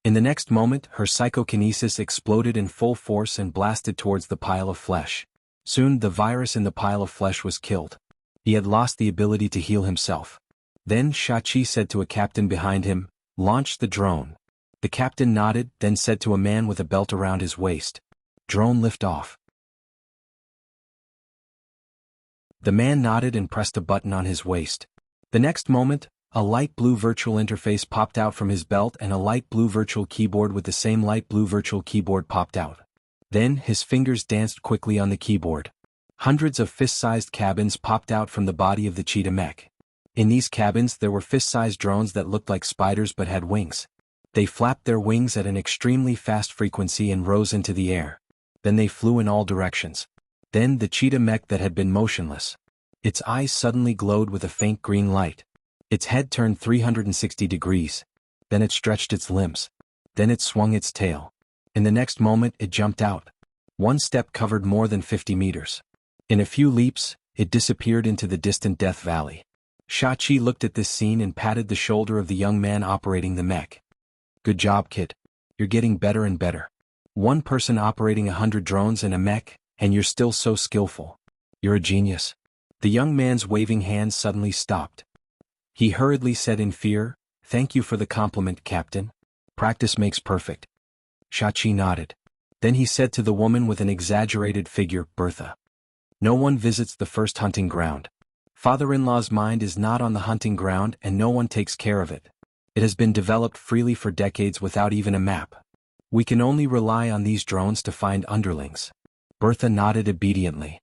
In the next moment, her psychokinesis exploded in full force and blasted towards the pile of flesh. Soon, the virus in the pile of flesh was killed. He had lost the ability to heal himself. Then Shachi said to a captain behind him, "Launch the drone." The captain nodded, then said to a man with a belt around his waist, "Drone lift off." The man nodded and pressed a button on his waist. The next moment, a light blue virtual interface popped out from his belt and a light blue virtual keyboard with the same light blue virtual keyboard popped out. Then his fingers danced quickly on the keyboard. Hundreds of fist-sized cabins popped out from the body of the cheetah mech. In these cabins there were fist-sized drones that looked like spiders but had wings. They flapped their wings at an extremely fast frequency and rose into the air. Then they flew in all directions. Then the cheetah mech that had been motionless. Its eyes suddenly glowed with a faint green light. Its head turned 360 degrees. Then it stretched its limbs. Then it swung its tail. In the next moment it jumped out. One step covered more than 50 meters. In a few leaps, it disappeared into the distant Death Valley. Shachi looked at this scene and patted the shoulder of the young man operating the mech. "Good job, kid. You're getting better and better. One person operating 100 drones in a mech, and you're still so skillful. You're a genius." The young man's waving hands suddenly stopped. He hurriedly said in fear, "Thank you for the compliment, Captain. Practice makes perfect." Shachi nodded. Then he said to the woman with an exaggerated figure, "Bertha. No one visits the first hunting ground. Father-in-law's mind is not on the hunting ground and no one takes care of it. It has been developed freely for decades without even a map. We can only rely on these drones to find underlings." Bertha nodded obediently.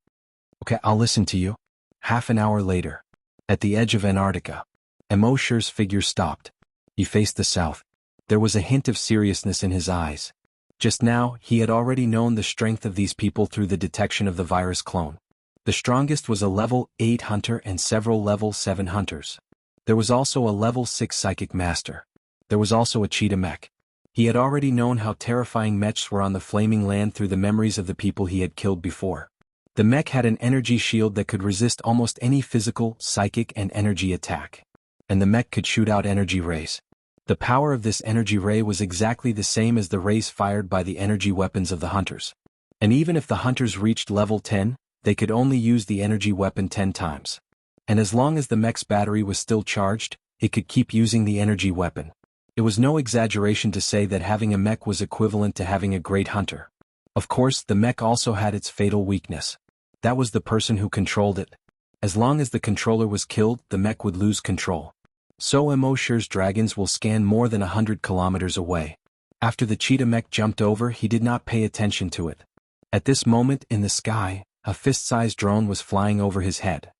"Okay, I'll listen to you." Half an hour later. At the edge of Antarctica, Emosher's figure stopped. He faced the south. There was a hint of seriousness in his eyes. Just now, he had already known the strength of these people through the detection of the virus clone. The strongest was a level 8 hunter and several level 7 hunters. There was also a level 6 psychic master. There was also a cheetah mech. He had already known how terrifying mechs were on the flaming land through the memories of the people he had killed before. The mech had an energy shield that could resist almost any physical, psychic, and energy attack. And the mech could shoot out energy rays. The power of this energy ray was exactly the same as the rays fired by the energy weapons of the hunters. And even if the hunters reached level 10, they could only use the energy weapon 10 times. And as long as the mech's battery was still charged, it could keep using the energy weapon. It was no exaggeration to say that having a mech was equivalent to having a great hunter. Of course, the mech also had its fatal weakness. That was the person who controlled it. As long as the controller was killed, the mech would lose control. So Emosher's dragons will scan more than 100 kilometers away. After the cheetah mech jumped over, he did not pay attention to it. At this moment, in the sky, a fist-sized drone was flying over his head.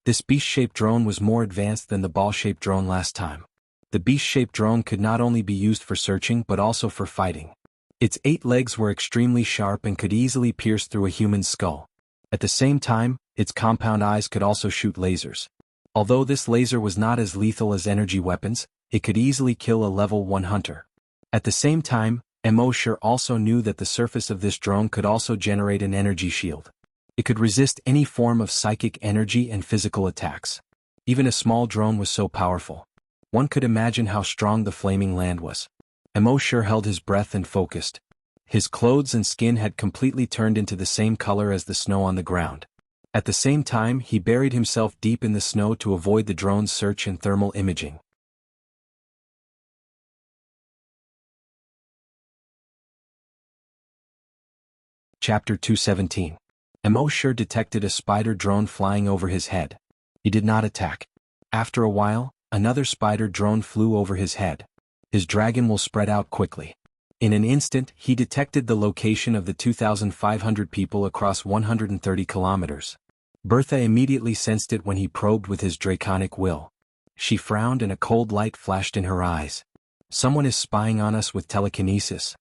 This beast-shaped drone was more advanced than the ball-shaped drone last time. The beast-shaped drone could not only be used for searching but also for fighting. Its 8 legs were extremely sharp and could easily pierce through a human's skull. At the same time, its compound eyes could also shoot lasers. Although this laser was not as lethal as energy weapons, it could easily kill a level 1 hunter. At the same time, Emosher also knew that the surface of this drone could also generate an energy shield. It could resist any form of psychic energy and physical attacks. Even a small drone was so powerful. One could imagine how strong the flaming land was. Emosher held his breath and focused. His clothes and skin had completely turned into the same color as the snow on the ground. At the same time, he buried himself deep in the snow to avoid the drone's search and thermal imaging. Chapter 217. Emosher detected a spider drone flying over his head. He did not attack. After a while, another spider drone flew over his head. His dragon will spread out quickly. In an instant, he detected the location of the 2,500 people across 130 kilometers. Bertha immediately sensed it when he probed with his draconic will. She frowned and a cold light flashed in her eyes. Someone is spying on us with telekinesis.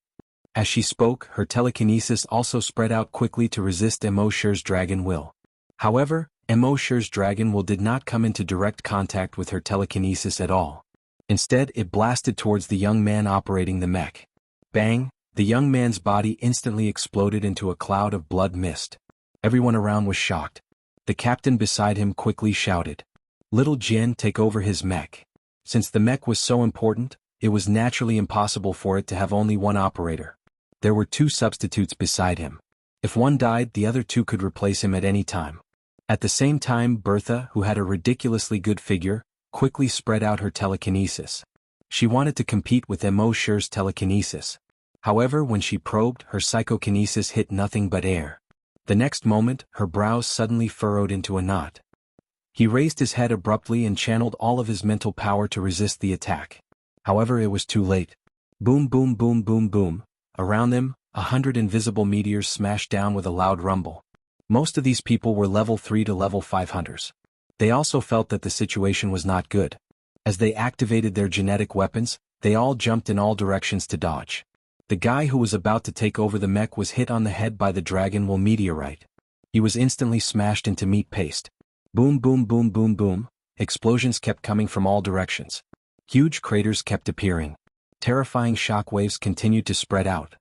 As she spoke, her telekinesis also spread out quickly to resist Emosher's dragon will. However, Emosher's dragon will did not come into direct contact with her telekinesis at all. Instead, it blasted towards the young man operating the mech. Bang! The young man's body instantly exploded into a cloud of blood mist. Everyone around was shocked. The captain beside him quickly shouted, "Little Jin, take over his mech." Since the mech was so important, it was naturally impossible for it to have only one operator. There were 2 substitutes beside him. If one died, the other 2 could replace him at any time. At the same time, Bertha, who had a ridiculously good figure, quickly spread out her telekinesis. She wanted to compete with Emosher's telekinesis. However, when she probed, her psychokinesis hit nothing but air. The next moment, her brows suddenly furrowed into a knot. He raised his head abruptly and channeled all of his mental power to resist the attack. However, it was too late. Boom, boom, boom, boom, boom. Around them, 100 invisible meteors smashed down with a loud rumble. Most of these people were level 3 to level 5 hunters. They also felt that the situation was not good. As they activated their genetic weapons, they all jumped in all directions to dodge. The guy who was about to take over the mech was hit on the head by the Dragon Will meteorite. He was instantly smashed into meat paste. Boom, boom, boom, boom, boom. Explosions kept coming from all directions. Huge craters kept appearing. Terrifying shockwaves continued to spread out.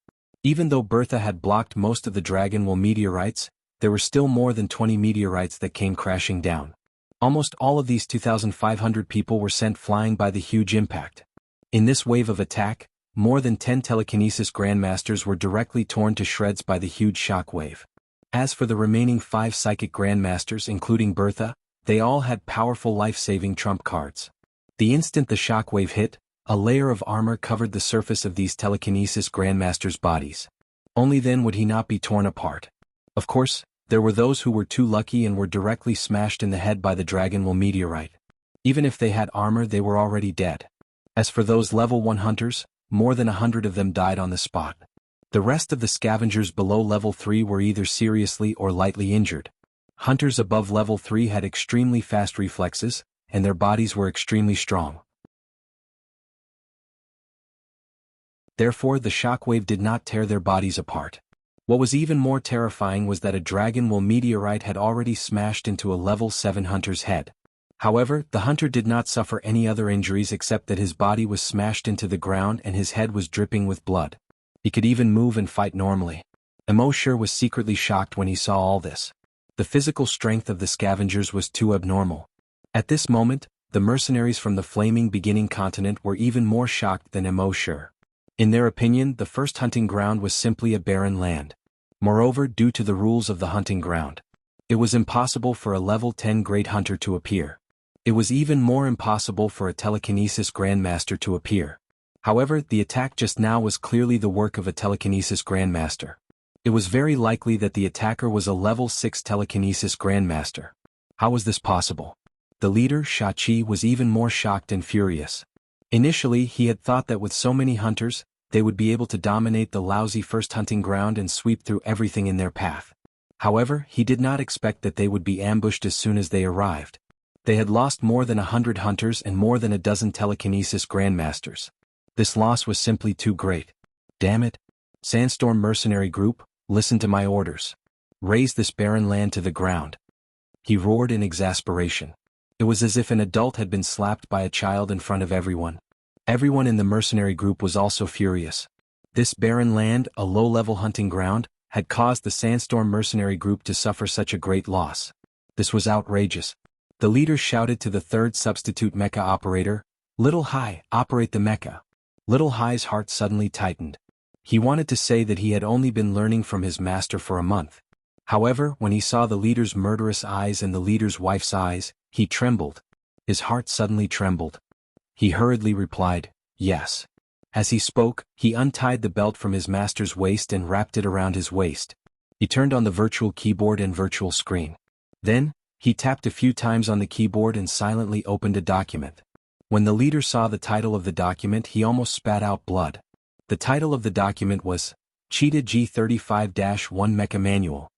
Even though Bertha had blocked most of the Dragon Will meteorites, there were still more than 20 meteorites that came crashing down. Almost all of these 2,500 people were sent flying by the huge impact. In this wave of attack, more than 10 telekinesis grandmasters were directly torn to shreds by the huge shockwave. As for the remaining 5 psychic grandmasters, including Bertha, they all had powerful life-saving trump cards. The instant the shockwave hit, a layer of armor covered the surface of these telekinesis grandmasters' bodies. Only then would he not be torn apart. Of course, there were those who were too lucky and were directly smashed in the head by the Dragon Will meteorite. Even if they had armor, they were already dead. As for those level 1 hunters, more than 100 of them died on the spot. The rest of the scavengers below level 3 were either seriously or lightly injured. Hunters above level 3 had extremely fast reflexes, and their bodies were extremely strong. Therefore, the shockwave did not tear their bodies apart. What was even more terrifying was that a dragon wool meteorite had already smashed into a level 7 hunter's head. However, the hunter did not suffer any other injuries except that his body was smashed into the ground and his head was dripping with blood. He could even move and fight normally. Emosure was secretly shocked when he saw all this. The physical strength of the scavengers was too abnormal. At this moment, the mercenaries from the flaming beginning continent were even more shocked than Emosure. In their opinion, the first hunting ground was simply a barren land. Moreover, due to the rules of the hunting ground, it was impossible for a level 10 great hunter to appear. It was even more impossible for a telekinesis grandmaster to appear. However, the attack just now was clearly the work of a telekinesis grandmaster. It was very likely that the attacker was a level 6 telekinesis grandmaster. How was this possible? The leader, Shachi, was even more shocked and furious. Initially, he had thought that with so many hunters, they would be able to dominate the lousy first hunting ground and sweep through everything in their path. However, he did not expect that they would be ambushed as soon as they arrived. They had lost more than 100 hunters and more than a dozen telekinesis grandmasters. This loss was simply too great. Damn it! Sandstorm Mercenary Group, listen to my orders. Raise this barren land to the ground. He roared in exasperation. It was as if an adult had been slapped by a child in front of everyone. Everyone in the mercenary group was also furious. This barren land, a low-level hunting ground, had caused the Sandstorm Mercenary Group to suffer such a great loss. This was outrageous. The leader shouted to the third substitute mecha operator, "Little Hai, operate the mecha." Little Hai's heart suddenly tightened. He wanted to say that he had only been learning from his master for a month. However, when he saw the leader's murderous eyes and the leader's wife's eyes, he trembled. His heart suddenly trembled. He hurriedly replied, "Yes." As he spoke, he untied the belt from his master's waist and wrapped it around his waist. He turned on the virtual keyboard and virtual screen. Then, he tapped a few times on the keyboard and silently opened a document. When the leader saw the title of the document, he almost spat out blood. The title of the document was, Cheetah G35-1 Mecha Manual.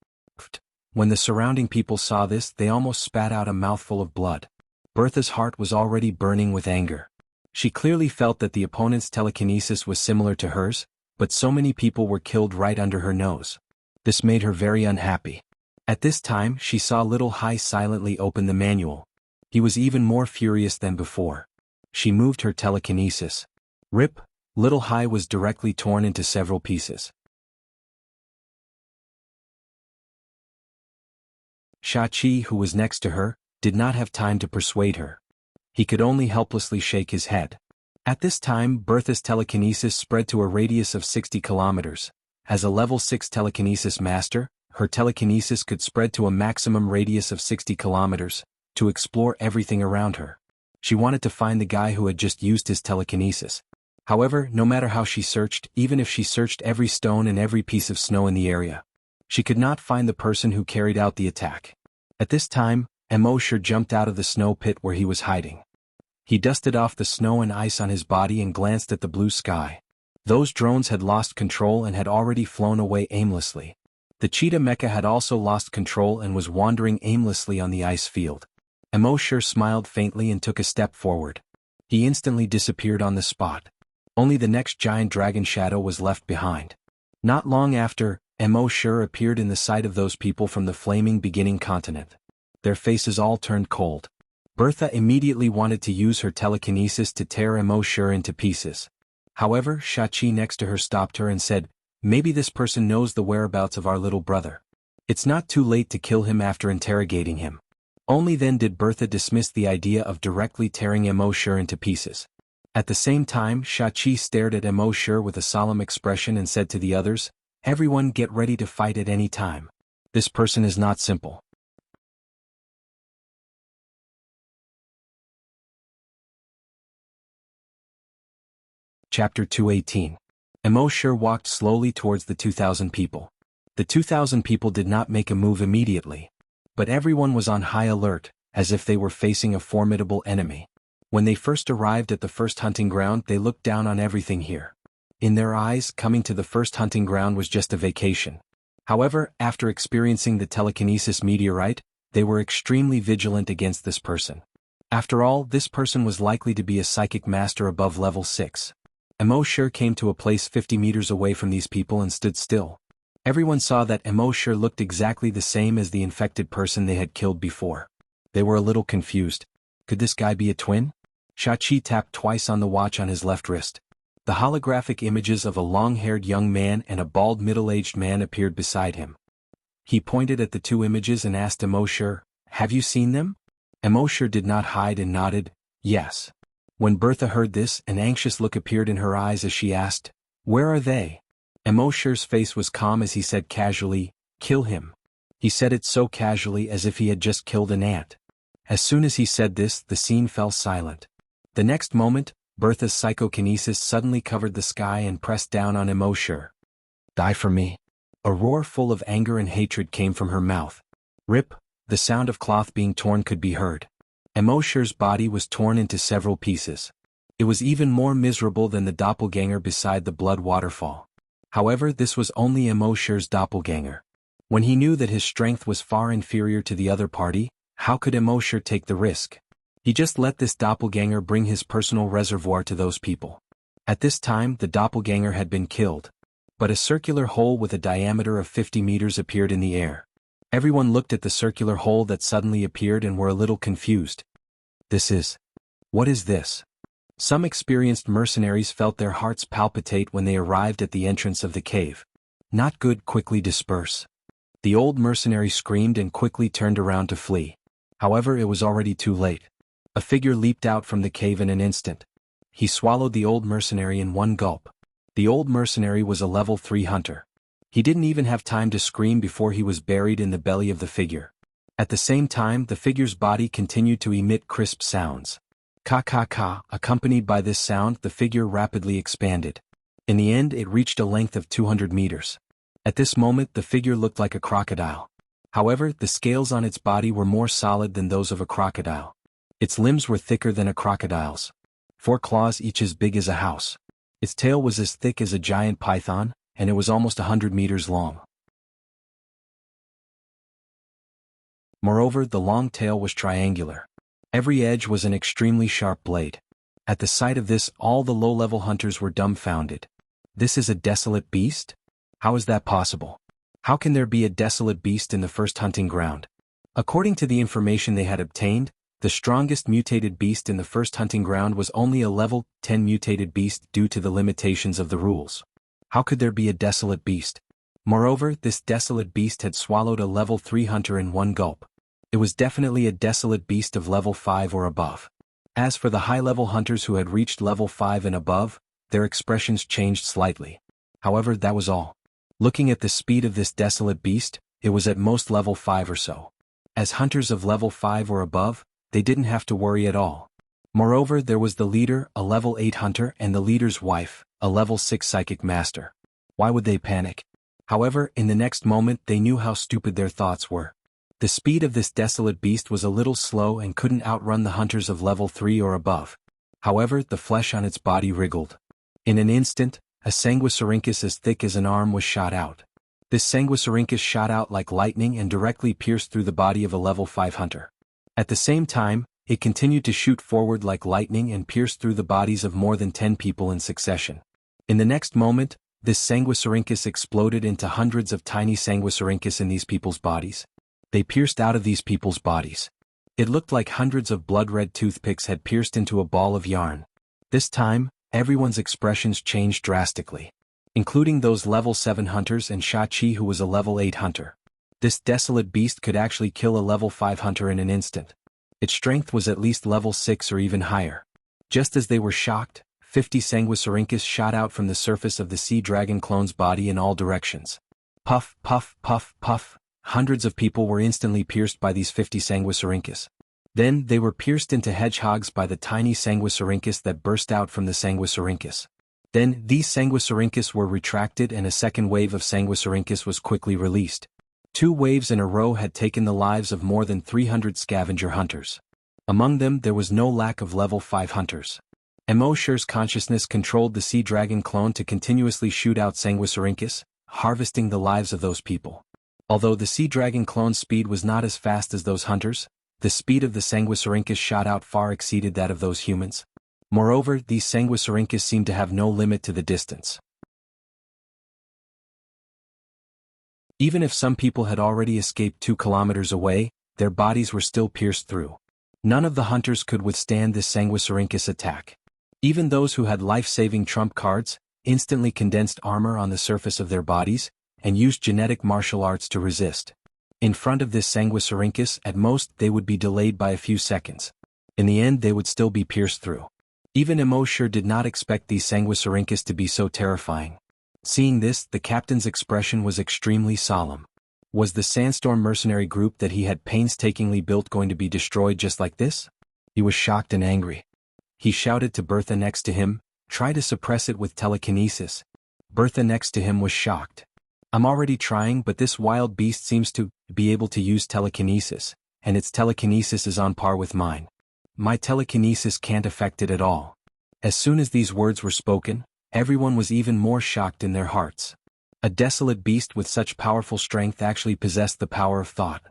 When the surrounding people saw this, they almost spat out a mouthful of blood. Bertha's heart was already burning with anger. She clearly felt that the opponent's telekinesis was similar to hers, but so many people were killed right under her nose. This made her very unhappy. At this time, she saw Little Hai silently open the manual. He was even more furious than before. She moved her telekinesis. Rip, Little Hai was directly torn into several pieces. Shachi, who was next to her, did not have time to persuade her. He could only helplessly shake his head. At this time, Bertha's telekinesis spread to a radius of 60 kilometers. As a level 6 telekinesis master, her telekinesis could spread to a maximum radius of 60 kilometers, to explore everything around her. She wanted to find the guy who had just used his telekinesis. However, no matter how she searched, even if she searched every stone and every piece of snow in the area, she could not find the person who carried out the attack. At this time, Emosure jumped out of the snow pit where he was hiding. He dusted off the snow and ice on his body and glanced at the blue sky. Those drones had lost control and had already flown away aimlessly. The cheetah mecha had also lost control and was wandering aimlessly on the ice field. Emosure smiled faintly and took a step forward. He instantly disappeared on the spot. Only the next giant dragon shadow was left behind. Not long after, Emosure appeared in the sight of those people from the flaming beginning continent. Their faces all turned cold. Bertha immediately wanted to use her telekinesis to tear Emosure into pieces. However, Shachi next to her stopped her and said, "Maybe this person knows the whereabouts of our little brother. It's not too late to kill him after interrogating him." Only then did Bertha dismiss the idea of directly tearing Emosure into pieces. At the same time, Shachi stared at Emosure with a solemn expression and said to the others, "Everyone get ready to fight at any time. This person is not simple." Chapter 218. Emosure walked slowly towards the 2,000 people. The 2,000 people did not make a move immediately. But everyone was on high alert, as if they were facing a formidable enemy. When they first arrived at the first hunting ground, they looked down on everything here. In their eyes, coming to the first hunting ground was just a vacation. However, after experiencing the telekinesis meteorite, they were extremely vigilant against this person. After all, this person was likely to be a psychic master above level 6. Emosure came to a place 50 meters away from these people and stood still. Everyone saw that Emosure looked exactly the same as the infected person they had killed before. They were a little confused. Could this guy be a twin? Shachi tapped twice on the watch on his left wrist. The holographic images of a long-haired young man and a bald middle-aged man appeared beside him. He pointed at the two images and asked Emosure, "Have you seen them?" Emosure did not hide and nodded, "Yes." When Bertha heard this, an anxious look appeared in her eyes as she asked, "Where are they?" Emosure's face was calm as he said casually, "Kill him." He said it so casually as if he had just killed an ant. As soon as he said this, the scene fell silent. The next moment, Bertha's psychokinesis suddenly covered the sky and pressed down on Emosure. "Die for me." A roar full of anger and hatred came from her mouth. Rip, the sound of cloth being torn could be heard. Emosure's body was torn into several pieces. It was even more miserable than the doppelganger beside the blood waterfall. However, this was only Emosure's doppelganger. When he knew that his strength was far inferior to the other party, how could Emosure take the risk? He just let this doppelganger bring his personal reservoir to those people. At this time, the doppelganger had been killed. But a circular hole with a diameter of 50 meters appeared in the air. Everyone looked at the circular hole that suddenly appeared and were a little confused. What is this? Some experienced mercenaries felt their hearts palpitate when they arrived at the entrance of the cave. "Not good, quickly disperse." The old mercenary screamed and quickly turned around to flee. However, it was already too late. A figure leaped out from the cave in an instant. He swallowed the old mercenary in one gulp. The old mercenary was a level 3 hunter. He didn't even have time to scream before he was buried in the belly of the figure. At the same time, the figure's body continued to emit crisp sounds. Ka-ka-ka, accompanied by this sound, the figure rapidly expanded. In the end, it reached a length of 200 meters. At this moment, the figure looked like a crocodile. However, the scales on its body were more solid than those of a crocodile. Its limbs were thicker than a crocodile's. 4 claws each as big as a house. Its tail was as thick as a giant python, and it was almost 100 meters long. Moreover, the long tail was triangular. Every edge was an extremely sharp blade. At the sight of this, all the low-level hunters were dumbfounded. This is a desolate beast? How is that possible? How can there be a desolate beast in the first hunting ground? According to the information they had obtained, the strongest mutated beast in the first hunting ground was only a level 10 mutated beast due to the limitations of the rules. How could there be a desolate beast? Moreover, this desolate beast had swallowed a level 3 hunter in one gulp. It was definitely a desolate beast of level 5 or above. As for the high-level hunters who had reached level 5 and above, their expressions changed slightly. However, that was all. Looking at the speed of this desolate beast, it was at most level 5 or so. As hunters of level 5 or above, they didn't have to worry at all. Moreover, there was the leader, a level 8 hunter, and the leader's wife, a level 6 psychic master. Why would they panic? However, in the next moment they knew how stupid their thoughts were. The speed of this desolate beast was a little slow and couldn't outrun the hunters of level 3 or above. However, the flesh on its body wriggled. In an instant, a sanguisurincus as thick as an arm was shot out. This sanguisurincus shot out like lightning and directly pierced through the body of a level 5 hunter. At the same time, it continued to shoot forward like lightning and pierced through the bodies of more than 10 people in succession. In the next moment, this sanguisurincus exploded into hundreds of tiny sanguisurincus in these people's bodies. They pierced out of these people's bodies. It looked like hundreds of blood-red toothpicks had pierced into a ball of yarn. This time, everyone's expressions changed drastically, including those level 7 hunters and Shachi, who was a level 8 hunter. This desolate beast could actually kill a level 5 hunter in an instant. Its strength was at least level 6 or even higher. Just as they were shocked, 50 sanguisurincus shot out from the surface of the sea dragon clone's body in all directions. Puff, puff, puff, puff. Hundreds of people were instantly pierced by these 50 sanguisurincus. Then, they were pierced into hedgehogs by the tiny sanguisurincus that burst out from the sanguisurincus. Then, these sanguisurincus were retracted and a second wave of sanguisurincus was quickly released. 2 waves in a row had taken the lives of more than 300 scavenger hunters. Among them, there was no lack of level 5 hunters. Emosher's consciousness controlled the sea dragon clone to continuously shoot out Sanguisurincus, harvesting the lives of those people. Although the sea dragon clone's speed was not as fast as those hunters, the speed of the Sanguisurincus shot out far exceeded that of those humans. Moreover, these Sanguisurincus seemed to have no limit to the distance. Even if some people had already escaped 2 kilometers away, their bodies were still pierced through. None of the hunters could withstand this Sanguisurincus attack. Even those who had life-saving trump cards instantly condensed armor on the surface of their bodies and used genetic martial arts to resist. In front of this Sanguisurincus, at most they would be delayed by a few seconds. In the end, they would still be pierced through. Even Emosher did not expect these Sanguisurincus to be so terrifying. Seeing this, the captain's expression was extremely solemn. Was the Sandstorm mercenary group that he had painstakingly built going to be destroyed just like this? He was shocked and angry. He shouted to Bertha next to him, "Try to suppress it with telekinesis." Bertha next to him was shocked. "I'm already trying, but this wild beast seems to be able to use telekinesis, and its telekinesis is on par with mine. My telekinesis can't affect it at all." As soon as these words were spoken, everyone was even more shocked in their hearts. A desolate beast with such powerful strength actually possessed the power of thought.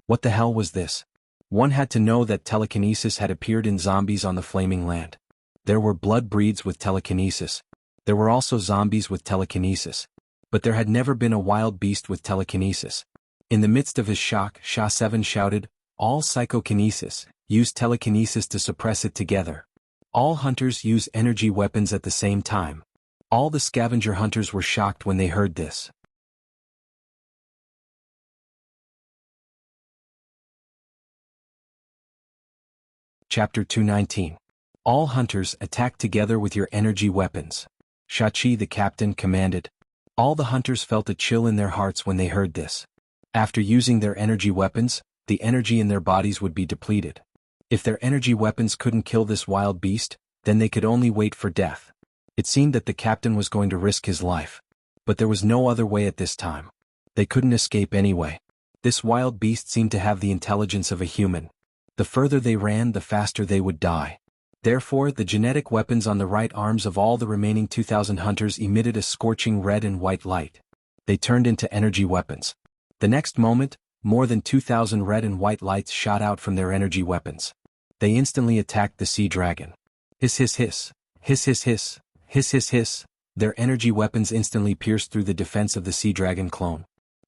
What the hell was this? One had to know that telekinesis had appeared in zombies on the flaming land. There were blood breeds with telekinesis. There were also zombies with telekinesis. But there had never been a wild beast with telekinesis. In the midst of his shock, Sha-7 shouted, "All psychokinesis, use telekinesis to suppress it together. All hunters use energy weapons at the same time." All the scavenger hunters were shocked when they heard this. Chapter 219. All hunters attack together with your energy weapons. Shachi the captain commanded. All the hunters felt a chill in their hearts when they heard this. After using their energy weapons, the energy in their bodies would be depleted. If their energy weapons couldn't kill this wild beast, then they could only wait for death. It seemed that the captain was going to risk his life. But there was no other way at this time. They couldn't escape anyway. This wild beast seemed to have the intelligence of a human. The further they ran, the faster they would die. Therefore, the genetic weapons on the right arms of all the remaining 2,000 hunters emitted a scorching red and white light. They turned into energy weapons. The next moment, more than 2,000 red and white lights shot out from their energy weapons. They instantly attacked the sea dragon. Hiss hiss hiss, hiss hiss hiss, hiss hiss hiss. Their energy weapons instantly pierced through the defense of the sea dragon clone.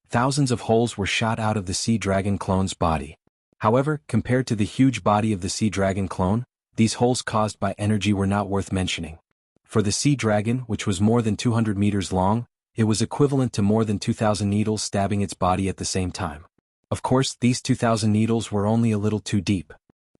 Thousands of holes were shot out of the sea dragon clone's body. However, compared to the huge body of the sea dragon clone, these holes caused by energy were not worth mentioning. For the sea dragon, which was more than 200 meters long, it was equivalent to more than 2,000 needles stabbing its body at the same time. Of course, these 2,000 needles were only a little too deep.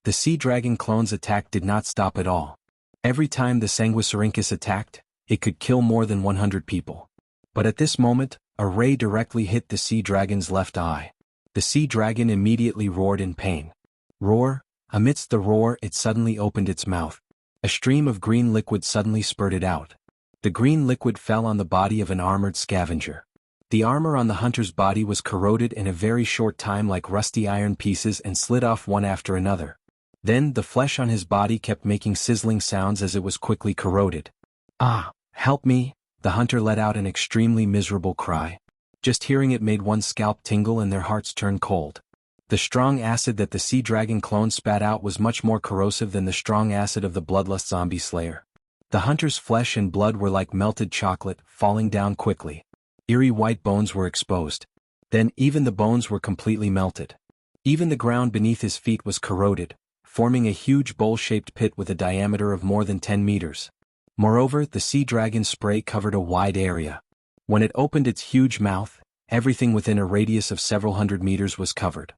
The sea dragon clone's attack did not stop at all. Every time the Sanguisurincus attacked, it could kill more than 100 people. But at this moment, a ray directly hit the sea dragon's left eye. The sea dragon immediately roared in pain. Roar! Amidst the roar, it suddenly opened its mouth. A stream of green liquid suddenly spurted out. The green liquid fell on the body of an armored scavenger. The armor on the hunter's body was corroded in a very short time like rusty iron pieces and slid off one after another. Then, the flesh on his body kept making sizzling sounds as it was quickly corroded. "Ah, help me!" The hunter let out an extremely miserable cry. Just hearing it made one's scalp tingle and their hearts turn cold. The strong acid that the sea dragon clone spat out was much more corrosive than the strong acid of the bloodlust zombie slayer. The hunter's flesh and blood were like melted chocolate, falling down quickly. Eerie white bones were exposed. Then even the bones were completely melted. Even the ground beneath his feet was corroded, forming a huge bowl-shaped pit with a diameter of more than 10 meters. Moreover, the sea dragon's spray covered a wide area. When it opened its huge mouth, everything within a radius of several hundred meters was covered.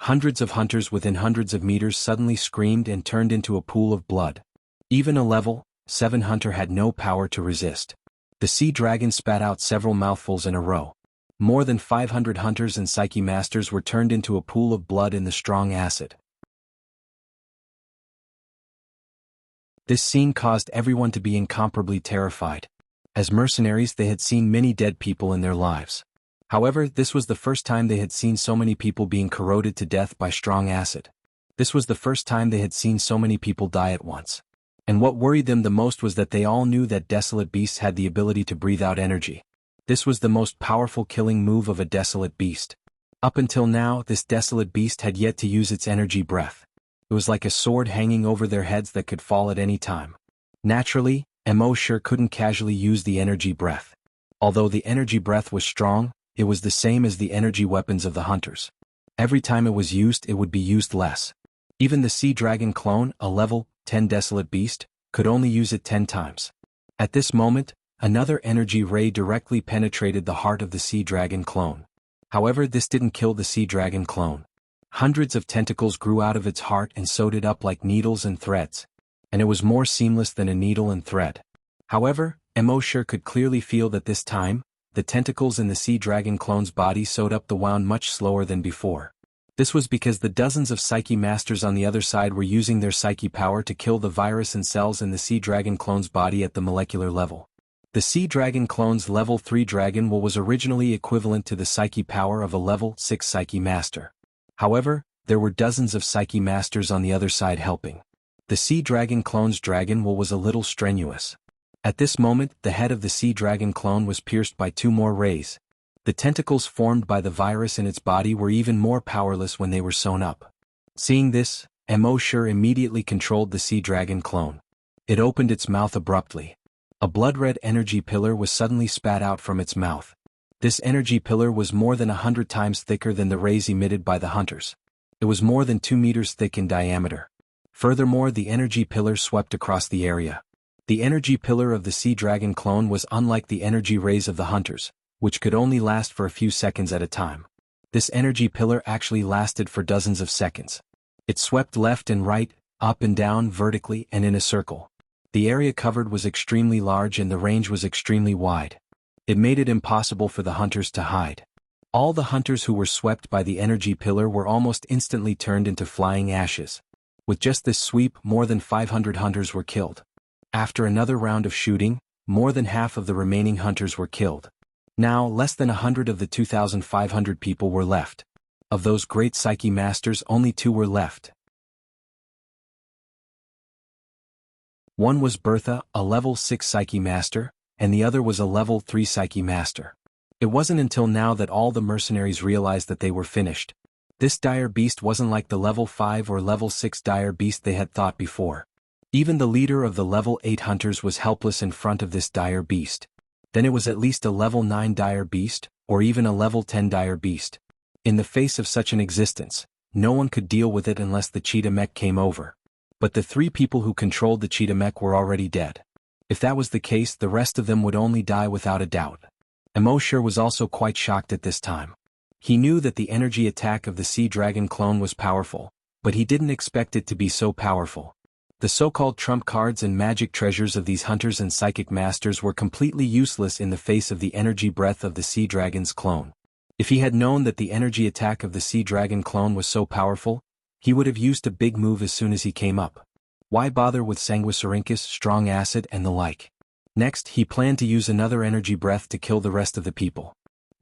Hundreds of hunters within hundreds of meters suddenly screamed and turned into a pool of blood. Even a level 7 hunter had no power to resist. The sea dragon spat out several mouthfuls in a row. More than 500 hunters and psyche masters were turned into a pool of blood in the strong acid. This scene caused everyone to be incomparably terrified. As mercenaries, they had seen many dead people in their lives. However, this was the first time they had seen so many people being corroded to death by strong acid. This was the first time they had seen so many people die at once. And what worried them the most was that they all knew that desolate beasts had the ability to breathe out energy. This was the most powerful killing move of a desolate beast. Up until now, this desolate beast had yet to use its energy breath. It was like a sword hanging over their heads that could fall at any time. Naturally, Mo couldn't casually use the energy breath. Although the energy breath was strong, it was the same as the energy weapons of the hunters. Every time it was used, it would be used less. Even the sea dragon clone, a level 10 desolate beast, could only use it 10 times. At this moment, another energy ray directly penetrated the heart of the sea dragon clone. However, this didn't kill the sea dragon clone. Hundreds of tentacles grew out of its heart and sewed it up like needles and threads. And it was more seamless than a needle and thread. However, Mo could clearly feel that this time, the tentacles in the sea dragon clone's body sewed up the wound much slower than before. This was because the dozens of psyche masters on the other side were using their psyche power to kill the virus and cells in the sea dragon clone's body at the molecular level. The sea dragon clone's level 3 dragon will was originally equivalent to the psyche power of a level 6 psyche master. However, there were dozens of psyche masters on the other side helping. The sea dragon clone's dragon will was a little strenuous. At this moment, the head of the sea dragon clone was pierced by 2 more rays. The tentacles formed by the virus in its body were even more powerless when they were sewn up. Seeing this, Mo immediately controlled the sea dragon clone. It opened its mouth abruptly. A blood-red energy pillar was suddenly spat out from its mouth. This energy pillar was more than 100 times thicker than the rays emitted by the hunters. It was more than 2 meters thick in diameter. Furthermore, the energy pillar swept across the area. The energy pillar of the sea dragon clone was unlike the energy rays of the hunters, which could only last for a few seconds at a time. This energy pillar actually lasted for dozens of seconds. It swept left and right, up and down vertically and in a circle. The area covered was extremely large and the range was extremely wide. It made it impossible for the hunters to hide. All the hunters who were swept by the energy pillar were almost instantly turned into flying ashes. With just this sweep, more than 500 hunters were killed. After another round of shooting, more than half of the remaining hunters were killed. Now, less than 100 of the 2,500 people were left. Of those great psyche masters, only 2 were left. One was Bertha, a level 6 psyche master, and the other was a level 3 psyche master. It wasn't until now that all the mercenaries realized that they were finished. This dire beast wasn't like the level 5 or level 6 dire beast they had thought before. Even the leader of the level 8 hunters was helpless in front of this dire beast. Then it was at least a level 9 dire beast, or even a level 10 dire beast. In the face of such an existence, no one could deal with it unless the cheetah mech came over. But the 3 people who controlled the cheetah mech were already dead. If that was the case, the rest of them would only die without a doubt. Mo was also quite shocked at this time. He knew that the energy attack of the sea dragon clone was powerful, but he didn't expect it to be so powerful. The so-called trump cards and magic treasures of these hunters and psychic masters were completely useless in the face of the energy breath of the sea dragon's clone. If he had known that the energy attack of the sea dragon clone was so powerful, he would have used a big move as soon as he came up. Why bother with Sanguisurincus, strong acid and the like? Next, he planned to use another energy breath to kill the rest of the people.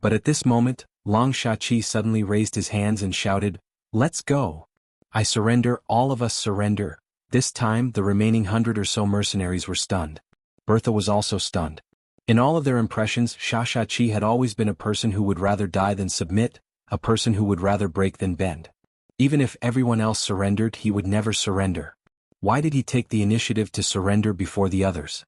But at this moment, Long Shachi suddenly raised his hands and shouted, "Let's go! I surrender, all of us surrender." This time, the remaining 100 or so mercenaries were stunned. Bertha was also stunned. In all of their impressions, Shachi had always been a person who would rather die than submit, a person who would rather break than bend. Even if everyone else surrendered, he would never surrender. Why did he take the initiative to surrender before the others?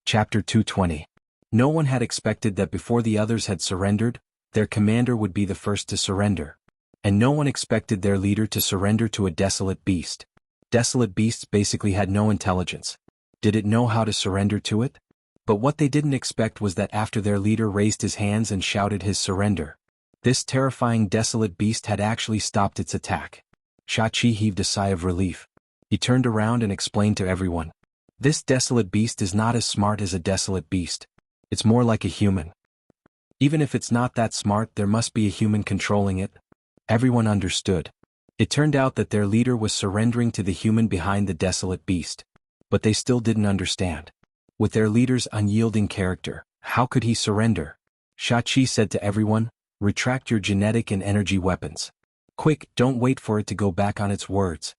Chapter 220. No one had expected that before the others had surrendered, their commander would be the first to surrender. And no one expected their leader to surrender to a desolate beast. Desolate beasts basically had no intelligence. Did it know how to surrender to it? But what they didn't expect was that after their leader raised his hands and shouted his surrender, this terrifying desolate beast had actually stopped its attack. Shachi heaved a sigh of relief. He turned around and explained to everyone. This desolate beast is not as smart as a desolate beast. It's more like a human. Even if it's not that smart, there must be a human controlling it. Everyone understood. It turned out that their leader was surrendering to the human behind the desolate beast. But they still didn't understand. With their leader's unyielding character, how could he surrender? Shachi said to everyone, Retract your genetic and energy weapons. Quick, don't wait for it to go back on its words.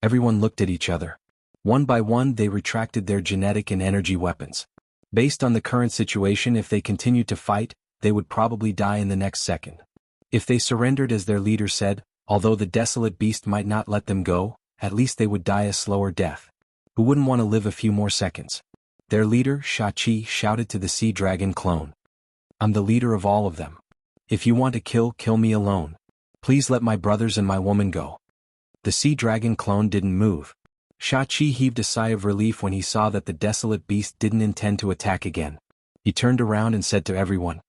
Everyone looked at each other. One by one they retracted their genetic and energy weapons. Based on the current situation, if they continued to fight, they would probably die in the next second. If they surrendered as their leader said, although the desolate beast might not let them go, at least they would die a slower death. Who wouldn't want to live a few more seconds? Their leader, Shachi, shouted to the sea dragon clone. I'm the leader of all of them. If you want to kill me alone. Please let my brothers and my woman go. The sea dragon clone didn't move. Shachi heaved a sigh of relief when he saw that the desolate beast didn't intend to attack again. He turned around and said to everyone,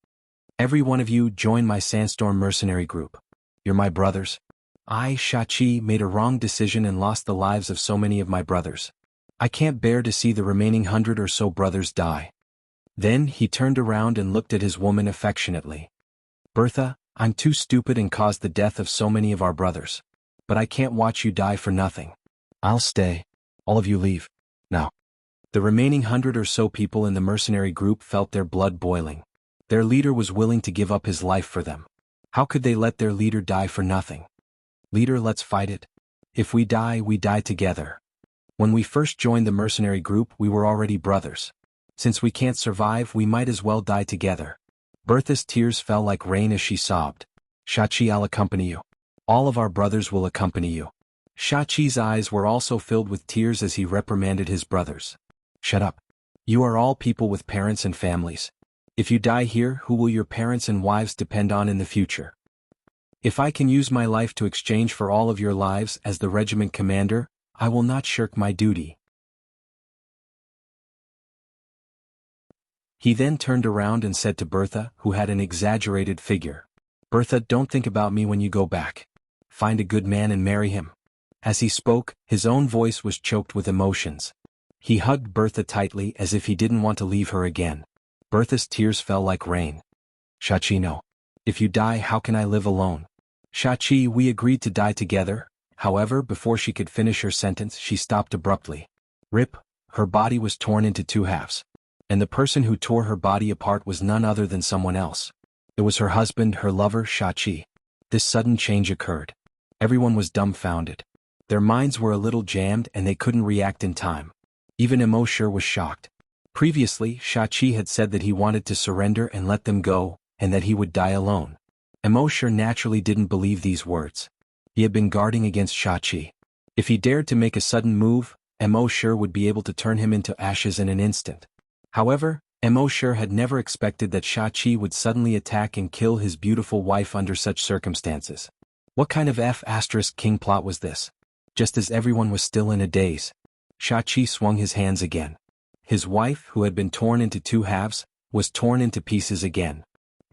"Every one of you join my Sandstorm mercenary group. You're my brothers. I, Shachi, made a wrong decision and lost the lives of so many of my brothers. I can't bear to see the remaining 100 or so brothers die." Then he turned around and looked at his woman affectionately. "Bertha, I'm too stupid and caused the death of so many of our brothers. But I can't watch you die for nothing. I'll stay. All of you leave. Now." The remaining 100 or so people in the mercenary group felt their blood boiling. Their leader was willing to give up his life for them. How could they let their leader die for nothing? "Leader, let's fight it. If we die together. When we first joined the mercenary group we were already brothers. Since we can't survive we might as well die together." Bertha's tears fell like rain as she sobbed. "Shachi, I'll accompany you. All of our brothers will accompany you." Shachi's eyes were also filled with tears as he reprimanded his brothers. "Shut up. You are all people with parents and families. If you die here, who will your parents and wives depend on in the future? If I can use my life to exchange for all of your lives as the regiment commander, I will not shirk my duty." He then turned around and said to Bertha, who had an exaggerated figure, "Bertha, don't think about me when you go back. Find a good man and marry him." As he spoke, his own voice was choked with emotions. He hugged Bertha tightly as if he didn't want to leave her again. Bertha's tears fell like rain. "Shachi, no. If you die, how can I live alone? Shachi, we agreed to die together." However, before she could finish her sentence, she stopped abruptly. Rip, her body was torn into two halves. And the person who tore her body apart was none other than someone else. It was her husband, her lover, Shachi. This sudden change occurred. Everyone was dumbfounded. Their minds were a little jammed and they couldn't react in time. Even Emoshir was shocked. Previously, Shachi had said that he wanted to surrender and let them go, and that he would die alone. Emoshir naturally didn't believe these words. He had been guarding against Shachi. If he dared to make a sudden move, Emoshir would be able to turn him into ashes in an instant. However, Emoshir had never expected that Shachi would suddenly attack and kill his beautiful wife under such circumstances. What kind of F***king plot was this? Just as everyone was still in a daze, Shachi swung his hands again. His wife, who had been torn into two halves, was torn into pieces again.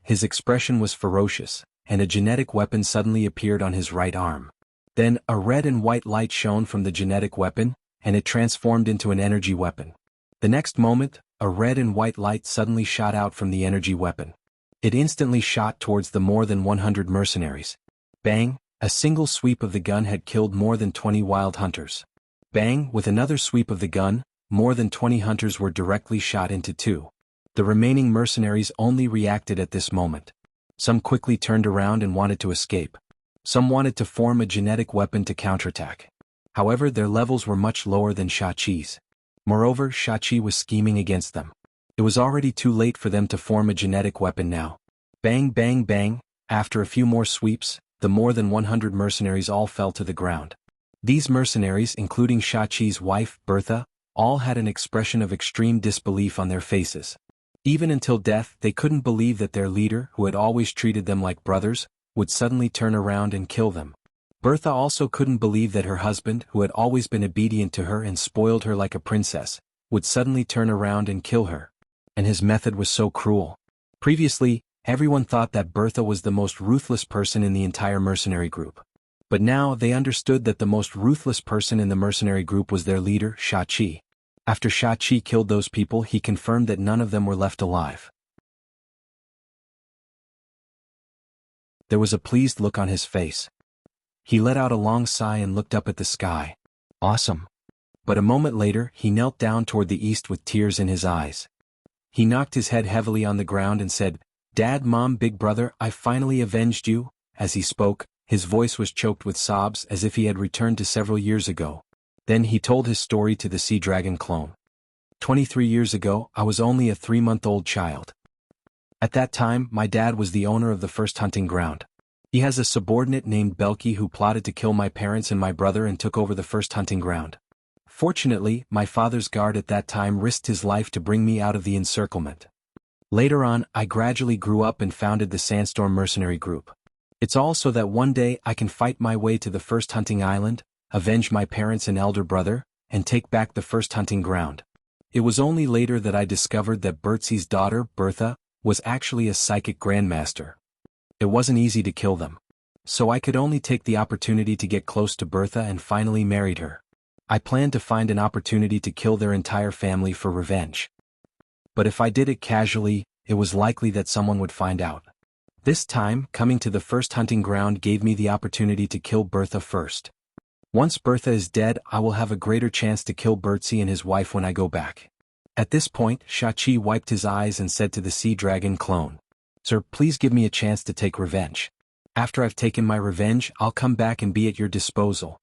His expression was ferocious, and a genetic weapon suddenly appeared on his right arm. Then, a red and white light shone from the genetic weapon, and it transformed into an energy weapon. The next moment, a red and white light suddenly shot out from the energy weapon. It instantly shot towards the more than 100 mercenaries. Bang! A single sweep of the gun had killed more than 20 wild hunters. Bang! With another sweep of the gun, more than 20 hunters were directly shot into two. The remaining mercenaries only reacted at this moment. Some quickly turned around and wanted to escape. Some wanted to form a genetic weapon to counterattack. However, their levels were much lower than Shachi's. Moreover, Shachi was scheming against them. It was already too late for them to form a genetic weapon now. Bang, bang, bang! After a few more sweeps, the more than 100 mercenaries all fell to the ground. These mercenaries, including Shachi's wife, Bertha, all had an expression of extreme disbelief on their faces. Even until death, they couldn't believe that their leader, who had always treated them like brothers, would suddenly turn around and kill them. Bertha also couldn't believe that her husband, who had always been obedient to her and spoiled her like a princess, would suddenly turn around and kill her. And his method was so cruel. Previously, everyone thought that Bertha was the most ruthless person in the entire mercenary group. But now they understood that the most ruthless person in the mercenary group was their leader, Shachi. After Shachi killed those people, he confirmed that none of them were left alive. There was a pleased look on his face. He let out a long sigh and looked up at the sky. Awesome. But a moment later, he knelt down toward the east with tears in his eyes. He knocked his head heavily on the ground and said, Dad, Mom, big brother, I finally avenged you." As he spoke, his voice was choked with sobs as if he had returned to several years ago. Then he told his story to the sea dragon clone. 23 years ago, I was only a 3-month-old child. At that time, my dad was the owner of the first hunting ground. He has a subordinate named Belky who plotted to kill my parents and my brother and took over the first hunting ground. Fortunately, my father's guard at that time risked his life to bring me out of the encirclement. Later on, I gradually grew up and founded the Sandstorm Mercenary Group. It's all so that one day I can fight my way to the first hunting island, avenge my parents and elder brother, and take back the first hunting ground. It was only later that I discovered that Bertzi's daughter, Bertha, was actually a psychic grandmaster. It wasn't easy to kill them. So I could only take the opportunity to get close to Bertha and finally married her. I planned to find an opportunity to kill their entire family for revenge. But if I did it casually, it was likely that someone would find out. This time, coming to the first hunting ground gave me the opportunity to kill Bertha first. Once Bertha is dead, I will have a greater chance to kill Bertzi and his wife when I go back. At this point, Shachi wiped his eyes and said to the sea dragon clone, "Sir, please give me a chance to take revenge. After I've taken my revenge, I'll come back and be at your disposal."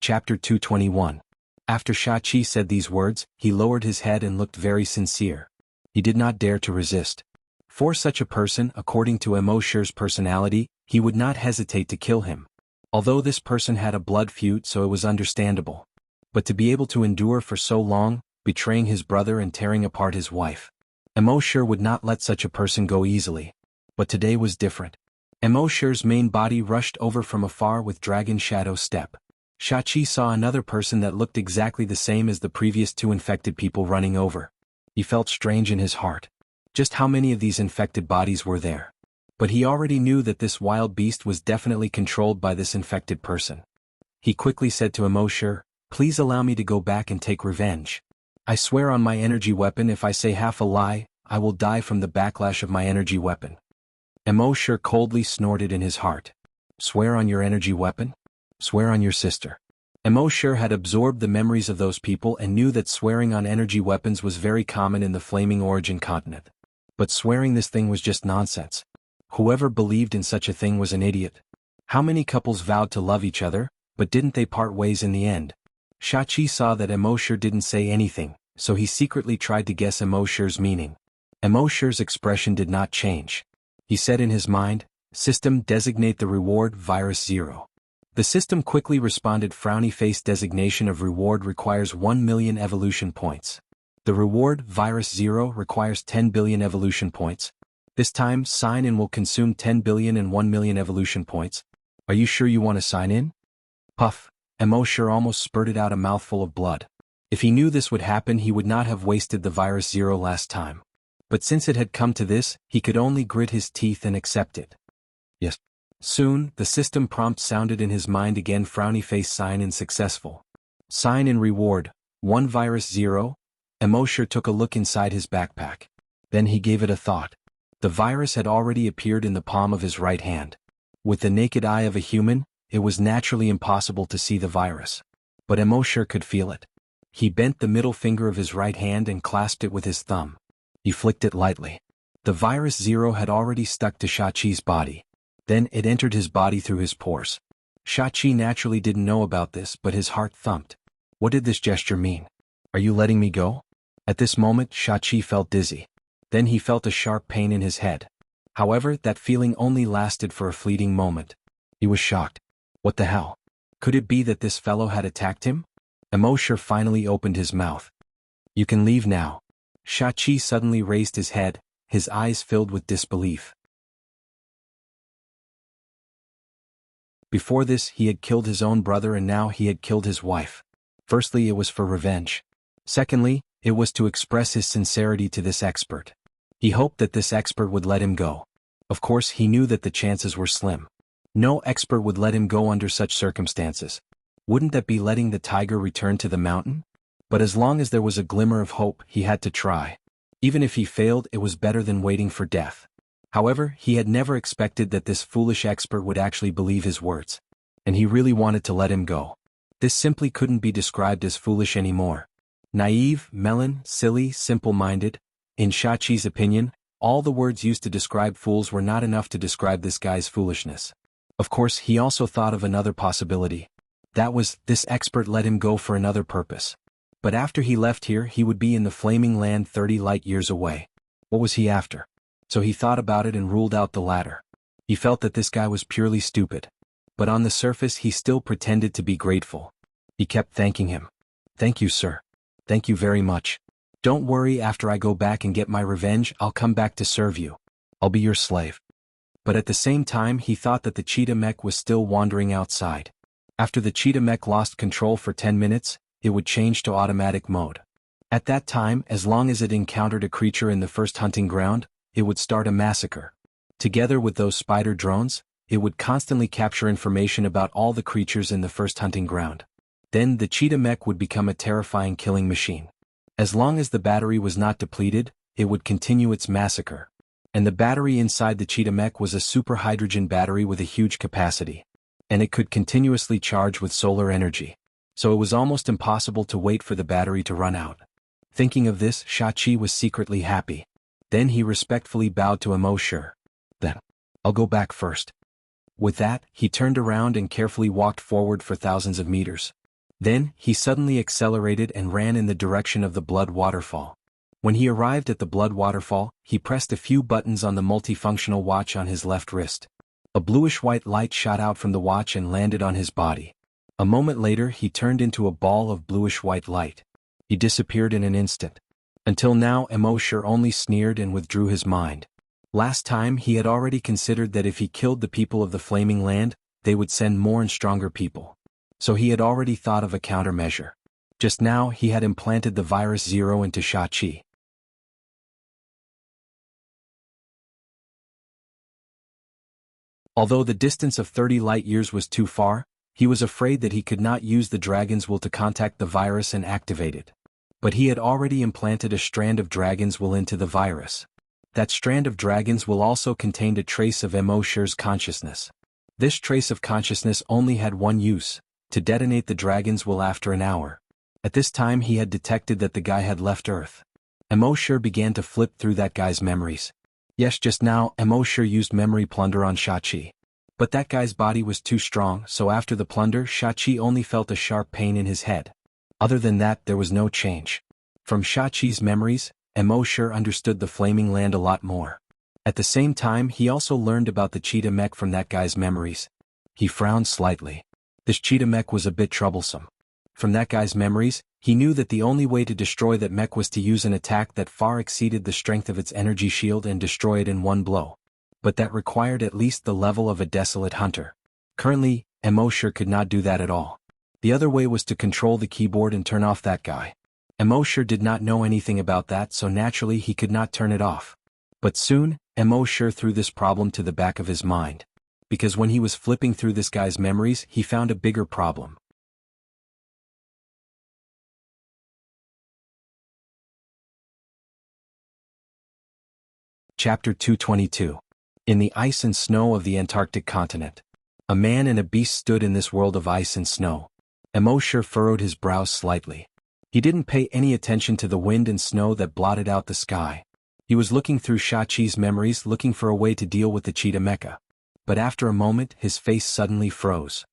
Chapter 221. After Shachi said these words, he lowered his head and looked very sincere. He did not dare to resist. For such a person, according to Emosher's personality, he would not hesitate to kill him. Although this person had a blood feud, so it was understandable. But to be able to endure for so long, betraying his brother and tearing apart his wife. Emosher would not let such a person go easily. But today was different. Emosher's main body rushed over from afar with dragon shadow step. Shachi saw another person that looked exactly the same as the previous 2 infected people running over. He felt strange in his heart. Just how many of these infected bodies were there? But he already knew that this wild beast was definitely controlled by this infected person. He quickly said to Emosher, "Please allow me to go back and take revenge. I swear on my energy weapon, if I say half a lie, I will die from the backlash of my energy weapon." Emosher coldly snorted in his heart. "Swear on your energy weapon? Swear on your sister." Emosher had absorbed the memories of those people and knew that swearing on energy weapons was very common in the Flaming Origin continent. But swearing this thing was just nonsense. Whoever believed in such a thing was an idiot. How many couples vowed to love each other, but didn't they part ways in the end? Shachi saw that Emosher didn't say anything, so he secretly tried to guess Emosher's meaning. Emosher's expression did not change. He said in his mind, "System, designate the reward virus 0. The system quickly responded, "Frowny face, designation of reward requires 1 million evolution points. The reward, virus 0, requires 10 billion evolution points. This time, sign in will consume 10 billion and 1 million evolution points. Are you sure you want to sign in?" Puff. Emosher almost spurted out a mouthful of blood. If he knew this would happen, he would not have wasted the virus 0 last time. But since it had come to this, he could only grit his teeth and accept it. Yes. Soon, the system prompt sounded in his mind again, frowny face, sign in successful. Sign in reward, 1 virus 0. Emosher took a look inside his backpack. Then he gave it a thought. The virus had already appeared in the palm of his right hand. With the naked eye of a human, it was naturally impossible to see the virus. But Emosher could feel it. He bent the middle finger of his right hand and clasped it with his thumb. He flicked it lightly. The virus 0 had already stuck to Shachi's body. Then it entered his body through his pores. Shachi naturally didn't know about this, but his heart thumped. What did this gesture mean? Are you letting me go? At this moment, Shachi felt dizzy. Then he felt a sharp pain in his head. However, that feeling only lasted for a fleeting moment. He was shocked. What the hell? Could it be that this fellow had attacked him? Emosher finally opened his mouth. You can leave now. Shachi suddenly raised his head, his eyes filled with disbelief. Before this, he had killed his own brother and now he had killed his wife. Firstly, it was for revenge. Secondly, it was to express his sincerity to this expert. He hoped that this expert would let him go. Of course, he knew that the chances were slim. No expert would let him go under such circumstances. Wouldn't that be letting the tiger return to the mountain? But as long as there was a glimmer of hope, he had to try. Even if he failed, it was better than waiting for death. However, he had never expected that this foolish expert would actually believe his words. And he really wanted to let him go. This simply couldn't be described as foolish anymore. Naive, melon, silly, simple-minded. In Shachi's opinion, all the words used to describe fools were not enough to describe this guy's foolishness. Of course, he also thought of another possibility. That was, this expert let him go for another purpose. But after he left here, he would be in the flaming land 30 light years away. What was he after? So he thought about it and ruled out the latter. He felt that this guy was purely stupid. But on the surface he still pretended to be grateful. He kept thanking him. "Thank you, sir. Thank you very much. Don't worry, after I go back and get my revenge, I'll come back to serve you. I'll be your slave." But at the same time he thought that the cheetah mech was still wandering outside. After the cheetah mech lost control for 10 minutes, it would change to automatic mode. At that time, as long as it encountered a creature in the first hunting ground, it would start a massacre. Together with those spider drones, it would constantly capture information about all the creatures in the first hunting ground. Then the cheetah mech would become a terrifying killing machine. As long as the battery was not depleted, it would continue its massacre. And the battery inside the cheetah mech was a super hydrogen battery with a huge capacity. And it could continuously charge with solar energy. So it was almost impossible to wait for the battery to run out. Thinking of this, Shachi was secretly happy. Then he respectfully bowed to Emosure. "Then, I'll go back first." With that, he turned around and carefully walked forward for thousands of meters. Then, he suddenly accelerated and ran in the direction of the blood waterfall. When he arrived at the blood waterfall, he pressed a few buttons on the multifunctional watch on his left wrist. A bluish-white light shot out from the watch and landed on his body. A moment later he turned into a ball of bluish-white light. He disappeared in an instant. Until now Emosure only sneered and withdrew his mind. Last time he had already considered that if he killed the people of the Flaming Land, they would send more and stronger people. So he had already thought of a countermeasure. Just now he had implanted the virus Zero into Shachi. Although the distance of 30 light years was too far, he was afraid that he could not use the dragon's will to contact the virus and activate it. But he had already implanted a strand of dragon's will into the virus. That strand of dragon's will also contained a trace of Emosure's consciousness. This trace of consciousness only had one use, to detonate the dragon's will after an hour. At this time he had detected that the guy had left Earth. Emosure began to flip through that guy's memories. Yes, just now, Emosure used memory plunder on Shachi. But that guy's body was too strong, so after the plunder, Shachi only felt a sharp pain in his head. Other than that, there was no change. From Shachi's memories, Emosure understood the Flaming Land a lot more. At the same time, he also learned about the cheetah mech from that guy's memories. He frowned slightly. This cheetah mech was a bit troublesome. From that guy's memories, he knew that the only way to destroy that mech was to use an attack that far exceeded the strength of its energy shield and destroy it in one blow. But that required at least the level of a desolate hunter. Currently, Emosure could not do that at all. The other way was to control the keyboard and turn off that guy. Emosure did not know anything about that, so naturally he could not turn it off. But soon, Emosure threw this problem to the back of his mind. Because when he was flipping through this guy's memories, he found a bigger problem. Chapter 222. In the ice and snow of the Antarctic continent. A man and a beast stood in this world of ice and snow. Emosure furrowed his brows slightly. He didn't pay any attention to the wind and snow that blotted out the sky. He was looking through Shachi's memories, looking for a way to deal with the cheetah mecha. But after a moment, his face suddenly froze.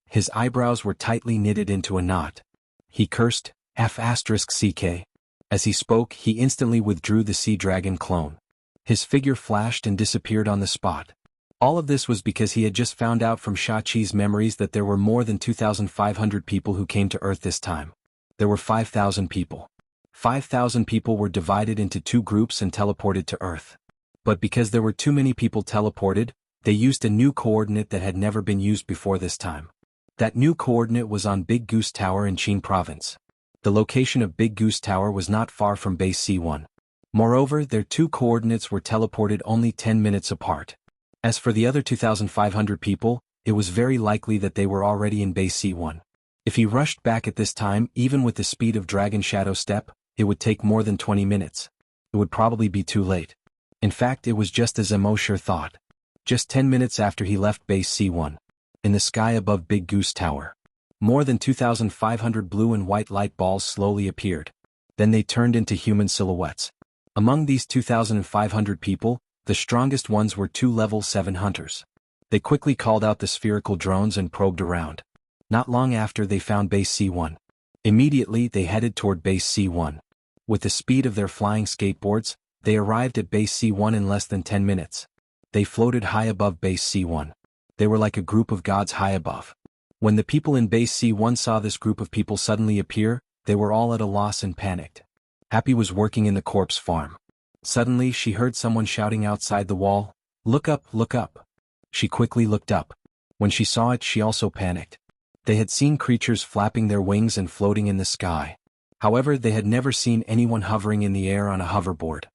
His eyebrows were tightly knitted into a knot. He cursed, F***CK. As he spoke, he instantly withdrew the sea dragon clone. His figure flashed and disappeared on the spot. All of this was because he had just found out from Shachi's memories that there were more than 2,500 people who came to Earth this time. There were 5,000 people. 5,000 people were divided into two groups and teleported to Earth. But because there were too many people teleported, they used a new coordinate that had never been used before this time. That new coordinate was on Big Goose Tower in Qin Province. The location of Big Goose Tower was not far from Base C1. Moreover, their two coordinates were teleported only 10 minutes apart. As for the other 2,500 people, it was very likely that they were already in Base C1. If he rushed back at this time, even with the speed of Dragon Shadow Step, it would take more than 20 minutes. It would probably be too late. In fact, it was just as Emosure thought. Just 10 minutes after he left Base C1. In the sky above Big Goose Tower. More than 2,500 blue and white light balls slowly appeared. Then they turned into human silhouettes. Among these 2,500 people, the strongest ones were 2 level 7 hunters. They quickly called out the spherical drones and probed around. Not long after they found base C1. Immediately they headed toward base C1. With the speed of their flying skateboards, they arrived at base C1 in less than 10 minutes. They floated high above base C1. They were like a group of gods high above. When the people in base C1 saw this group of people suddenly appear, they were all at a loss and panicked. Happy was working in the corpse farm. Suddenly she heard someone shouting outside the wall, "Look up, look up." She quickly looked up. When she saw it, she also panicked. They had seen creatures flapping their wings and floating in the sky. However, they had never seen anyone hovering in the air on a hoverboard.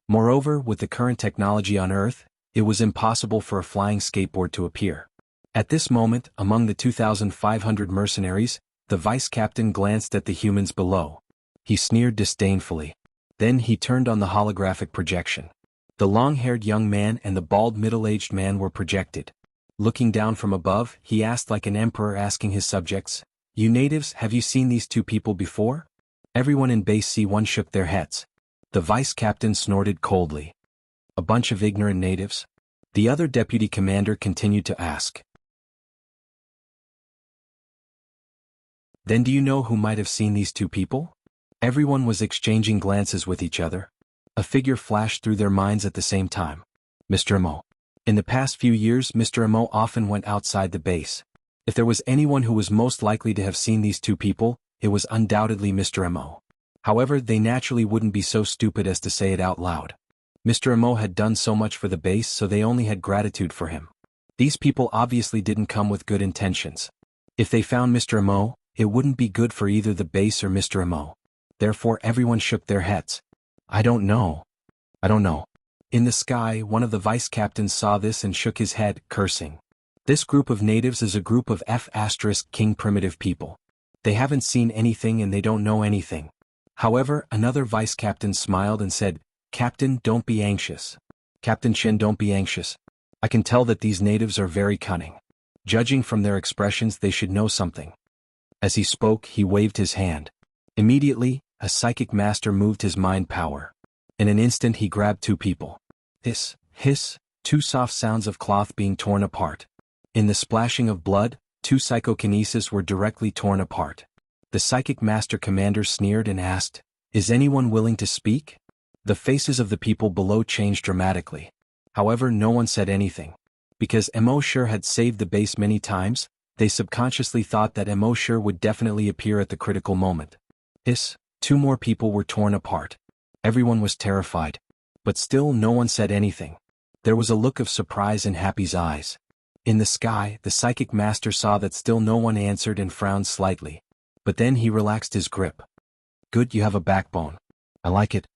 Moreover, with the current technology on Earth, it was impossible for a flying skateboard to appear. At this moment, among the 2,500 mercenaries, the vice captain glanced at the humans below. He sneered disdainfully. Then he turned on the holographic projection. The long-haired young man and the bald middle-aged man were projected. Looking down from above, he asked like an emperor asking his subjects, "You natives, have you seen these two people before?" Everyone in base C1 shook their heads. The vice captain snorted coldly. "A bunch of ignorant natives?" The other deputy commander continued to ask. "Then do you know who might have seen these two people?" Everyone was exchanging glances with each other. A figure flashed through their minds at the same time. Mr. Mo. In the past few years, Mr. Mo often went outside the base. If there was anyone who was most likely to have seen these two people, it was undoubtedly Mr. Mo. However, they naturally wouldn't be so stupid as to say it out loud. Mr. Mo had done so much for the base, so they only had gratitude for him. These people obviously didn't come with good intentions. If they found Mr. Mo, it wouldn't be good for either the base or Mr. Mo. Therefore everyone shook their heads. I don't know. In the sky, one of the vice captains saw this and shook his head, cursing. This group of natives is a group of King primitive people. They haven't seen anything and they don't know anything. However, another vice captain smiled and said, "Captain, don't be anxious. Captain Shin, don't be anxious. I can tell that these natives are very cunning. Judging from their expressions, they should know something." As he spoke, he waved his hand. Immediately, a psychic master moved his mind power. In an instant he grabbed two people. Hiss, hiss, two soft sounds of cloth being torn apart. In the splashing of blood, two psychokinesis were directly torn apart. The psychic master commander sneered and asked, "Is anyone willing to speak?" The faces of the people below changed dramatically. However, no one said anything. Because Emosure had saved the base many times, they subconsciously thought that Emosure would definitely appear at the critical moment. Hiss, two more people were torn apart. Everyone was terrified. But still no one said anything. There was a look of surprise in Happy's eyes. In the sky, the psychic master saw that still no one answered and frowned slightly. But then he relaxed his grip. "Good, you have a backbone. I like it.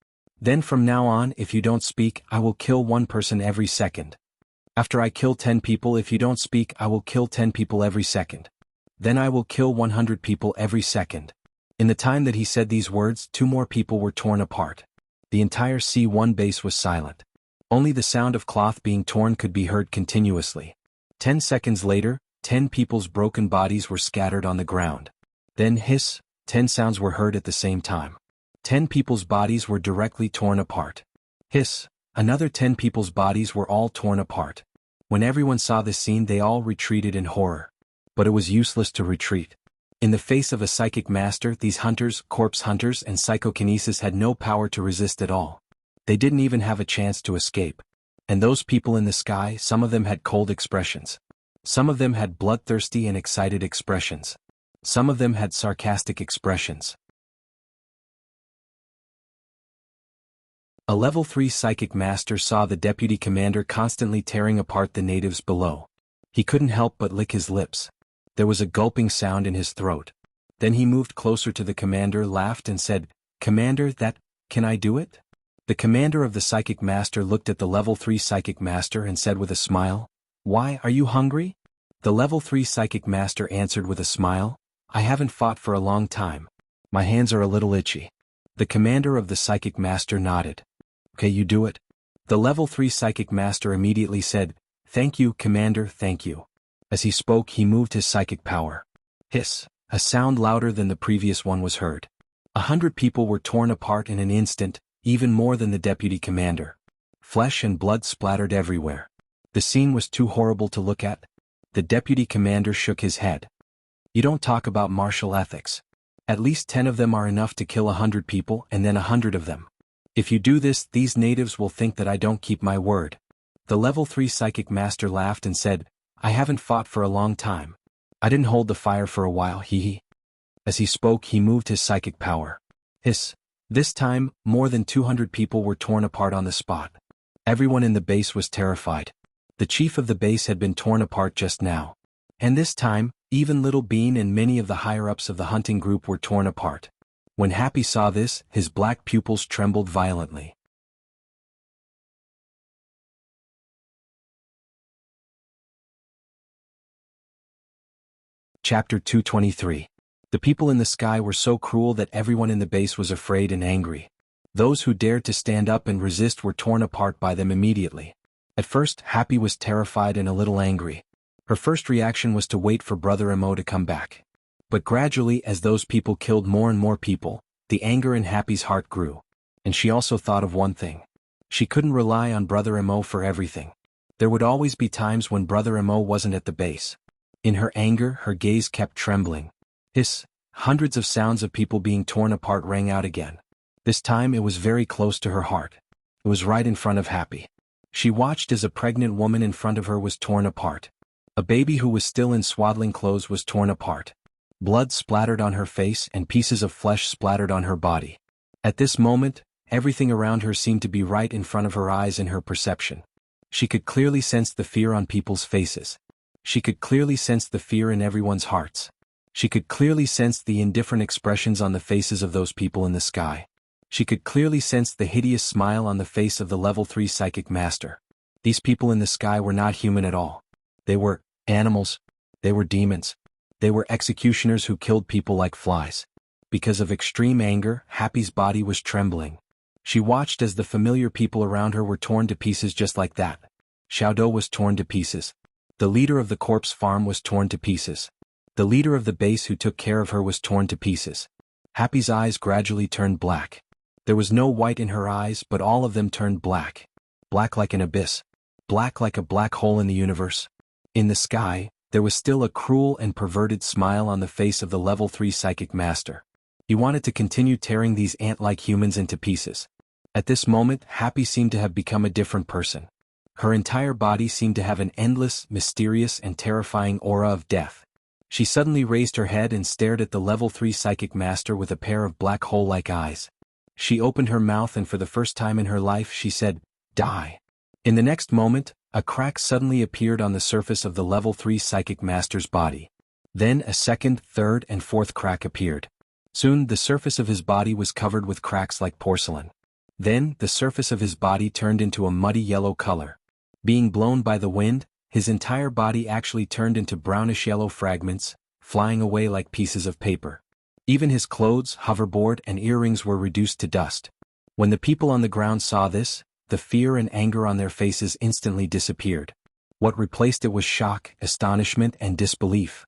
Then from now on, if you don't speak, I will kill one person every second. After I kill 10 people, if you don't speak, I will kill 10 people every second. Then I will kill 100 people every second." In the time that he said these words, two more people were torn apart. The entire C1 base was silent. Only the sound of cloth being torn could be heard continuously. 10 seconds later, 10 people's broken bodies were scattered on the ground. Then hiss, 10 sounds were heard at the same time. 10 people's bodies were directly torn apart. Hiss, another 10 people's bodies were all torn apart. When everyone saw this scene, they all retreated in horror. But it was useless to retreat. In the face of a psychic master, these hunters, corpse hunters and psychokinesis had no power to resist at all. They didn't even have a chance to escape. And those people in the sky, some of them had cold expressions. Some of them had bloodthirsty and excited expressions. Some of them had sarcastic expressions. A level 3 psychic master saw the deputy commander constantly tearing apart the natives below. He couldn't help but lick his lips. There was a gulping sound in his throat. Then he moved closer to the commander, laughed and said, "Commander, can I do it?" The commander of the psychic master looked at the level 3 psychic master and said with a smile, "Why, are you hungry?" The level 3 psychic master answered with a smile, "I haven't fought for a long time. My hands are a little itchy." The commander of the psychic master nodded. "Okay, you do it." The level 3 psychic master immediately said, "Thank you, Commander, thank you." As he spoke, he moved his psychic power. Hiss, A sound louder than the previous one was heard. 100 people were torn apart in an instant, even more than the deputy commander. Flesh and blood splattered everywhere. The scene was too horrible to look at. The deputy commander shook his head. You don't talk about martial ethics. At least 10 of them are enough to kill 100 people and then 100 of them. If you do this, these natives will think that I don't keep my word. The level 3 psychic master laughed and said, I haven't fought for a long time. I didn't hold the fire for a while, hee. As he spoke, he moved his psychic power. Hiss. This time, more than 200 people were torn apart on the spot. Everyone in the base was terrified. The chief of the base had been torn apart just now. And this time, even Little Bean and many of the higher-ups of the hunting group were torn apart. When Happy saw this, his black pupils trembled violently. Chapter 223. The people in the sky were so cruel that everyone in the base was afraid and angry. Those who dared to stand up and resist were torn apart by them immediately. At first, Happy was terrified and a little angry. Her first reaction was to wait for Brother Mo to come back. But gradually, as those people killed more and more people, the anger in Happy's heart grew. And she also thought of one thing. She couldn't rely on Brother Mo for everything. There would always be times when Brother Mo wasn't at the base. In her anger, her gaze kept trembling. Hiss. Hundreds of sounds of people being torn apart rang out again. This time it was very close to her heart. It was right in front of Happy. She watched as a pregnant woman in front of her was torn apart. A baby who was still in swaddling clothes was torn apart. Blood splattered on her face and pieces of flesh splattered on her body. At this moment, everything around her seemed to be right in front of her eyes in her perception. She could clearly sense the fear on people's faces. She could clearly sense the fear in everyone's hearts. She could clearly sense the indifferent expressions on the faces of those people in the sky. She could clearly sense the hideous smile on the face of the level 3 psychic master. These people in the sky were not human at all. They were animals. They were demons. They were executioners who killed people like flies. Because of extreme anger, Happy's body was trembling. She watched as the familiar people around her were torn to pieces just like that. Xiaodo was torn to pieces. The leader of the corpse farm was torn to pieces. The leader of the base who took care of her was torn to pieces. Happy's eyes gradually turned black. There was no white in her eyes, but all of them turned black. Black like an abyss. Black like a black hole in the universe. In the sky, there was still a cruel and perverted smile on the face of the level 3 psychic master. He wanted to continue tearing these ant-like humans into pieces. At this moment, Happy seemed to have become a different person. Her entire body seemed to have an endless, mysterious and terrifying aura of death. She suddenly raised her head and stared at the level 3 psychic master with a pair of black hole-like eyes. She opened her mouth and for the first time in her life she said, "Die." In the next moment, a crack suddenly appeared on the surface of the level 3 psychic master's body. Then a second, third and fourth crack appeared. Soon the surface of his body was covered with cracks like porcelain. Then the surface of his body turned into a muddy yellow color. Being blown by the wind, his entire body actually turned into brownish yellow fragments, flying away like pieces of paper. Even his clothes, hoverboard and earrings were reduced to dust. When the people on the ground saw this, the fear and anger on their faces instantly disappeared. What replaced it was shock, astonishment and disbelief.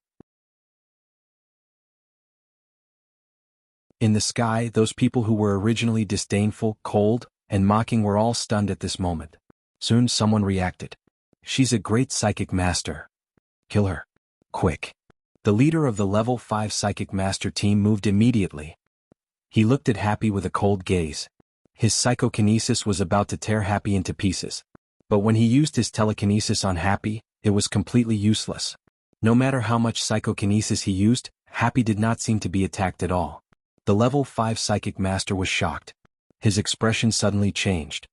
In the sky, those people who were originally disdainful, cold, and mocking were all stunned at this moment. Soon someone reacted. "She's a great psychic master. Kill her. Quick." The leader of the level 5 psychic master team moved immediately. He looked at Happy with a cold gaze. His psychokinesis was about to tear Happy into pieces. But when he used his telekinesis on Happy, it was completely useless. No matter how much psychokinesis he used, Happy did not seem to be attacked at all. The level 5 psychic master was shocked. His expression suddenly changed.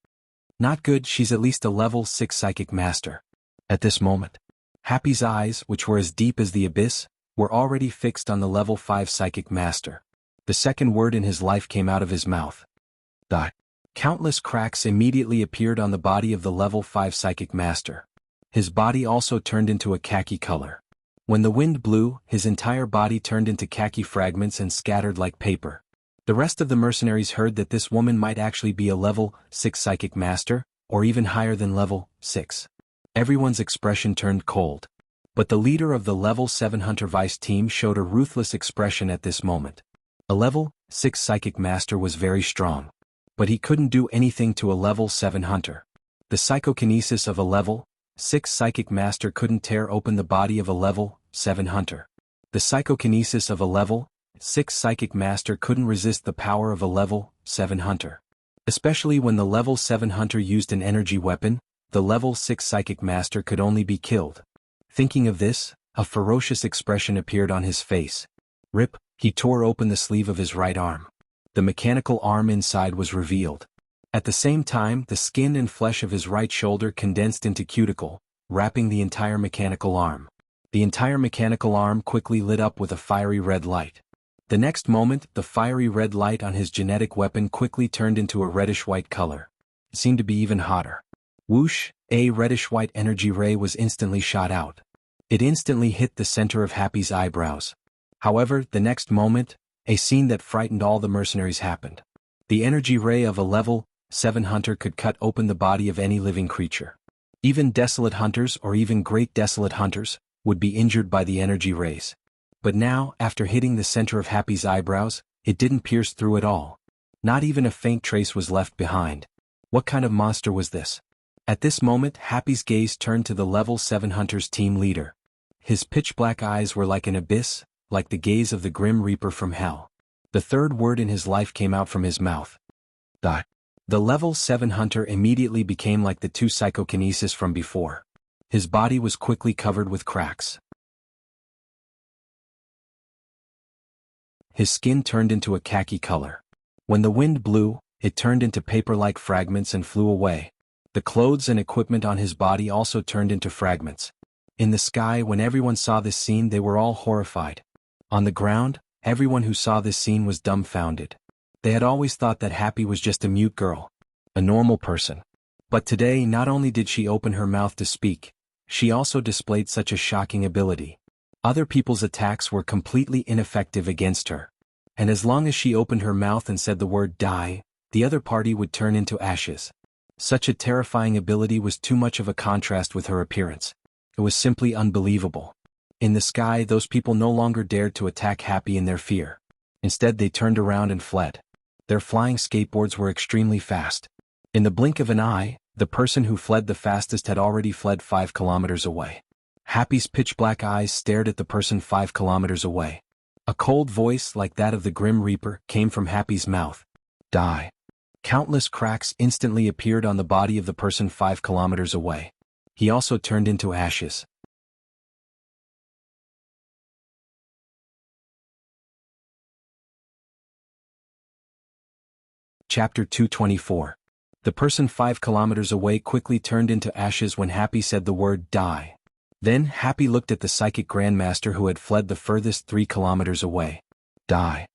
"Not good, she's at least a level 6 psychic master." At this moment, Happy's eyes, which were as deep as the abyss, were already fixed on the level 5 psychic master. The second word in his life came out of his mouth. Die. Countless cracks immediately appeared on the body of the level 5 psychic master. His body also turned into a khaki color. When the wind blew, his entire body turned into khaki fragments and scattered like paper. The rest of the mercenaries heard that this woman might actually be a level 6 psychic master, or even higher than level 6. Everyone's expression turned cold. But the leader of the Level 7 Hunter Vice team showed a ruthless expression at this moment. A Level 6 Psychic Master was very strong. But he couldn't do anything to a Level 7 Hunter. The psychokinesis of a Level 6 Psychic Master couldn't tear open the body of a Level 7 Hunter. The psychokinesis of a Level 6 Psychic Master couldn't resist the power of a Level 7 Hunter. Especially when the Level 7 Hunter used an energy weapon, the Level 6 Psychic Master could only be killed. Thinking of this, a ferocious expression appeared on his face. Rip, he tore open the sleeve of his right arm. The mechanical arm inside was revealed. At the same time, the skin and flesh of his right shoulder condensed into cuticle, wrapping the entire mechanical arm. The entire mechanical arm quickly lit up with a fiery red light. The next moment, the fiery red light on his genetic weapon quickly turned into a reddish-white color. It seemed to be even hotter. Whoosh, a reddish-white energy ray was instantly shot out. It instantly hit the center of Happy's eyebrows. However, the next moment, a scene that frightened all the mercenaries happened. The energy ray of a Level 7 Hunter could cut open the body of any living creature. Even desolate hunters or even great desolate hunters would be injured by the energy rays. But now, after hitting the center of Happy's eyebrows, it didn't pierce through at all. Not even a faint trace was left behind. What kind of monster was this? At this moment, Happy's gaze turned to the Level 7 Hunter's team leader. His pitch-black eyes were like an abyss, like the gaze of the Grim Reaper from hell. The third word in his life came out from his mouth. Die. The Level 7 Hunter immediately became like the two psychokinesis from before. His body was quickly covered with cracks. His skin turned into a khaki color. When the wind blew, it turned into paper-like fragments and flew away. The clothes and equipment on his body also turned into fragments. In the sky, when everyone saw this scene, they were all horrified. On the ground, everyone who saw this scene was dumbfounded. They had always thought that Happy was just a mute girl, a normal person. But today, not only did she open her mouth to speak, she also displayed such a shocking ability. Other people's attacks were completely ineffective against her. And as long as she opened her mouth and said the word die, the other party would turn into ashes. Such a terrifying ability was too much of a contrast with her appearance. It was simply unbelievable. In the sky, those people no longer dared to attack Happy in their fear. Instead, they turned around and fled. Their flying skateboards were extremely fast. In the blink of an eye, the person who fled the fastest had already fled 5 kilometers away. Happy's pitch-black eyes stared at the person 5 kilometers away. A cold voice like that of the Grim Reaper came from Happy's mouth. Die. Countless cracks instantly appeared on the body of the person 5 kilometers away. He also turned into ashes. Chapter 224. The person 5 kilometers away quickly turned into ashes when Happy said the word die. Then Happy looked at the psychic grandmaster who had fled the furthest 3 kilometers away. Die.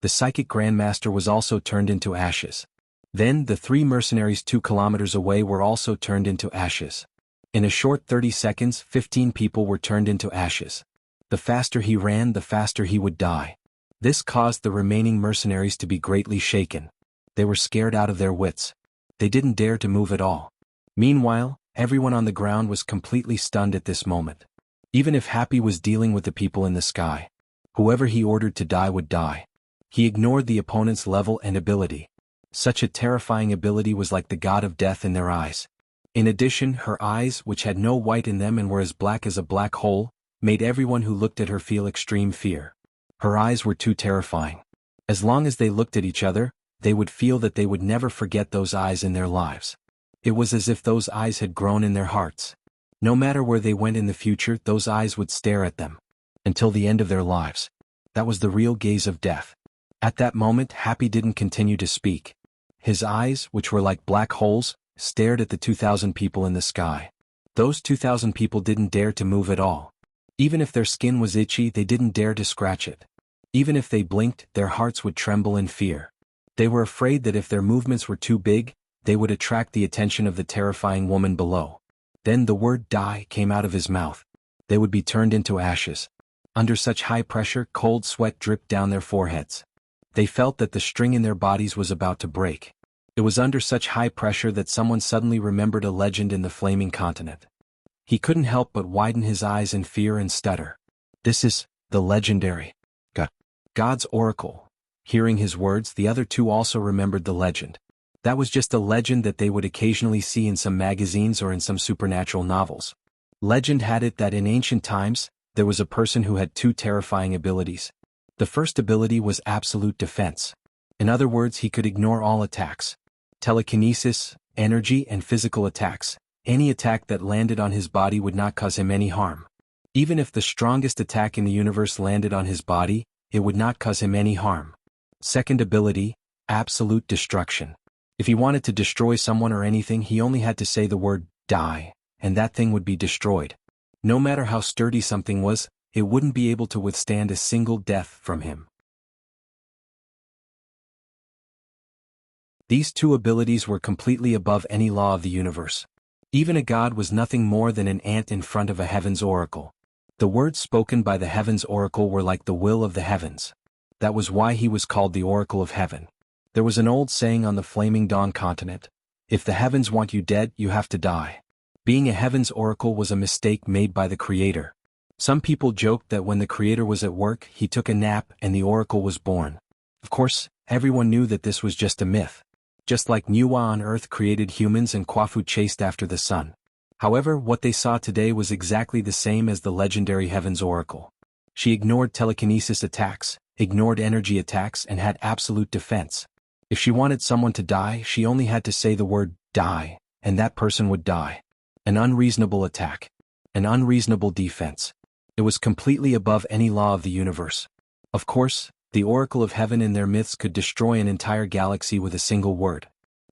The psychic grandmaster was also turned into ashes. Then the 3 mercenaries 2 kilometers away were also turned into ashes. In a short 30 seconds, 15 people were turned into ashes. The faster he ran, the faster he would die. This caused the remaining mercenaries to be greatly shaken. They were scared out of their wits. They didn't dare to move at all. Meanwhile, everyone on the ground was completely stunned at this moment. Even if Happy was dealing with the people in the sky, whoever he ordered to die would die. He ignored the opponent's level and ability. Such a terrifying ability was like the god of death in their eyes. In addition, her eyes, which had no white in them and were as black as a black hole, made everyone who looked at her feel extreme fear. Her eyes were too terrifying. As long as they looked at each other, they would feel that they would never forget those eyes in their lives. It was as if those eyes had grown in their hearts. No matter where they went in the future, those eyes would stare at them. Until the end of their lives. That was the real gaze of death. At that moment, Happy didn't continue to speak. His eyes, which were like black holes, stared at the 2,000 people in the sky. Those 2,000 people didn't dare to move at all. Even if their skin was itchy, they didn't dare to scratch it. Even if they blinked, their hearts would tremble in fear. They were afraid that if their movements were too big, they would attract the attention of the terrifying woman below. Then the word die came out of his mouth. They would be turned into ashes. Under such high pressure, cold sweat dripped down their foreheads. They felt that the string in their bodies was about to break. It was under such high pressure that someone suddenly remembered a legend in the flaming continent. He couldn't help but widen his eyes in fear and stutter. This is the legendary God's oracle. Hearing his words, the other two also remembered the legend. That was just a legend that they would occasionally see in some magazines or in some supernatural novels. Legend had it that in ancient times, there was a person who had two terrifying abilities. The first ability was absolute defense. In other words, he could ignore all attacks. Telekinesis, energy, and physical attacks. Any attack that landed on his body would not cause him any harm. Even if the strongest attack in the universe landed on his body, it would not cause him any harm. Second ability, absolute destruction. If he wanted to destroy someone or anything, he only had to say the word, die, and that thing would be destroyed. No matter how sturdy something was, it wouldn't be able to withstand a single death from him. These two abilities were completely above any law of the universe. Even a god was nothing more than an ant in front of a heaven's oracle. The words spoken by the heaven's oracle were like the will of the heavens. That was why he was called the Oracle of Heaven. There was an old saying on the Flaming Dawn continent: if the heavens want you dead, you have to die. Being a heaven's oracle was a mistake made by the Creator. Some people joked that when the Creator was at work, he took a nap and the oracle was born. Of course, everyone knew that this was just a myth. Just like Nuwa on Earth created humans and Kwafu chased after the sun. However, what they saw today was exactly the same as the legendary Heaven's Oracle. She ignored telekinesis attacks, ignored energy attacks, and had absolute defense. If she wanted someone to die, she only had to say the word, die, and that person would die. An unreasonable attack. An unreasonable defense. It was completely above any law of the universe. Of course, the Oracle of Heaven in their myths could destroy an entire galaxy with a single word.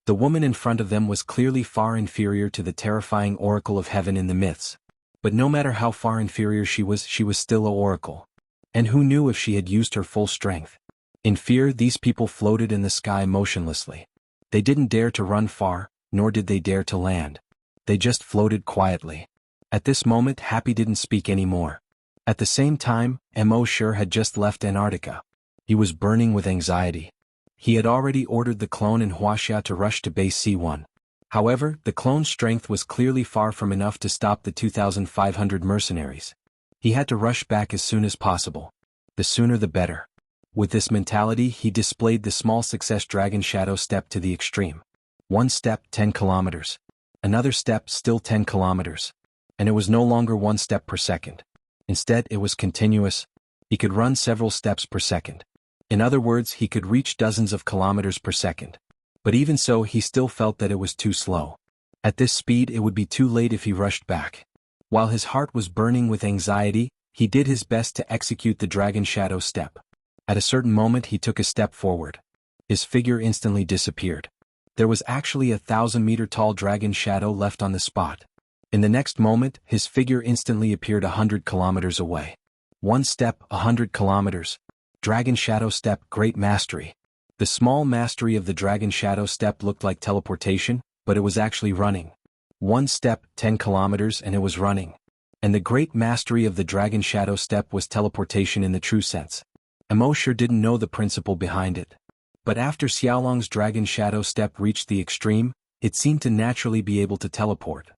The woman in front of them was clearly far inferior to the terrifying Oracle of Heaven in the myths. But no matter how far inferior she was still an oracle. And who knew if she had used her full strength? In fear, these people floated in the sky motionlessly. They didn't dare to run far, nor did they dare to land. They just floated quietly. At this moment, Happy didn't speak anymore. At the same time, Mo Sure had just left Antarctica. He was burning with anxiety. He had already ordered the clone and Wuxia to rush to base C1. However, the clone's strength was clearly far from enough to stop the 2,500 mercenaries. He had to rush back as soon as possible. The sooner the better. With this mentality, he displayed the small success Dragon Shadow step to the extreme. One step, 10 kilometers. Another step, still 10 kilometers. And it was no longer one step per second. Instead, it was continuous. He could run several steps per second. In other words, he could reach dozens of kilometers per second. But even so, he still felt that it was too slow. At this speed, it would be too late if he rushed back. While his heart was burning with anxiety, he did his best to execute the Dragon Shadow step. At a certain moment, he took a step forward. His figure instantly disappeared. There was actually a 1,000-meter-tall Dragon Shadow left on the spot. In the next moment, his figure instantly appeared 100 kilometers away. One step, 100 kilometers. Dragon Shadow step, great mastery. The small mastery of the Dragon Shadow step looked like teleportation, but it was actually running. One step, 10 kilometers, and it was running. And the great mastery of the Dragon Shadow step was teleportation in the true sense. Mo sure didn't know the principle behind it. But after Xiaolong's Dragon Shadow step reached the extreme, it seemed to naturally be able to teleport.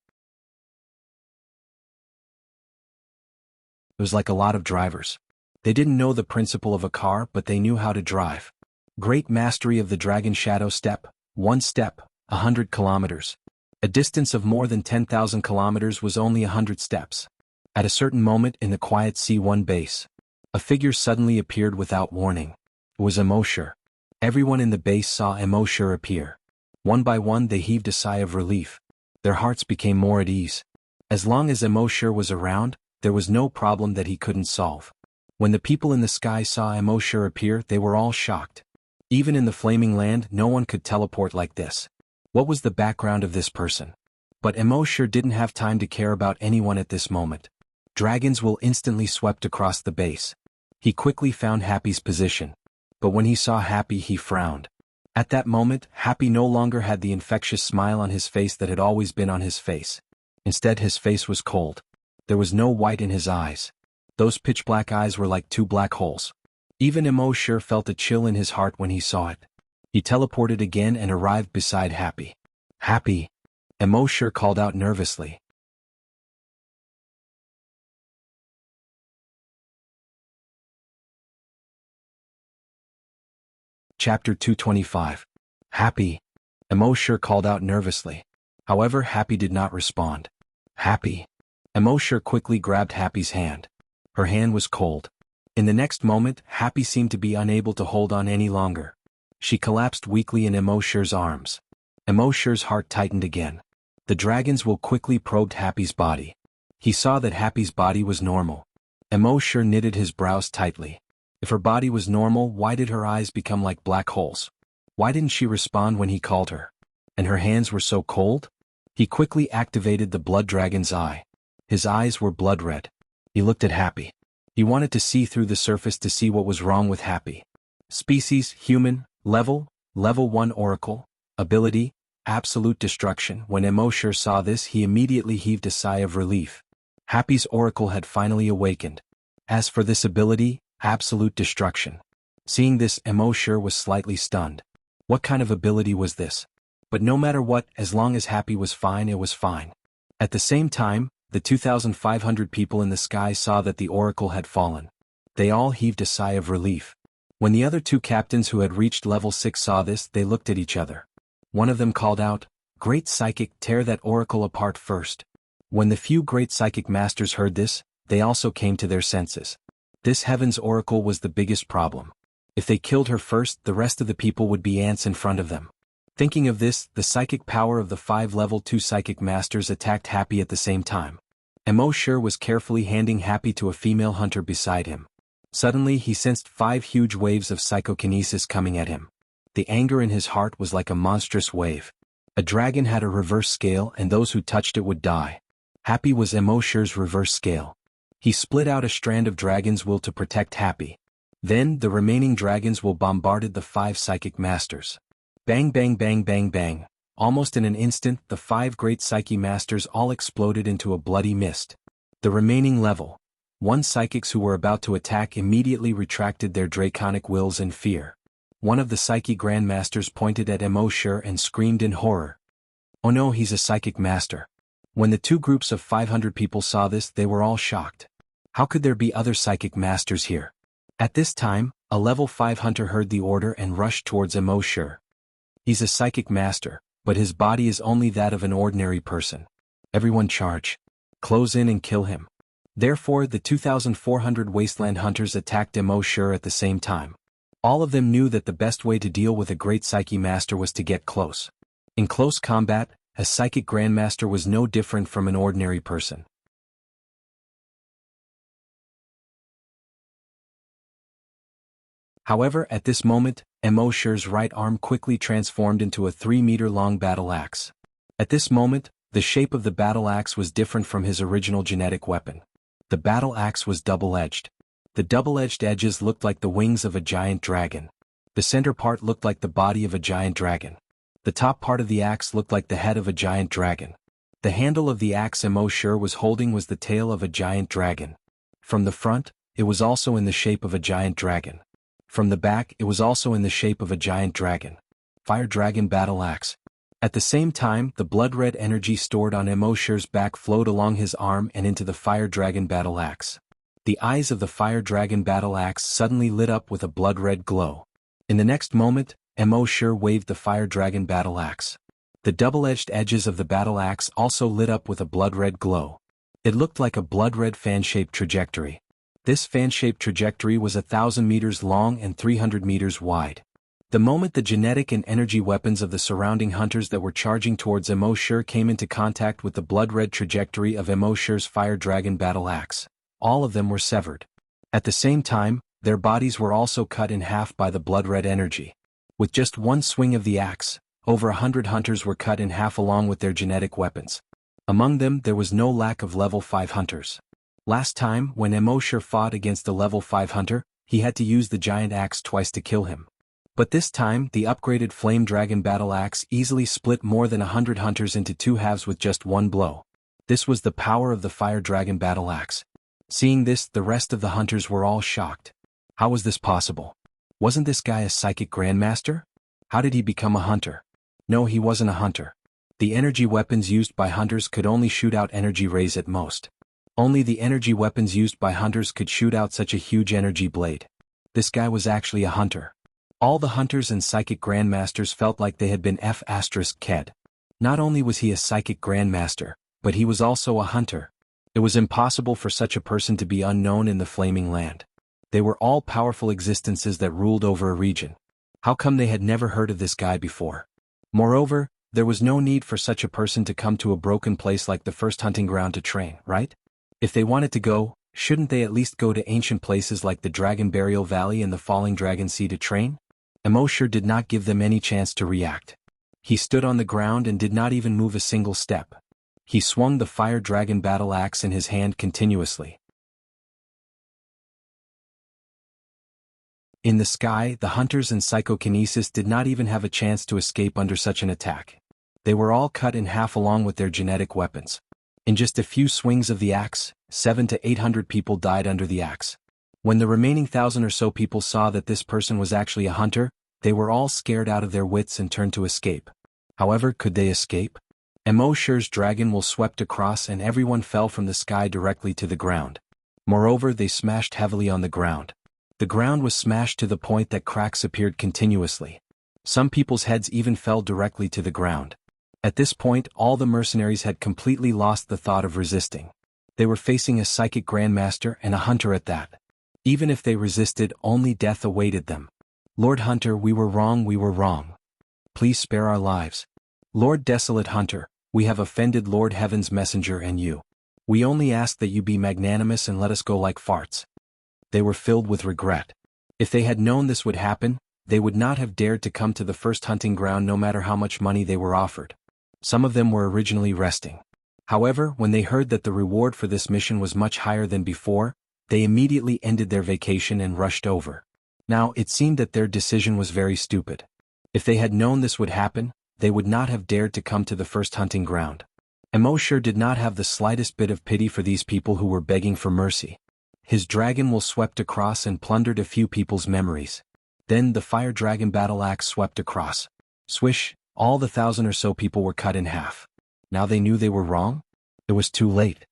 It was like a lot of drivers. They didn't know the principle of a car, but they knew how to drive. Great mastery of the Dragon Shadow step, one step, 100 kilometers. A distance of more than 10,000 kilometers was only 100 steps. At a certain moment in the quiet C1 base, a figure suddenly appeared without warning. It was Mo Sure. Everyone in the base saw Mo Sure appear. One by one they heaved a sigh of relief. Their hearts became more at ease. As long as Mo Sure was around, there was no problem that he couldn't solve. When the people in the sky saw Mo Sure appear, they were all shocked. Even in the Flaming Land, no one could teleport like this. What was the background of this person? But Mo Sure didn't have time to care about anyone at this moment. Dragons will instantly swept across the base. He quickly found Happy's position. But when he saw Happy, he frowned. At that moment, Happy no longer had the infectious smile on his face that had always been on his face. Instead, his face was cold. There was no white in his eyes. Those pitch-black eyes were like two black holes. Even Mo Sure felt a chill in his heart when he saw it. He teleported again and arrived beside Happy. Happy! Mo Sure called out nervously. Chapter 225. Happy. Emoshur called out nervously. However, Happy did not respond. Happy. Emoshur quickly grabbed Happy's hand. Her hand was cold. In the next moment, Happy seemed to be unable to hold on any longer. She collapsed weakly in Emoshur's arms. Emoshur's heart tightened again. The dragons will quickly probed Happy's body. He saw that Happy's body was normal. Emoshur knitted his brows tightly. If her body was normal, why did her eyes become like black holes? Why didn't she respond when he called her? And her hands were so cold? He quickly activated the blood dragon's eye. His eyes were blood red. He looked at Happy. He wanted to see through the surface to see what was wrong with Happy. Species, human, level 1 oracle, ability, absolute destruction. When Emoshur saw this, he immediately heaved a sigh of relief. Happy's oracle had finally awakened. As for this ability, absolute destruction. Seeing this, Emoshur was slightly stunned. What kind of ability was this? But no matter what, as long as Happy was fine, it was fine. At the same time, the 2,500 people in the sky saw that the oracle had fallen. They all heaved a sigh of relief. When the other two captains who had reached level 6 saw this, they looked at each other. One of them called out, "Great Psychic, tear that oracle apart first." When the few great psychic masters heard this, they also came to their senses. This heaven's oracle was the biggest problem. If they killed her first, the rest of the people would be ants in front of them. Thinking of this, the psychic power of the 5 level 2 psychic masters attacked Happy at the same time. Emoshur was carefully handing Happy to a female hunter beside him. Suddenly he sensed 5 huge waves of psychokinesis coming at him. The anger in his heart was like a monstrous wave. A dragon had a reverse scale, and those who touched it would die. Happy was Emoshur's reverse scale. He split out a strand of dragon's will to protect Happy. Then, the remaining dragon's will bombarded the 5 psychic masters. Bang bang bang bang bang. Almost in an instant, the 5 great psyche masters all exploded into a bloody mist. The remaining level 1 psychics who were about to attack immediately retracted their draconic wills in fear. One of the psyche grandmasters pointed at Emoshur and screamed in horror. "Oh no, he's a psychic master." When the 2 groups of 500 people saw this, they were all shocked. How could there be other psychic masters here? At this time, a level 5 hunter heard the order and rushed towards Emoshur. He's a psychic master, but his body is only that of an ordinary person. Everyone charge. Close in and kill him. Therefore, the 2,400 wasteland hunters attacked Emoshur at the same time. All of them knew that the best way to deal with a great psyche master was to get close. In close combat, a psychic grandmaster was no different from an ordinary person. However, at this moment, Emoshur's right arm quickly transformed into a 3-meter-long battle axe. At this moment, the shape of the battle axe was different from his original genetic weapon. The battle axe was double-edged. The double-edged edges looked like the wings of a giant dragon. The center part looked like the body of a giant dragon. The top part of the axe looked like the head of a giant dragon. The handle of the axe Emoshur was holding was the tail of a giant dragon. From the front, it was also in the shape of a giant dragon. From the back, it was also in the shape of a giant dragon. Fire Dragon Battle Axe. At the same time, the blood-red energy stored on Emoshur's back flowed along his arm and into the Fire Dragon Battle Axe. The eyes of the Fire Dragon Battle Axe suddenly lit up with a blood-red glow. In the next moment, Emoshur waved the Fire Dragon Battle Axe. The double-edged edges of the battle axe also lit up with a blood-red glow. It looked like a blood-red fan-shaped trajectory. This fan-shaped trajectory was 1,000 meters long and 300 meters wide. The moment the genetic and energy weapons of the surrounding hunters that were charging towards Emoshur came into contact with the blood-red trajectory of Emoshur's Fire Dragon Battle Axe, all of them were severed. At the same time, their bodies were also cut in half by the blood-red energy. With just one swing of the axe, over 100 hunters were cut in half along with their genetic weapons. Among them, there was no lack of level 5 hunters. Last time, when Emoshur fought against a level 5 hunter, he had to use the giant axe twice to kill him. But this time, the upgraded Flame Dragon Battle Axe easily split more than 100 hunters into 2 halves with just one blow. This was the power of the Fire Dragon Battle Axe. Seeing this, the rest of the hunters were all shocked. How was this possible? Wasn't this guy a psychic grandmaster? How did he become a hunter? No, he wasn't a hunter. The energy weapons used by hunters could only shoot out energy rays at most. Only the energy weapons used by hunters could shoot out such a huge energy blade. This guy was actually a hunter. All the hunters and psychic grandmasters felt like they had been F***ed. Not only was he a psychic grandmaster, but he was also a hunter. It was impossible for such a person to be unknown in the Flaming Land. They were all powerful existences that ruled over a region. How come they had never heard of this guy before? Moreover, there was no need for such a person to come to a broken place like the first hunting ground to train, right? If they wanted to go, shouldn't they at least go to ancient places like the Dragon Burial Valley and the Falling Dragon Sea to train? Emoshur did not give them any chance to react. He stood on the ground and did not even move a single step. He swung the fire dragon battle axe in his hand continuously. In the sky, the hunters and psychokinesis did not even have a chance to escape under such an attack. They were all cut in half along with their genetic weapons. In just a few swings of the axe, 700 to 800 people died under the axe. When the remaining 1,000 or so people saw that this person was actually a hunter, they were all scared out of their wits and turned to escape. However, could they escape? Emoshur's dragon will swept across and everyone fell from the sky directly to the ground. Moreover, they smashed heavily on the ground. The ground was smashed to the point that cracks appeared continuously. Some people's heads even fell directly to the ground. At this point, all the mercenaries had completely lost the thought of resisting. They were facing a psychic grandmaster and a hunter at that. Even if they resisted, only death awaited them. Lord Hunter, we were wrong. Please spare our lives. Lord Desolate Hunter, we have offended Lord Heaven's messenger and you. We only ask that you be magnanimous and let us go like farts. They were filled with regret. If they had known this would happen, they would not have dared to come to the first hunting ground no matter how much money they were offered. Some of them were originally resting. However, when they heard that the reward for this mission was much higher than before, they immediately ended their vacation and rushed over. Now, it seemed that their decision was very stupid. If they had known this would happen, they would not have dared to come to the first hunting ground. Emoshur did not have the slightest bit of pity for these people who were begging for mercy. His dragon will swept across and plundered a few people's memories. Then the fire dragon battle axe swept across. Swish, all the 1,000 or so people were cut in half. Now they knew they were wrong? It was too late.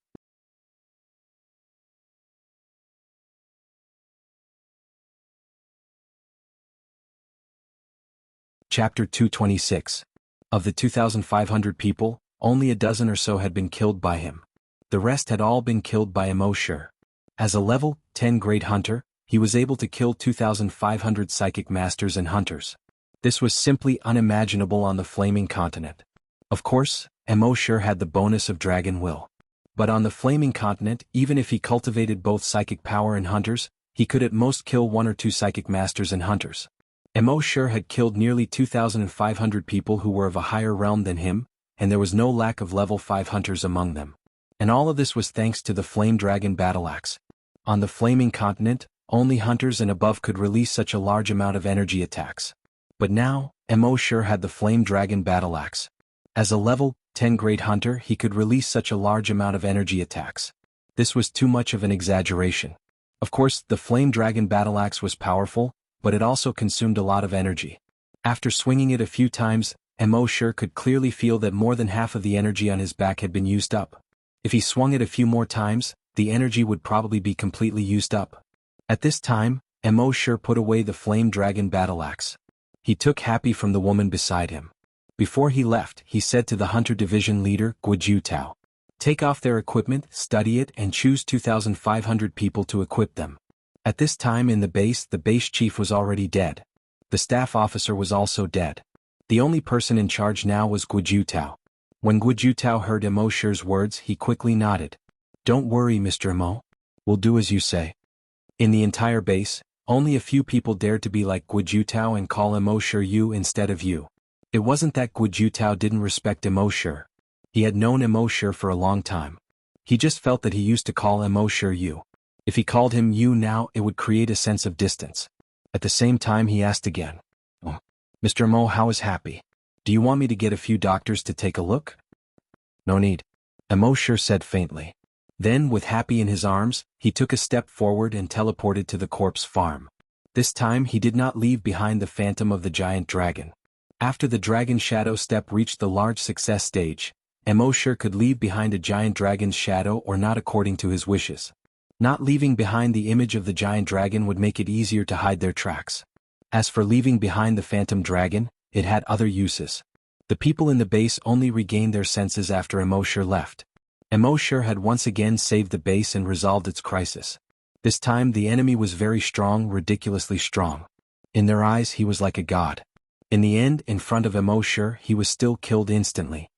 Chapter 226. Of the 2,500 people, only a dozen or so had been killed by him. The rest had all been killed by Emoshur. As a level 10 great hunter, he was able to kill 2,500 psychic masters and hunters. This was simply unimaginable on the Flaming Continent. Of course, Emoshur had the bonus of dragon will. But on the Flaming Continent, even if he cultivated both psychic power and hunters, he could at most kill 1 or 2 psychic masters and hunters. Emoshur had killed nearly 2,500 people who were of a higher realm than him, and there was no lack of level 5 hunters among them. And all of this was thanks to the Flame Dragon Battle Axe. On the Flaming Continent, only hunters and above could release such a large amount of energy attacks. But now, Emoshur had the Flame Dragon Battle Axe. As a level 10 great hunter, he could release such a large amount of energy attacks. This was too much of an exaggeration. Of course, the Flame Dragon Battle Axe was powerful, but it also consumed a lot of energy. After swinging it a few times, Emoshur could clearly feel that more than half of the energy on his back had been used up. If he swung it a few more times, the energy would probably be completely used up. At this time, Emoshur put away the Flame Dragon Battle Axe. He took Happy from the woman beside him. Before he left, he said to the Hunter Division leader, Guiju Tao, "Take off their equipment, study it, and choose 2,500 people to equip them." At this time in the base chief was already dead. The staff officer was also dead. The only person in charge now was Guiju Tao. When Guiju Tao heard Emoshur's words, he quickly nodded. "Don't worry, Mr. Emo. We'll do as you say." In the entire base, only a few people dared to be like Guiju Tao and call Emoshur you instead of you. It wasn't that Guiju Tao didn't respect Emoshur. He had known Emoshur for a long time. He just felt that he used to call Emoshur you. If he called him you now, it would create a sense of distance. At the same time, he asked again, "Oh, Mr. Mo, how is Happy? Do you want me to get a few doctors to take a look?" "No need," Emoshur said faintly. Then, with Happy in his arms, he took a step forward and teleported to the corpse farm. This time he did not leave behind the phantom of the giant dragon. After the dragon shadow step reached the large success stage, Emoshur could leave behind a giant dragon's shadow or not according to his wishes. Not leaving behind the image of the giant dragon would make it easier to hide their tracks. As for leaving behind the phantom dragon, it had other uses. The people in the base only regained their senses after Emosher left. Emosher had once again saved the base and resolved its crisis. This time the enemy was very strong, ridiculously strong. In their eyes he was like a god. In the end, in front of Emosher, he was still killed instantly.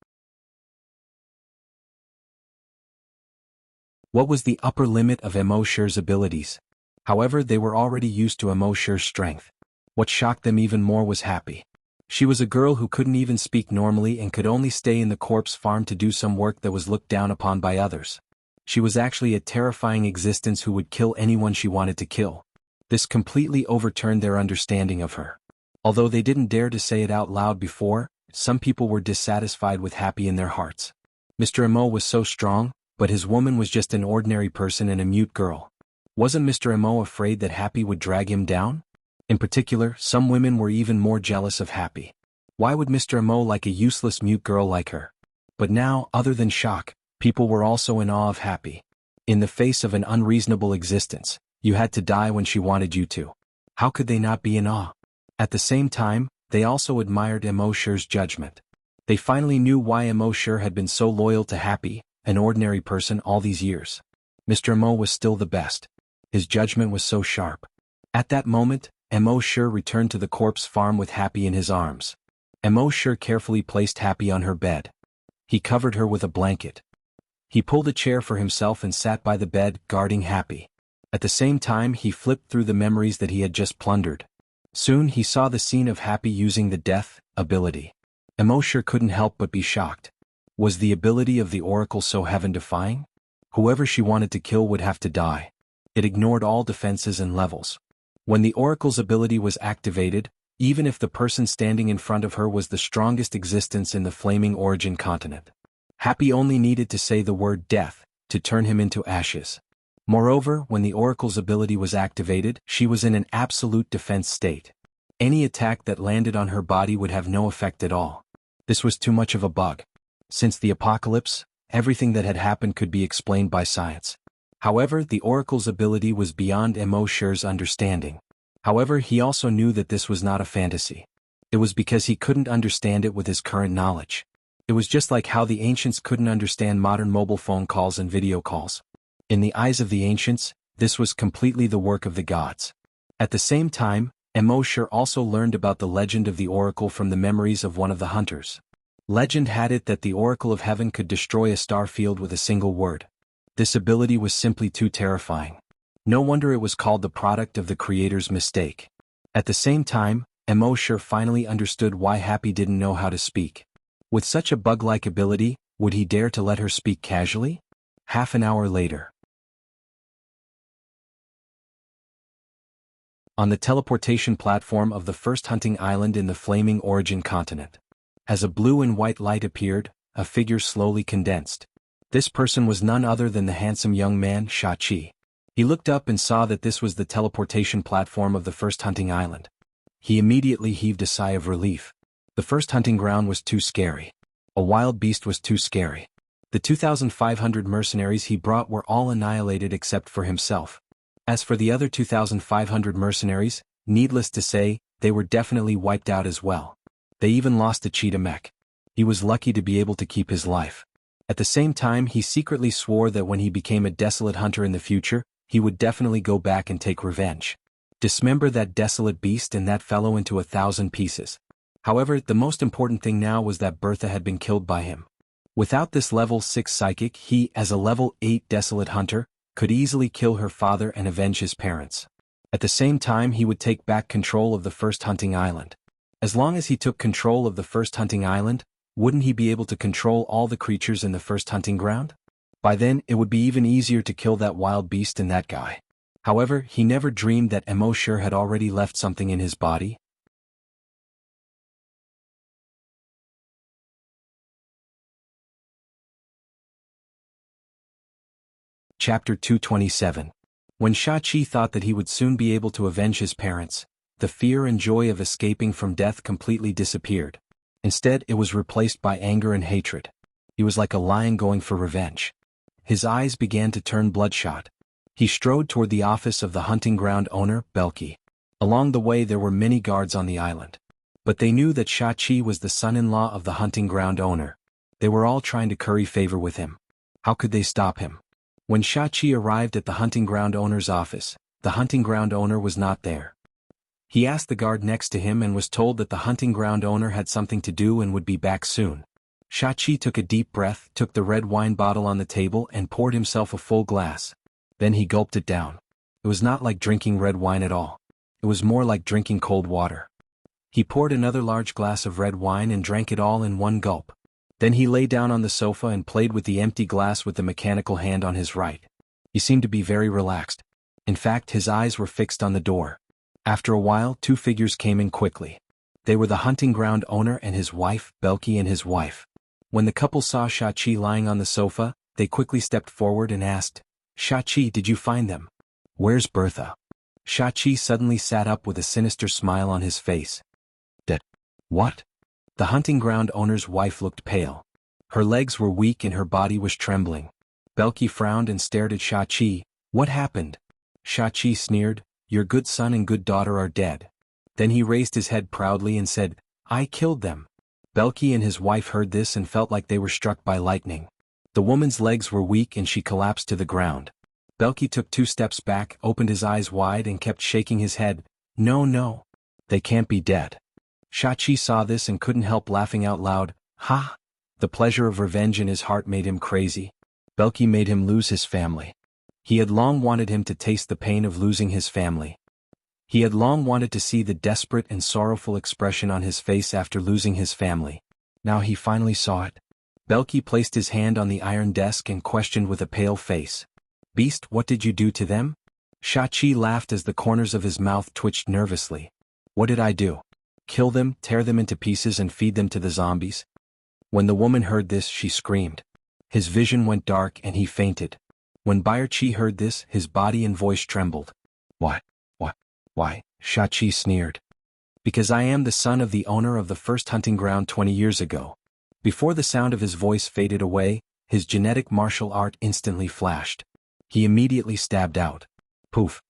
What was the upper limit of Emosher's abilities? However, they were already used to Emosher's strength. What shocked them even more was Happy. She was a girl who couldn't even speak normally and could only stay in the corpse farm to do some work that was looked down upon by others. She was actually a terrifying existence who would kill anyone she wanted to kill. This completely overturned their understanding of her. Although they didn't dare to say it out loud before, some people were dissatisfied with Happy in their hearts. Mr. Emo was so strong, but his woman was just an ordinary person and a mute girl. Wasn't Mr. Emo afraid that Happy would drag him down? In particular, some women were even more jealous of Happy. Why would Mr. Emo like a useless mute girl like her? But now, other than shock, people were also in awe of Happy. In the face of an unreasonable existence, you had to die when she wanted you to. How could they not be in awe? At the same time, they also admired Emosher's judgment. They finally knew why Emosher had been so loyal to Happy, an ordinary person, all these years. Mr. Emo was still the best. His judgment was so sharp. At that moment, Emosher returned to the corpse farm with Happy in his arms. Emosher carefully placed Happy on her bed. He covered her with a blanket. He pulled a chair for himself and sat by the bed, guarding Happy. At the same time, he flipped through the memories that he had just plundered. Soon he saw the scene of Happy using the death ability. Emosher couldn't help but be shocked. Was the ability of the Oracle so heaven-defying? Whoever she wanted to kill would have to die. It ignored all defenses and levels. When the Oracle's ability was activated, even if the person standing in front of her was the strongest existence in the Flaming Origin continent, Happy only needed to say the word death to turn him into ashes. Moreover, when the Oracle's ability was activated, she was in an absolute defense state. Any attack that landed on her body would have no effect at all. This was too much of a bug. Since the apocalypse, everything that had happened could be explained by science. However, the Oracle's ability was beyond Emosher's understanding. However, he also knew that this was not a fantasy. It was because he couldn't understand it with his current knowledge. It was just like how the ancients couldn't understand modern mobile phone calls and video calls. In the eyes of the ancients, this was completely the work of the gods. At the same time, Emosher also learned about the legend of the Oracle from the memories of one of the hunters. Legend had it that the Oracle of Heaven could destroy a star field with a single word. This ability was simply too terrifying. No wonder it was called the product of the Creator's mistake. At the same time, Emosher finally understood why Happy didn't know how to speak. With such a bug-like ability, would he dare to let her speak casually? Half an hour later. On the teleportation platform of the first hunting island in the Flaming Origin continent. As a blue and white light appeared, a figure slowly condensed. This person was none other than the handsome young man, Shachi. He looked up and saw that this was the teleportation platform of the first hunting island. He immediately heaved a sigh of relief. The first hunting ground was too scary. A wild beast was too scary. The 2,500 mercenaries he brought were all annihilated except for himself. As for the other 2,500 mercenaries, needless to say, they were definitely wiped out as well. They even lost a cheetah mech. He was lucky to be able to keep his life. At the same time, he secretly swore that when he became a desolate hunter in the future, he would definitely go back and take revenge. Dismember that desolate beast and that fellow into 1,000 pieces. However, the most important thing now was that Bertha had been killed by him. Without this level 6 psychic, he, as a level 8 desolate hunter, could easily kill her father and avenge his parents. At the same time, he would take back control of the first hunting island. As long as he took control of the first hunting island, wouldn't he be able to control all the creatures in the first hunting ground? By then, it would be even easier to kill that wild beast and that guy. However, he never dreamed that Emosher had already left something in his body. Chapter 227. When Shachi thought that he would soon be able to avenge his parents, the fear and joy of escaping from death completely disappeared. Instead, it was replaced by anger and hatred. He was like a lion going for revenge. His eyes began to turn bloodshot. He strode toward the office of the hunting ground owner, Belki. Along the way there were many guards on the island. But they knew that Shachi was the son-in-law of the hunting ground owner. They were all trying to curry favor with him. How could they stop him? When Shachi arrived at the hunting ground owner's office, the hunting ground owner was not there. He asked the guard next to him and was told that the hunting ground owner had something to do and would be back soon. Shachi took a deep breath, took the red wine bottle on the table and poured himself a full glass. Then he gulped it down. It was not like drinking red wine at all. It was more like drinking cold water. He poured another large glass of red wine and drank it all in one gulp. Then he lay down on the sofa and played with the empty glass with the mechanical hand on his right. He seemed to be very relaxed. In fact, his eyes were fixed on the door. After a while, two figures came in quickly. They were the hunting ground owner and his wife, Belki and his wife. When the couple saw Shachi lying on the sofa, they quickly stepped forward and asked, "Shachi, did you find them? Where's Bertha?" Shachi suddenly sat up with a sinister smile on his face. "Dead? What?" The hunting ground owner's wife looked pale. Her legs were weak and her body was trembling. Belki frowned and stared at Shachi. "What happened?" Shachi sneered, "Your good son and good daughter are dead." Then he raised his head proudly and said, "I killed them." Belki and his wife heard this and felt like they were struck by lightning. The woman's legs were weak and she collapsed to the ground. Belki took 2 steps back, opened his eyes wide and kept shaking his head. "No, no. They can't be dead." Shachi saw this and couldn't help laughing out loud. "Ha!" The pleasure of revenge in his heart made him crazy. Belki made him lose his family. He had long wanted him to taste the pain of losing his family. He had long wanted to see the desperate and sorrowful expression on his face after losing his family. Now he finally saw it. Belki placed his hand on the iron desk and questioned with a pale face. "Beast, what did you do to them?" Shachi laughed as the corners of his mouth twitched nervously. "What did I do? Kill them, tear them into pieces and feed them to the zombies?" When the woman heard this, she screamed. His vision went dark and he fainted. When Bayerchi heard this, his body and voice trembled. Why? Shachi sneered. "Because I am the son of the owner of the first hunting ground 20 years ago." Before the sound of his voice faded away, his genetic martial art instantly flashed. He immediately stabbed out. Poof.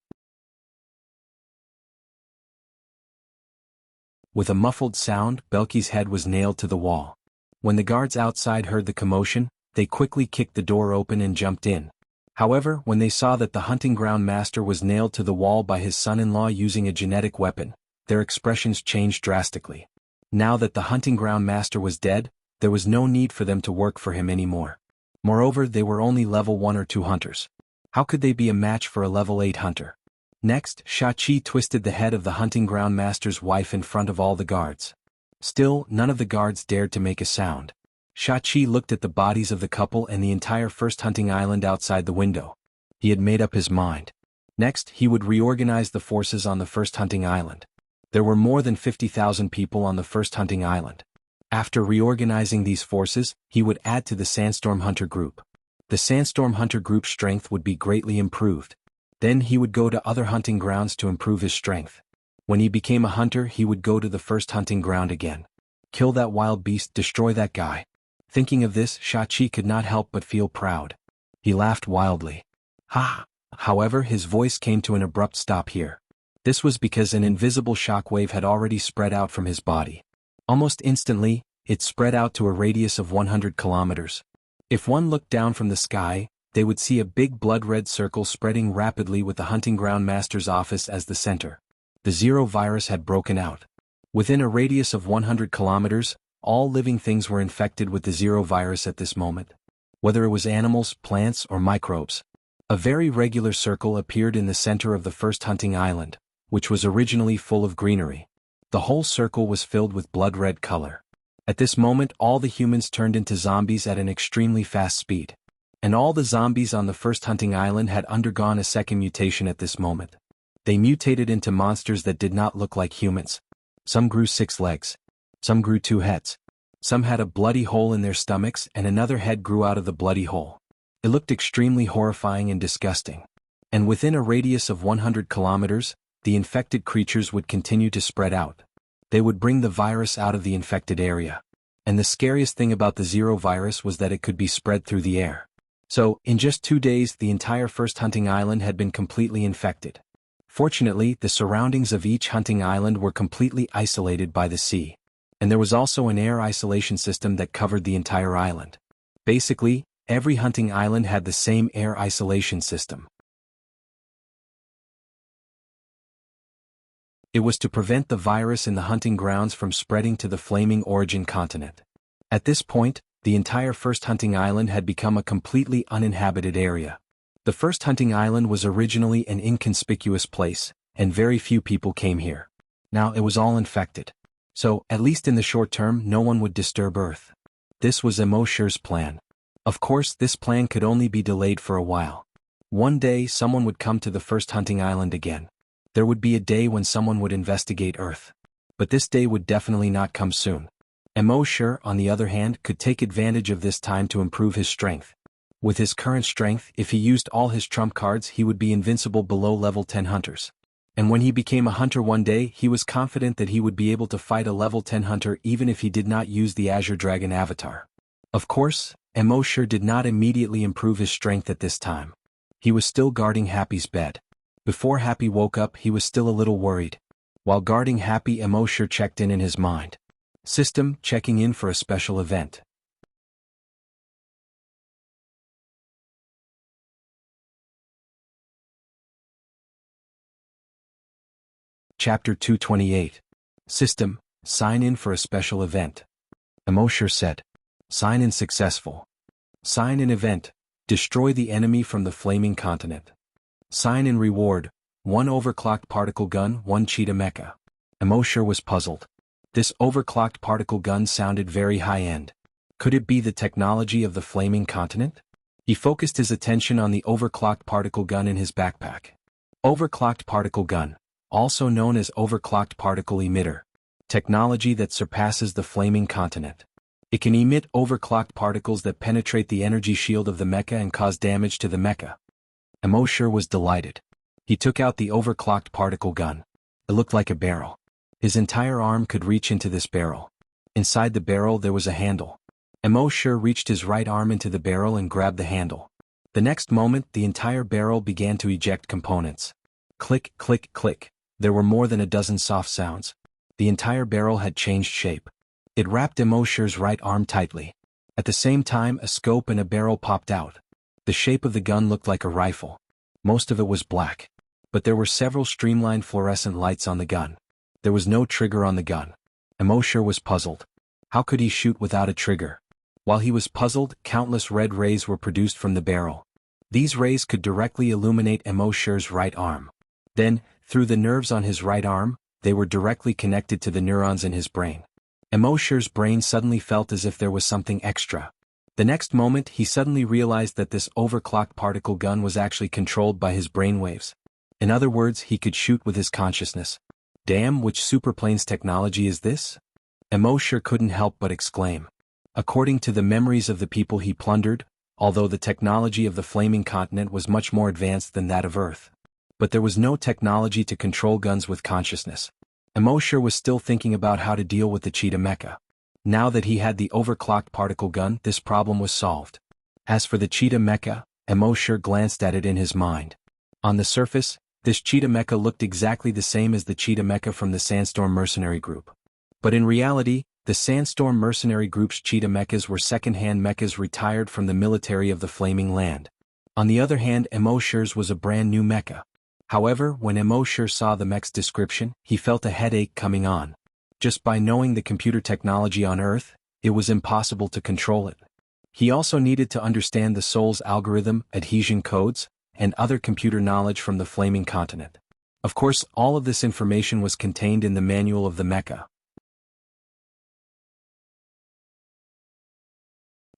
With a muffled sound, Belki's head was nailed to the wall. When the guards outside heard the commotion, they quickly kicked the door open and jumped in. However, when they saw that the hunting ground master was nailed to the wall by his son-in-law using a genetic weapon, their expressions changed drastically. Now that the hunting ground master was dead, there was no need for them to work for him anymore. Moreover, they were only level 1 or 2 hunters. How could they be a match for a level 8 hunter? Next, Shachi twisted the head of the hunting ground master's wife in front of all the guards. Still, none of the guards dared to make a sound. Shachi looked at the bodies of the couple and the entire first hunting island outside the window. He had made up his mind. Next, he would reorganize the forces on the first hunting island. There were more than 50,000 people on the first hunting island. After reorganizing these forces, he would add to the Sandstorm Hunter group. The Sandstorm Hunter group's strength would be greatly improved. Then he would go to other hunting grounds to improve his strength. When he became a hunter, he would go to the first hunting ground again. Kill that wild beast, destroy that guy. Thinking of this, Shachi could not help but feel proud. He laughed wildly. Ha! However, his voice came to an abrupt stop here. This was because an invisible shockwave had already spread out from his body. Almost instantly, it spread out to a radius of 100 kilometers. If one looked down from the sky, they would see a big blood-red circle spreading rapidly with the hunting ground master's office as the center. The Zero virus had broken out. Within a radius of 100 kilometers, all living things were infected with the Zero virus at this moment. Whether it was animals, plants, or microbes. A very regular circle appeared in the center of the first hunting island, which was originally full of greenery. The whole circle was filled with blood-red color. At this moment, all the humans turned into zombies at an extremely fast speed. And all the zombies on the first hunting island had undergone a second mutation at this moment. They mutated into monsters that did not look like humans. Some grew 6 legs. Some grew 2 heads. Some had a bloody hole in their stomachs and another head grew out of the bloody hole. It looked extremely horrifying and disgusting. And within a radius of 100 kilometers, the infected creatures would continue to spread out. They would bring the virus out of the infected area. And the scariest thing about the Zero virus was that it could be spread through the air. So, in just 2 days, the entire first hunting island had been completely infected. Fortunately, the surroundings of each hunting island were completely isolated by the sea. And there was also an air isolation system that covered the entire island. Basically, every hunting island had the same air isolation system. It was to prevent the virus in the hunting grounds from spreading to the flaming origin continent. At this point, the entire first hunting island had become a completely uninhabited area. The first hunting island was originally an inconspicuous place, and very few people came here. Now it was all infected. So, at least in the short term, no one would disturb Earth. This was Emosher's plan. Of course, this plan could only be delayed for a while. One day, someone would come to the first hunting island again. There would be a day when someone would investigate Earth. But this day would definitely not come soon. Emosher, on the other hand, could take advantage of this time to improve his strength. With his current strength, if he used all his trump cards, he would be invincible below level 10 hunters. And when he became a hunter one day, he was confident that he would be able to fight a level 10 hunter even if he did not use the Azure Dragon avatar. Of course, Emosher did not immediately improve his strength at this time. He was still guarding Happy's bed. Before Happy woke up, he was still a little worried. While guarding Happy, Emosher checked in his mind. System, checking in for a special event. Chapter 228. System, sign in for a special event. Emosher said. Sign in successful. Sign in event, destroy the enemy from the flaming continent. Sign in reward, 1 overclocked particle gun, 1 cheetah mecha. Emosher was puzzled. This overclocked particle gun sounded very high-end. Could it be the technology of the flaming continent? He focused his attention on the overclocked particle gun in his backpack. Overclocked particle gun, also known as overclocked particle emitter. Technology that surpasses the flaming continent. It can emit overclocked particles that penetrate the energy shield of the mecha and cause damage to the mecha. Emosher was delighted. He took out the overclocked particle gun. It looked like a barrel. His entire arm could reach into this barrel. Inside the barrel there was a handle. Emosher reached his right arm into the barrel and grabbed the handle. The next moment, the entire barrel began to eject components. Click, click, click. There were more than a dozen soft sounds. The entire barrel had changed shape. It wrapped Emosher's right arm tightly. At the same time, a scope and a barrel popped out. The shape of the gun looked like a rifle. Most of it was black. But there were several streamlined fluorescent lights on the gun. There was no trigger on the gun. Emosher was puzzled. How could he shoot without a trigger? While he was puzzled, countless red rays were produced from the barrel. These rays could directly illuminate Emosher's right arm. Then, through the nerves on his right arm, they were directly connected to the neurons in his brain. Emosher's brain suddenly felt as if there was something extra. The next moment, he suddenly realized that this overclocked particle gun was actually controlled by his brainwaves. In other words, he could shoot with his consciousness. Damn, which superplane's technology is this? Emosher couldn't help but exclaim. According to the memories of the people he plundered, although the technology of the flaming continent was much more advanced than that of Earth. But there was no technology to control guns with consciousness. Emosher was still thinking about how to deal with the cheetah mecha. Now that he had the overclocked particle gun, this problem was solved. As for the cheetah mecha, Emosher glanced at it in his mind. On the surface, this cheetah mecha looked exactly the same as the cheetah mecha from the Sandstorm Mercenary Group. But in reality, the Sandstorm Mercenary Group's cheetah mechas were second-hand mechas retired from the military of the Flaming Land. On the other hand, Emosher's was a brand new mecha. However, when Emosher saw the mech's description, he felt a headache coming on. Just by knowing the computer technology on Earth, it was impossible to control it. He also needed to understand the soul's algorithm, adhesion codes, and other computer knowledge from the flaming continent. Of course, all of this information was contained in the manual of the mecha.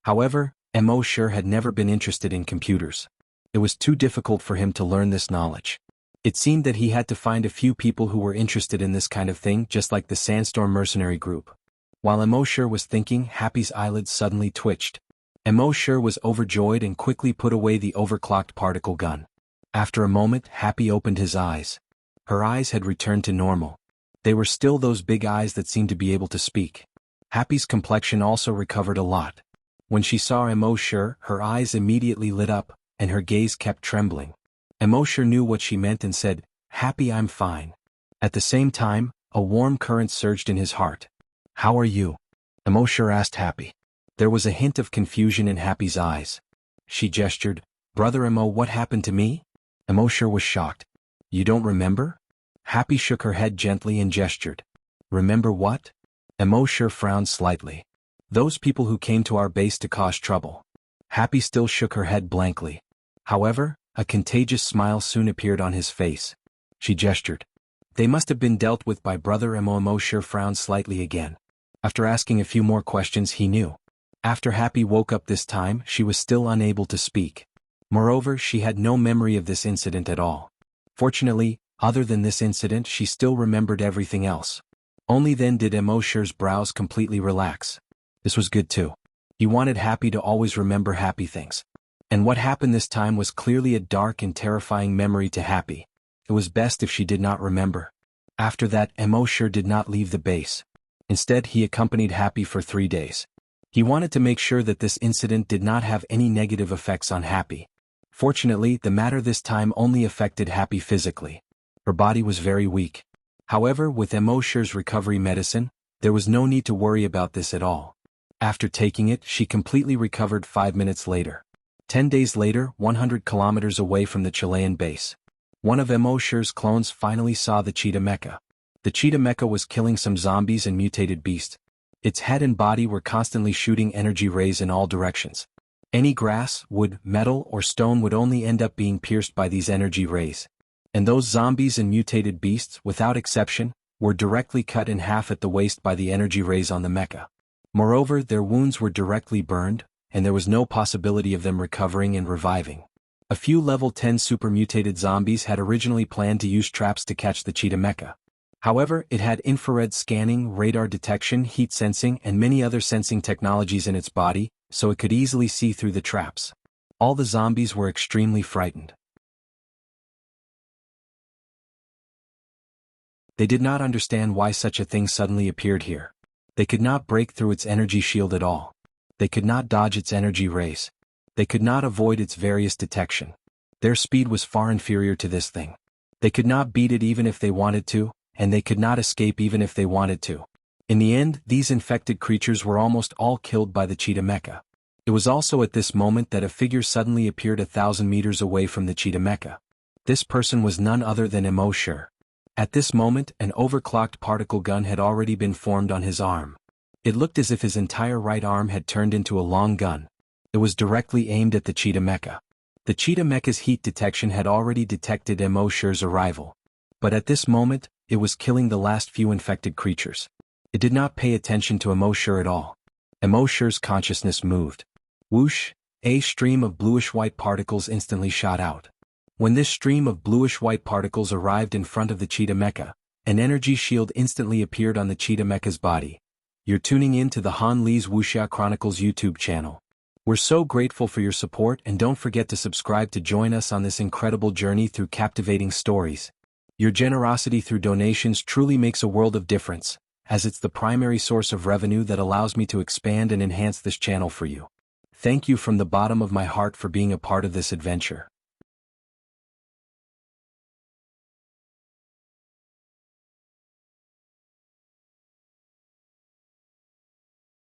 However, Emosher had never been interested in computers. It was too difficult for him to learn this knowledge. It seemed that he had to find a few people who were interested in this kind of thing, just like the Sandstorm Mercenary Group. While Emosher was thinking, Happy's eyelids suddenly twitched. Emosher was overjoyed and quickly put away the overclocked particle gun. After a moment, Happy opened his eyes. Her eyes had returned to normal. They were still those big eyes that seemed to be able to speak. Happy's complexion also recovered a lot. When she saw Emosher, her eyes immediately lit up, and her gaze kept trembling. Emosher knew what she meant and said, "Happy, I'm fine." At the same time, a warm current surged in his heart. "How are you?" Emosure asked Happy. There was a hint of confusion in Happy's eyes. She gestured. "Brother Emo, what happened to me?" Emosure was shocked. "You don't remember?" Happy shook her head gently and gestured. "Remember what?" Emosure frowned slightly. "Those people who came to our base to cause trouble." Happy still shook her head blankly. However, a contagious smile soon appeared on his face. She gestured. "They must have been dealt with by Brother Emo." Emosure frowned slightly again. After asking a few more questions, he knew. After Happy woke up this time, she was still unable to speak. Moreover, she had no memory of this incident at all. Fortunately, other than this incident, she still remembered everything else. Only then did Emosure's brows completely relax. This was good too. He wanted Happy to always remember happy things. And what happened this time was clearly a dark and terrifying memory to Happy. It was best if she did not remember. After that, Emosure did not leave the base. Instead, he accompanied Happy for 3 days. He wanted to make sure that this incident did not have any negative effects on Happy. Fortunately, the matter this time only affected Happy physically. Her body was very weak. However, with Emosure's recovery medicine, there was no need to worry about this at all. After taking it, she completely recovered 5 minutes later. 10 days later, 100 kilometers away from the Chilean base. One of Emosure's clones finally saw the cheetah mecha. The cheetah mecha was killing some zombies and mutated beasts. Its head and body were constantly shooting energy rays in all directions. Any grass, wood, metal, or stone would only end up being pierced by these energy rays. And those zombies and mutated beasts, without exception, were directly cut in half at the waist by the energy rays on the mecha. Moreover, their wounds were directly burned, and there was no possibility of them recovering and reviving. A few level 10 super mutated zombies had originally planned to use traps to catch the cheetah mecha. However, it had infrared scanning, radar detection, heat sensing, and many other sensing technologies in its body, so it could easily see through the traps. All the zombies were extremely frightened. They did not understand why such a thing suddenly appeared here. They could not break through its energy shield at all. They could not dodge its energy rays. They could not avoid its various detection. Their speed was far inferior to this thing. They could not beat it even if they wanted to, and they could not escape even if they wanted to. In the end, these infected creatures were almost all killed by the cheetah mecha. It was also at this moment that a figure suddenly appeared 1,000 meters away from the cheetah mecha. This person was none other than Emosure. At this moment, an overclocked particle gun had already been formed on his arm. It looked as if his entire right arm had turned into a long gun. It was directly aimed at the cheetah mecha. The cheetah mecha's heat detection had already detected Emosure's arrival. But at this moment, it was killing the last few infected creatures. It did not pay attention to Emosure at all. Emosure's consciousness moved. Whoosh! A stream of bluish-white particles instantly shot out. When this stream of bluish-white particles arrived in front of the cheetah mecha, an energy shield instantly appeared on the cheetah mecha's body. You're tuning in to the Han Lee's Wuxia Chronicles YouTube channel. We're so grateful for your support, and don't forget to subscribe to join us on this incredible journey through captivating stories. Your generosity through donations truly makes a world of difference, as it's the primary source of revenue that allows me to expand and enhance this channel for you. Thank you from the bottom of my heart for being a part of this adventure.